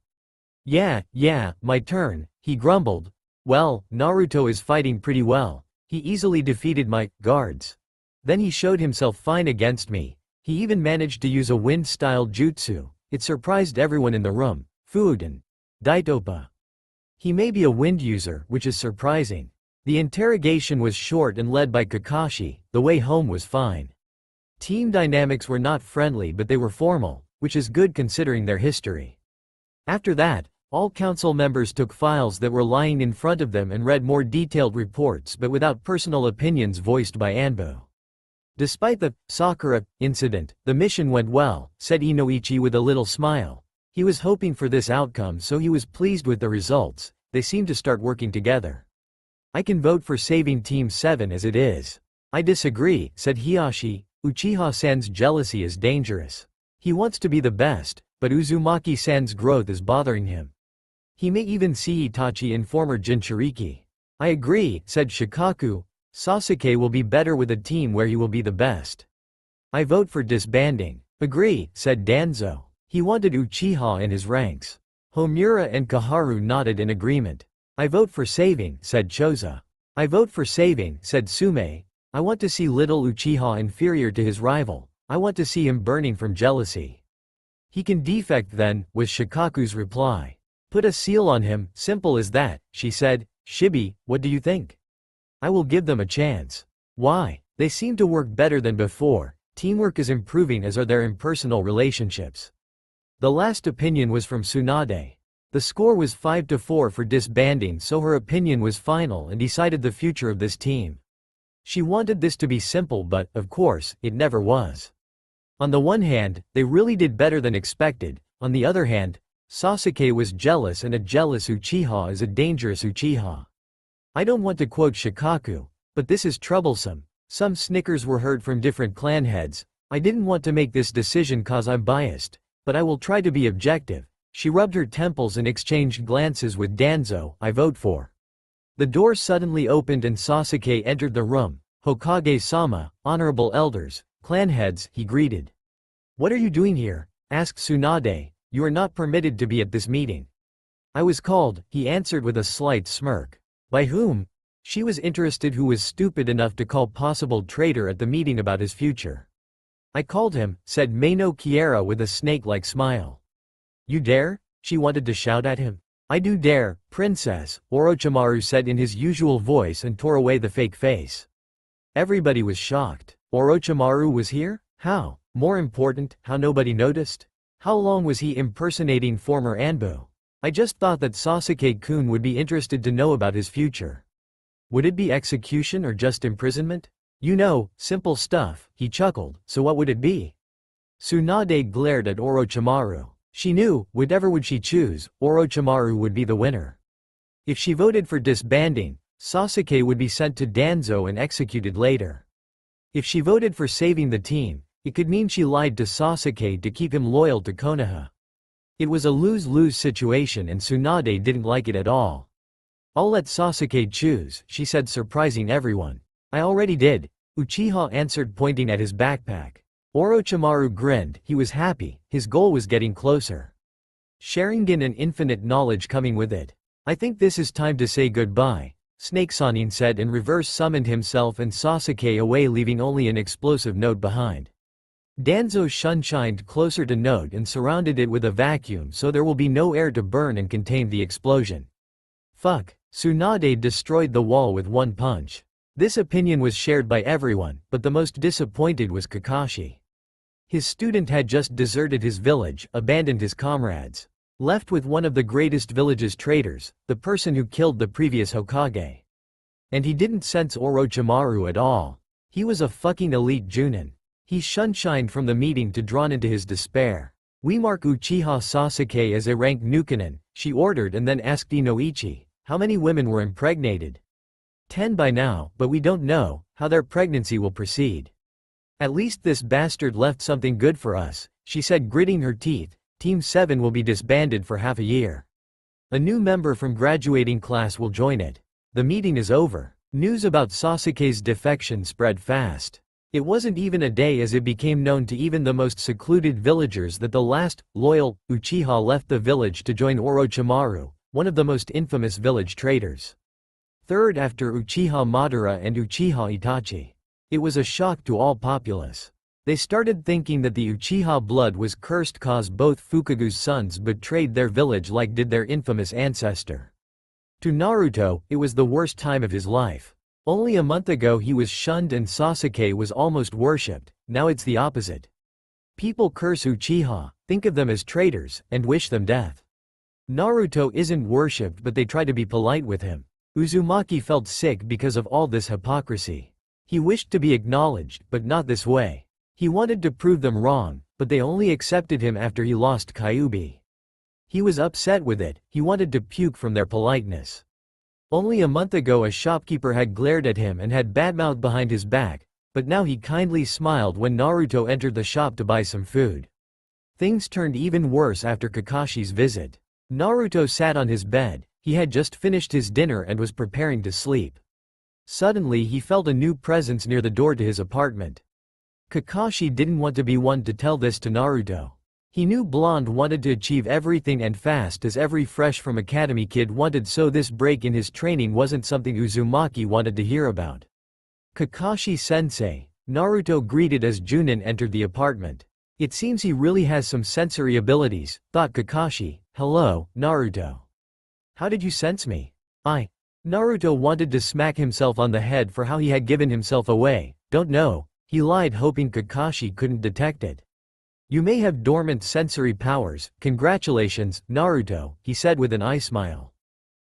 Yeah, my turn, he grumbled. Well, Naruto is fighting pretty well. He easily defeated my guards. Then he showed himself fine against me. He even managed to use a wind-style jutsu. It surprised everyone in the room. Food and Daitopa. He may be a wind user, which is surprising. The interrogation was short and led by Kakashi. The way home was fine. Team dynamics were not friendly but they were formal, which is good considering their history. After that, all council members took files that were lying in front of them and read more detailed reports but without personal opinions voiced by Anbu. Despite the Sakura incident, the mission went well, said Inoichi with a little smile. He was hoping for this outcome, so he was pleased with the results. They seemed to start working together. I can vote for saving Team 7 as it is. I disagree, said Hiyashi. Uchiha-san's jealousy is dangerous. He wants to be the best, but Uzumaki-san's growth is bothering him. He may even see Itachi in former Jinchuriki. I agree, said Shikaku. Sasuke will be better with a team where he will be the best. I vote for disbanding. Agree, said Danzo. He wanted Uchiha in his ranks. Homura and Kaharu nodded in agreement. I vote for saving, said Choza. I vote for saving, said Sume. I want to see little Uchiha inferior to his rival. I want to see him burning from jealousy. He can defect then, was Shikaku's reply. Put a seal on him, simple as that, she said. Shibi, what do you think? I will give them a chance. Why? They seem to work better than before. Teamwork is improving, as are their impersonal relationships. The last opinion was from Tsunade. The score was 5-4 for disbanding, so her opinion was final and decided the future of this team. She wanted this to be simple, but, of course, it never was. On the one hand, they really did better than expected. On the other hand, Sasuke was jealous, and a jealous Uchiha is a dangerous Uchiha. I don't want to quote Shikaku, but this is troublesome. Some snickers were heard from different clan heads. I didn't want to make this decision cause I'm biased, but I will try to be objective. She rubbed her temples and exchanged glances with Danzo. I vote for. The door suddenly opened and Sasuke entered the room. Hokage-sama, honorable elders, clan heads, he greeted. What are you doing here? Asked Tsunade. You are not permitted to be at this meeting. I was called, he answered with a slight smirk. By whom? She was interested who was stupid enough to call possible traitor at the meeting about his future. I called him, said Meino Kiera with a snake-like smile. You dare? She wanted to shout at him. I do dare, princess, Orochimaru said in his usual voice and tore away the fake face. Everybody was shocked. Orochimaru was here? How? More important, how nobody noticed? How long was he impersonating former Anbu? I just thought that Sasuke-kun would be interested to know about his future. Would it be execution or just imprisonment? You know, simple stuff, he chuckled, so what would it be? Tsunade glared at Orochimaru. She knew, whatever would she choose, Orochimaru would be the winner. If she voted for disbanding, Sasuke would be sent to Danzo and executed later. If she voted for saving the team, it could mean she lied to Sasuke to keep him loyal to Konoha. It was a lose-lose situation and Tsunade didn't like it at all. I'll let Sasuke choose, she said, surprising everyone. I already did, Uchiha answered, pointing at his backpack. Orochimaru grinned. He was happy, his goal was getting closer. Sharingan and infinite knowledge coming with it. I think this is time to say goodbye, Snake Sanin said, and reverse summoned himself and Sasuke away, leaving only an explosive note behind. Danzo shunshined closer to Note and surrounded it with a vacuum so there will be no air to burn and contain the explosion. Fuck, Tsunade destroyed the wall with one punch. This opinion was shared by everyone, but the most disappointed was Kakashi. His student had just deserted his village, abandoned his comrades. Left with one of the greatest village's traitors, the person who killed the previous Hokage. And he didn't sense Orochimaru at all. He was a fucking elite Junin. He shunshined from the meeting to drawn into his despair. We mark Uchiha Sasuke as a rank Nukenin, she ordered, and then asked Inoichi, how many women were impregnated? 10 by now, but we don't know how their pregnancy will proceed. At least this bastard left something good for us, she said, gritting her teeth. Team 7 will be disbanded for half a year. A new member from graduating class will join it. The meeting is over. News about Sasuke's defection spread fast. It wasn't even a day as it became known to even the most secluded villagers that the last, loyal, Uchiha left the village to join Orochimaru, one of the most infamous village traitors. Third after Uchiha Madara and Uchiha Itachi. It was a shock to all populace. They started thinking that the Uchiha blood was cursed cause both Fukagu's sons betrayed their village like did their infamous ancestor. To Naruto, it was the worst time of his life. Only a month ago he was shunned and Sasuke was almost worshipped, now it's the opposite. People curse Uchiha, think of them as traitors, and wish them death. Naruto isn't worshipped but they try to be polite with him. Uzumaki felt sick because of all this hypocrisy. He wished to be acknowledged, but not this way. He wanted to prove them wrong, but they only accepted him after he lost Kyuubi. He was upset with it, he wanted to puke from their politeness. Only a month ago a shopkeeper had glared at him and had badmouthed behind his back, but now he kindly smiled when Naruto entered the shop to buy some food. Things turned even worse after Kakashi's visit. Naruto sat on his bed, he had just finished his dinner and was preparing to sleep. Suddenly he felt a new presence near the door to his apartment. Kakashi didn't want to be one to tell this to Naruto. He knew Blonde wanted to achieve everything and fast as every fresh from academy kid wanted, so this break in his training wasn't something Uzumaki wanted to hear about. Kakashi-sensei, Naruto greeted as Junin entered the apartment. It seems he really has some sensory abilities, thought Kakashi. Hello, Naruto. How did you sense me? Naruto wanted to smack himself on the head for how he had given himself away. Don't know, he lied, hoping Kakashi couldn't detect it. You may have dormant sensory powers, congratulations, Naruto, he said with an eye smile.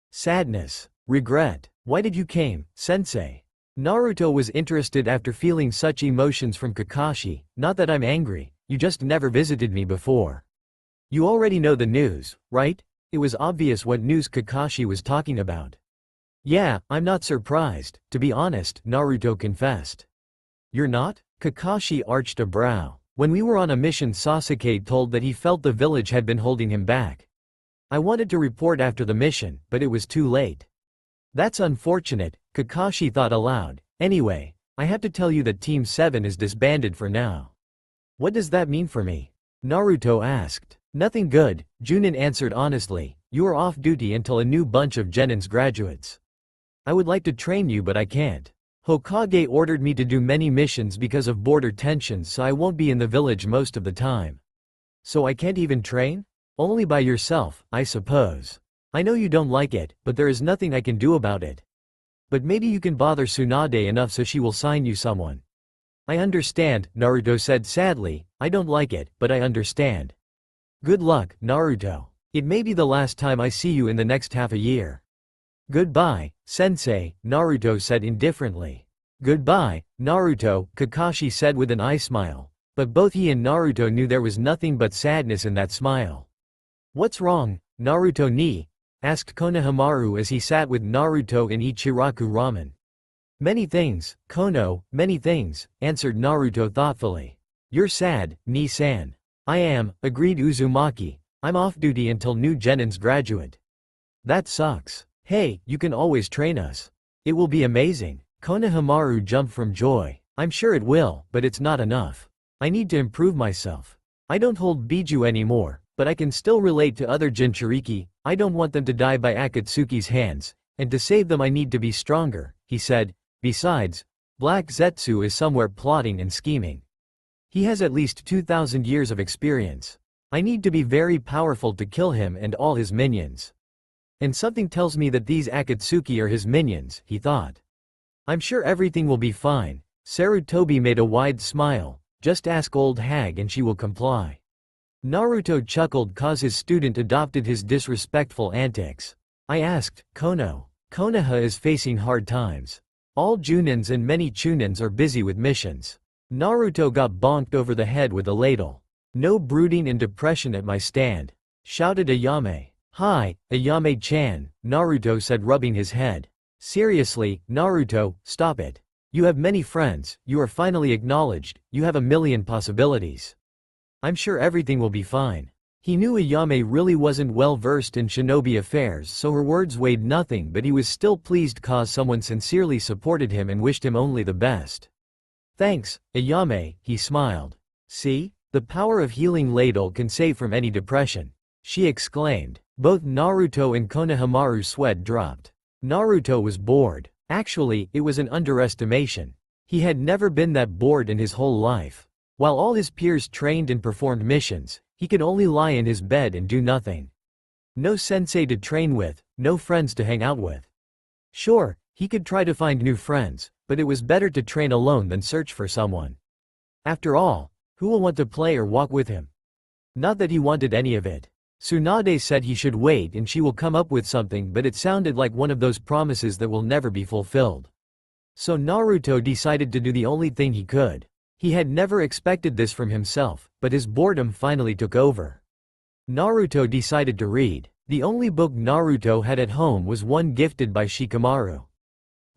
Sadness. Regret. Why did you came, sensei? Naruto was interested after feeling such emotions from Kakashi. Not that I'm angry, you just never visited me before. You already know the news, right? It was obvious what news Kakashi was talking about. Yeah, I'm not surprised, to be honest, Naruto confessed. You're not? Kakashi arched a brow. When we were on a mission, Sasuke told that he felt the village had been holding him back. I wanted to report after the mission, but it was too late. That's unfortunate, Kakashi thought aloud. Anyway, I have to tell you that Team 7 is disbanded for now. What does that mean for me? Naruto asked. Nothing good, Junin answered honestly. You are off duty until a new bunch of Genin's graduates. I would like to train you, but I can't. Hokage ordered me to do many missions because of border tensions, so I won't be in the village most of the time. So I can't even train? Only by yourself, I suppose. I know you don't like it, but there is nothing I can do about it. But maybe you can bother Tsunade enough so she will sign you someone. I understand, Naruto said sadly. I don't like it, but I understand. Good luck, Naruto. It may be the last time I see you in the next half a year. Goodbye, sensei, Naruto said indifferently. Goodbye, Naruto, Kakashi said with an eye smile. But both he and Naruto knew there was nothing but sadness in that smile. What's wrong, Naruto ni? Asked Konohamaru as he sat with Naruto in Ichiraku Ramen. Many things, Kono, many things, answered Naruto thoughtfully. You're sad, ni-san. I am, agreed Uzumaki. I'm off duty until new Genin's graduate. That sucks. Hey, you can always train us. It will be amazing. Konohamaru jumped from joy. I'm sure it will, but it's not enough. I need to improve myself. I don't hold Biju anymore, but I can still relate to other Jinchuriki. I don't want them to die by Akatsuki's hands, and to save them I need to be stronger, he said. Besides, Black Zetsu is somewhere plotting and scheming. He has at least 2,000 years of experience. I need to be very powerful to kill him and all his minions. And something tells me that these Akatsuki are his minions, he thought. I'm sure everything will be fine. Sarutobi made a wide smile. Just ask old hag and she will comply. Naruto chuckled cause his student adopted his disrespectful antics. I asked, Konoha is facing hard times. All Junins and many Chunins are busy with missions. Naruto got bonked over the head with a ladle. No brooding and depression at my stand, shouted Ayame. Hi, Ayame-chan, Naruto said, rubbing his head. Seriously, Naruto, stop it. You have many friends, you are finally acknowledged, you have a million possibilities. I'm sure everything will be fine. He knew Ayame really wasn't well versed in shinobi affairs, so her words weighed nothing, but he was still pleased cause someone sincerely supported him and wished him only the best. Thanks, Ayame, he smiled. See? The power of healing ladle can save from any depression, she exclaimed. Both Naruto and Konohamaru's sweat dropped. Naruto was bored. Actually, it was an underestimation. He had never been that bored in his whole life. While all his peers trained and performed missions, he could only lie in his bed and do nothing. No sensei to train with, no friends to hang out with. Sure, he could try to find new friends, but it was better to train alone than search for someone. After all, who will want to play or walk with him? Not that he wanted any of it. Tsunade said he should wait and she will come up with something, but it sounded like one of those promises that will never be fulfilled. So Naruto decided to do the only thing he could. He had never expected this from himself, but his boredom finally took over. Naruto decided to read. The only book Naruto had at home was one gifted by Shikamaru.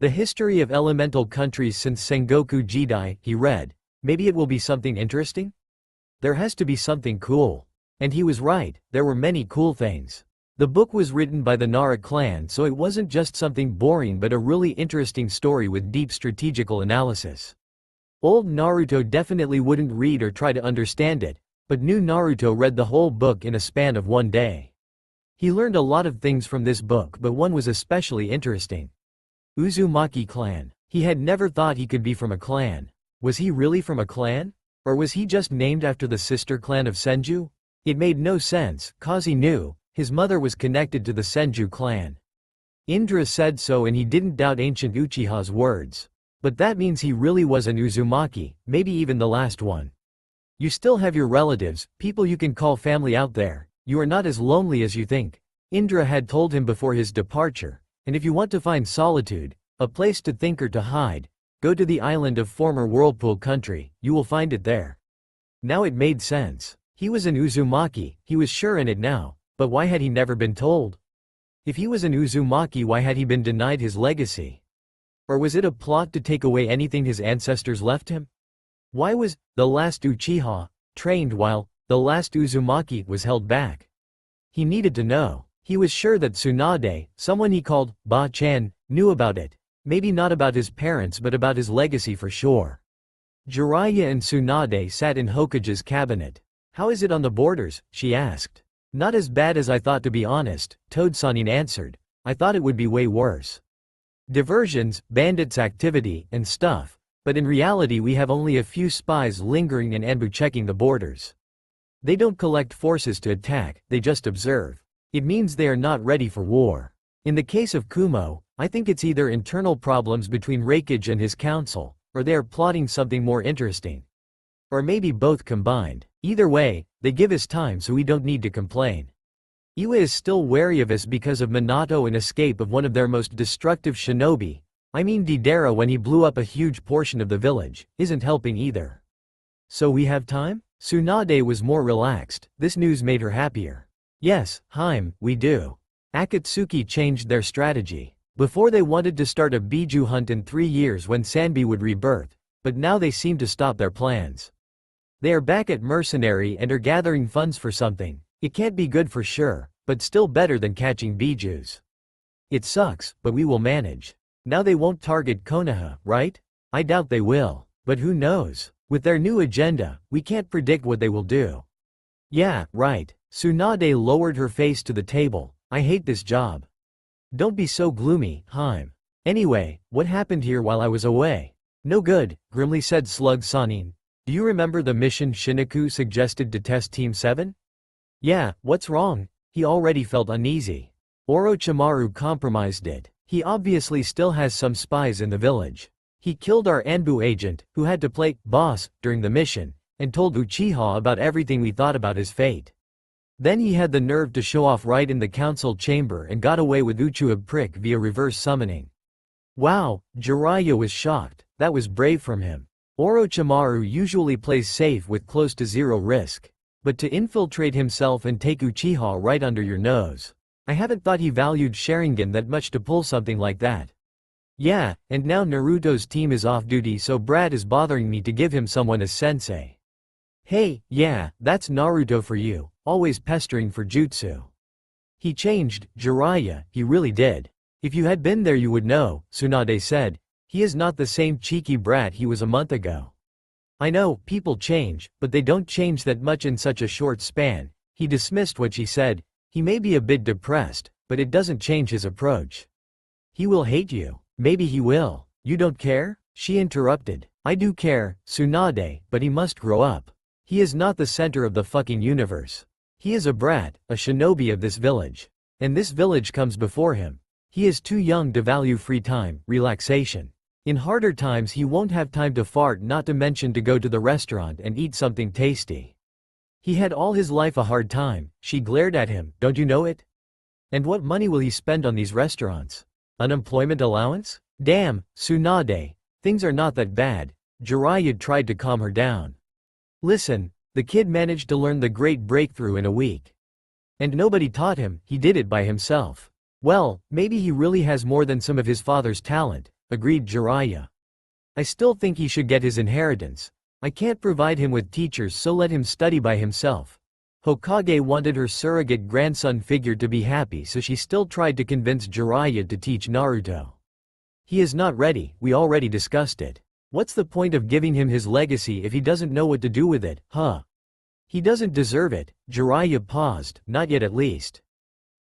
The history of elemental countries since Sengoku Jidai, he read. Maybe it will be something interesting? There has to be something cool. And he was right, there were many cool things. The book was written by the Nara clan, so it wasn't just something boring but a really interesting story with deep strategical analysis. Old Naruto definitely wouldn't read or try to understand it, but new Naruto read the whole book in a span of one day. He learned a lot of things from this book, but one was especially interesting. Uzumaki clan. He had never thought he could be from a clan. Was he really from a clan? Or was he just named after the sister clan of Senju? It made no sense, cause he knew his mother was connected to the Senju clan. Indra said so and he didn't doubt ancient Uchiha's words. But that means he really was an Uzumaki, maybe even the last one. You still have your relatives, people you can call family out there. You are not as lonely as you think. Indra had told him before his departure. And if you want to find solitude, a place to think or to hide, go to the island of former Whirlpool country, you will find it there. Now it made sense. He was an Uzumaki, he was sure in it now, but why had he never been told? If he was an Uzumaki, why had he been denied his legacy? Or was it a plot to take away anything his ancestors left him? Why was the last Uchiha trained while the last Uzumaki was held back? He needed to know. He was sure that Tsunade, someone he called Ba-chan, knew about it. Maybe not about his parents but about his legacy for sure. Jiraiya and Tsunade sat in Hokage's cabinet. How is it on the borders? She asked. Not as bad as I thought, to be honest, Toad Sanin answered. I thought it would be way worse. Diversions, bandits activity, and stuff. But in reality we have only a few spies lingering in Anbu checking the borders. They don't collect forces to attack, they just observe. It means they are not ready for war. In the case of Kumo, I think it's either internal problems between Raikage and his council, or they are plotting something more interesting. Or maybe both combined. Either way, they give us time so we don't need to complain. Iwa is still wary of us because of Minato and escape of one of their most destructive shinobi. I mean Deidara, when he blew up a huge portion of the village, isn't helping either. So we have time? Tsunade was more relaxed. This news made her happier. Yes, Haim, we do. Akatsuki changed their strategy. Before they wanted to start a Biju hunt in 3 years when Sanbi would rebirth, but now they seem to stop their plans. They are back at Mercenary and are gathering funds for something. It can't be good for sure, but still better than catching Bijus. It sucks, but we will manage. Now they won't target Konoha, right? I doubt they will, but who knows? With their new agenda, we can't predict what they will do. Yeah, right. Tsunade lowered her face to the table. I hate this job. Don't be so gloomy, Haim. Anyway, what happened here while I was away? No good, grimly said Slug Sanin. Do you remember the mission Shiniku suggested to test Team 7? Yeah, what's wrong? He already felt uneasy. Orochimaru compromised it. He obviously still has some spies in the village. He killed our Anbu agent, who had to play boss during the mission, and told Uchiha about everything we thought about his fate. Then he had the nerve to show off right in the council chamber and got away with Uchiha prick via reverse summoning. Wow, Jiraiya was shocked. That was brave from him. Orochimaru usually plays safe with close to zero risk. But to infiltrate himself and take Uchiha right under your nose. I haven't thought he valued Sharingan that much to pull something like that. Yeah, and now Naruto's team is off duty, so Brad is bothering me to give him someone as sensei. Hey, yeah, that's Naruto for you, always pestering for jutsu. He changed, Jiraiya, he really did. If you had been there you would know, Tsunade said. He is not the same cheeky brat he was a month ago. I know, people change, but they don't change that much in such a short span. He dismissed what she said. He may be a bit depressed, but it doesn't change his approach. He will hate you. Maybe he will. You don't care? She interrupted. I do care, Tsunade, but he must grow up. He is not the center of the fucking universe. He is a brat, a shinobi of this village. And this village comes before him. He is too young to value free time, relaxation. In harder times he won't have time to fart, not to mention to go to the restaurant and eat something tasty. He had all his life a hard time. She glared at him, don't you know it? And what money will he spend on these restaurants? Unemployment allowance? Damn, Tsunade, things are not that bad. Jiraiya tried to calm her down. Listen, the kid managed to learn the great breakthrough in a week. And nobody taught him, he did it by himself. Well, maybe he really has more than some of his father's talent, agreed Jiraiya. I still think he should get his inheritance. I can't provide him with teachers, so let him study by himself. Hokage wanted her surrogate grandson figure to be happy, so she still tried to convince Jiraiya to teach Naruto. He is not ready, we already discussed it. What's the point of giving him his legacy if he doesn't know what to do with it, huh? He doesn't deserve it. Jiraiya paused, not yet at least.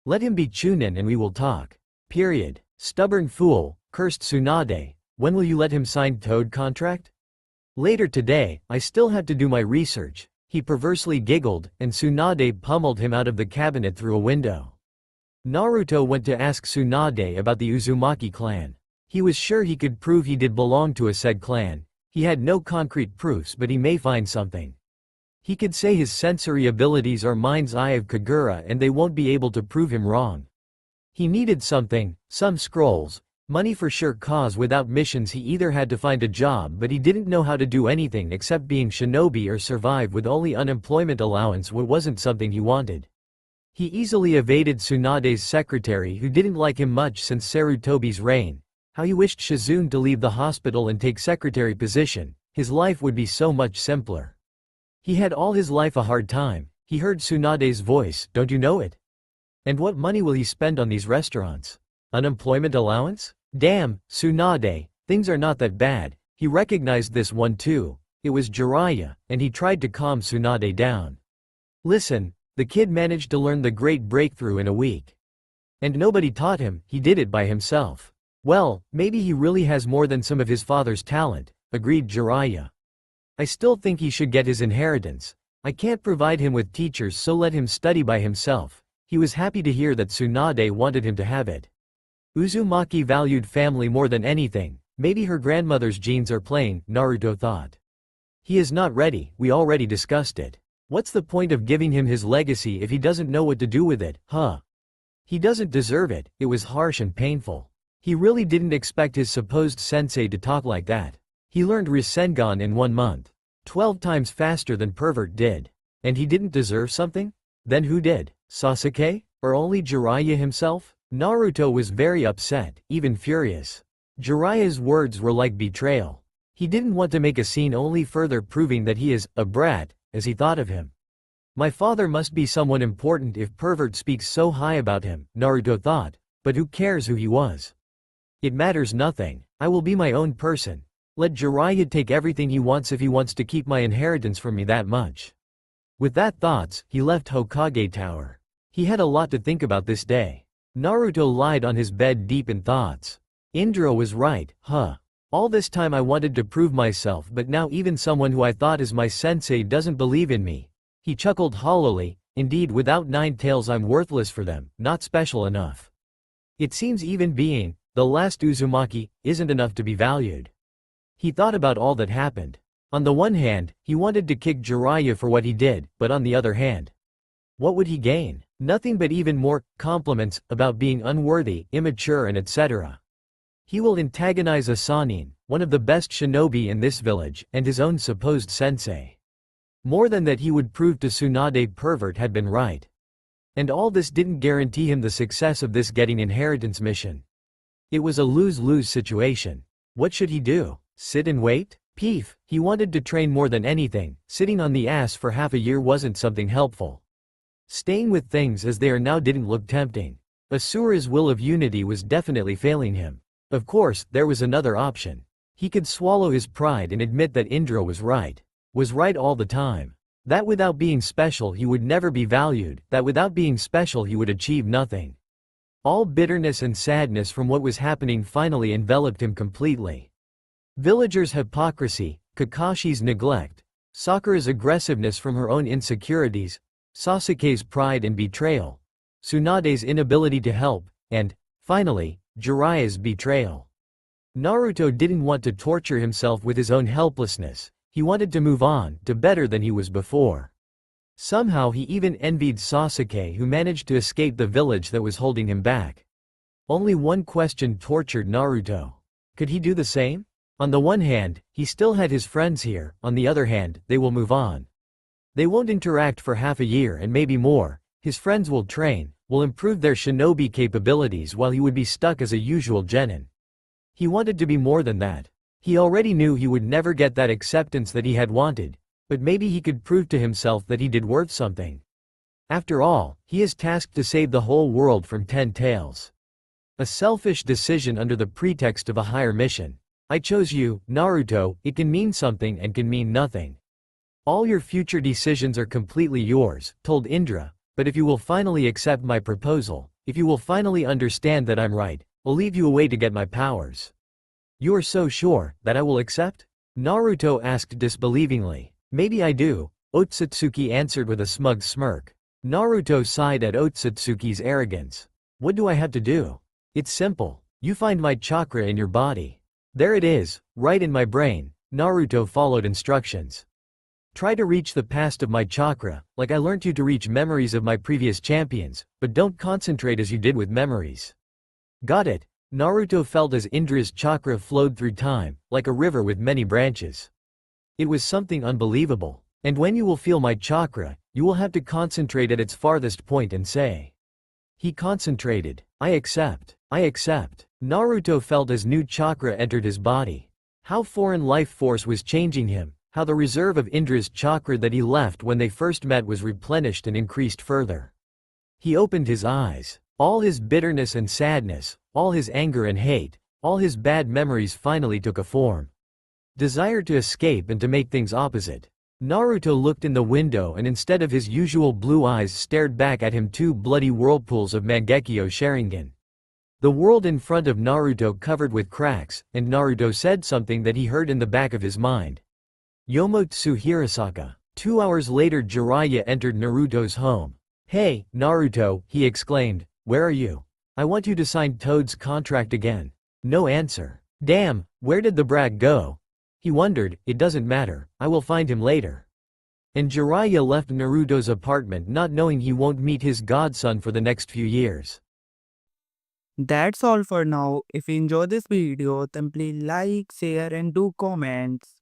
Let him be Chunin and we will talk. Period. Stubborn fool, cursed Tsunade. When will you let him sign Toad contract? Later today, I still have to do my research. He perversely giggled, and Tsunade pummeled him out of the cabinet through a window. Naruto went to ask Tsunade about the Uzumaki clan. He was sure he could prove he did belong to a said clan. He had no concrete proofs, but he may find something. He could say his sensory abilities are mind's eye of Kagura and they won't be able to prove him wrong. He needed something, some scrolls, money for sure, cause without missions he either had to find a job, but he didn't know how to do anything except being shinobi or survive with only unemployment allowance. What wasn't something he wanted. He easily evaded Tsunade's secretary, who didn't like him much since Sarutobi's reign. How he wished Shizune to leave the hospital and take secretary position. His life would be so much simpler. He had all his life a hard time. He heard Tsunade's voice, don't you know it? And what money will he spend on these restaurants? Unemployment allowance? Damn, Tsunade, things are not that bad. He recognized this one too. It was Jiraiya, and he tried to calm Tsunade down. Listen, the kid managed to learn the great breakthrough in a week. And nobody taught him, he did it by himself. Well, maybe he really has more than some of his father's talent, agreed Jiraiya. I still think he should get his inheritance. I can't provide him with teachers, so let him study by himself. He was happy to hear that Tsunade wanted him to have it. Uzumaki valued family more than anything. Maybe her grandmother's genes are playing, Naruto thought. He is not ready, we already discussed it. What's the point of giving him his legacy if he doesn't know what to do with it, huh? He doesn't deserve it. It was harsh and painful. He really didn't expect his supposed sensei to talk like that. He learned Rasengan in 1 month. 12 times faster than Pervert did. And he didn't deserve something? Then who did? Sasuke? Or only Jiraiya himself? Naruto was very upset, even furious. Jiraiya's words were like betrayal. He didn't want to make a scene, only further proving that he is a brat, as he thought of him. My father must be someone important if Pervert speaks so high about him, Naruto thought, but who cares who he was? It matters nothing. I will be my own person. Let Jiraiya take everything he wants if he wants to keep my inheritance from me that much. With that thoughts, he left Hokage Tower. He had a lot to think about this day. Naruto lied on his bed deep in thoughts. Indra was right, huh? All this time I wanted to prove myself, but now even someone who I thought is my sensei doesn't believe in me. He chuckled hollowly. Indeed, without 9 tails I'm worthless for them, not special enough. It seems even being the last Uzumaki isn't enough to be valued. He thought about all that happened. On the one hand, he wanted to kick Jiraiya for what he did, but on the other hand, what would he gain? Nothing but even more compliments about being unworthy, immature and etc. He will antagonize a Sannin, one of the best shinobi in this village, and his own supposed sensei. More than that, he would prove to Tsunade Pervert had been right. And all this didn't guarantee him the success of this getting inheritance mission. It was a lose-lose situation. What should he do? Sit and wait? Peef, he wanted to train more than anything. Sitting on the ass for half a year wasn't something helpful. Staying with things as they are now didn't look tempting. Asura's will of unity was definitely failing him. Of course, there was another option. He could swallow his pride and admit that Indra was right. Was right all the time. That without being special he would never be valued, that without being special he would achieve nothing. All bitterness and sadness from what was happening finally enveloped him completely. Villagers' hypocrisy, Kakashi's neglect, Sakura's aggressiveness from her own insecurities, Sasuke's pride and betrayal, Tsunade's inability to help, and, finally, Jiraiya's betrayal. Naruto didn't want to torture himself with his own helplessness. He wanted to move on, to better than he was before. Somehow he even envied Sasuke, who managed to escape the village that was holding him back. Only one question tortured Naruto. Could he do the same? On the one hand, he still had his friends here, on the other hand, they will move on. They won't interact for half a year and maybe more. His friends will train, will improve their shinobi capabilities while he would be stuck as a usual genin. He wanted to be more than that. He already knew he would never get that acceptance that he had wanted, but maybe he could prove to himself that he did worth something. After all, he is tasked to save the whole world from 10 tails. A selfish decision under the pretext of a higher mission. I chose you, Naruto. It can mean something and can mean nothing. All your future decisions are completely yours, told Indra, but if you will finally accept my proposal, if you will finally understand that I'm right, I'll leave you away to get my powers. You are so sure that I will accept? Naruto asked disbelievingly. Maybe I do, Otsutsuki answered with a smug smirk. Naruto sighed at Otsutsuki's arrogance. What do I have to do? It's simple. You find my chakra in your body. There it is, right in my brain. Naruto followed instructions. Try to reach the past of my chakra, like I learnt you to reach memories of my previous champions, but don't concentrate as you did with memories. Got it. Naruto felt as Indra's chakra flowed through time, like a river with many branches. It was something unbelievable. And when you will feel my chakra, you will have to concentrate at its farthest point and say. He concentrated. I accept. I accept. Naruto felt as new chakra entered his body. How foreign life force was changing him, how the reserve of Indra's chakra that he left when they first met was replenished and increased further. He opened his eyes. All his bitterness and sadness, all his anger and hate, all his bad memories finally took a form. Desire to escape and to make things opposite. Naruto looked in the window and instead of his usual blue eyes stared back at him two bloody whirlpools of Mangekyo Sharingan. The world in front of Naruto covered with cracks, and Naruto said something that he heard in the back of his mind. Yomotsu Hirasaka. 2 hours later Jiraiya entered Naruto's home. Hey, Naruto, he exclaimed, where are you? I want you to sign Toad's contract again. No answer. Damn, where did the brat go? He wondered. It doesn't matter, I will find him later. And Jiraiya left Naruto's apartment not knowing he won't meet his godson for the next few years. That's all for now. If you enjoy this video, then please like, share and do comments.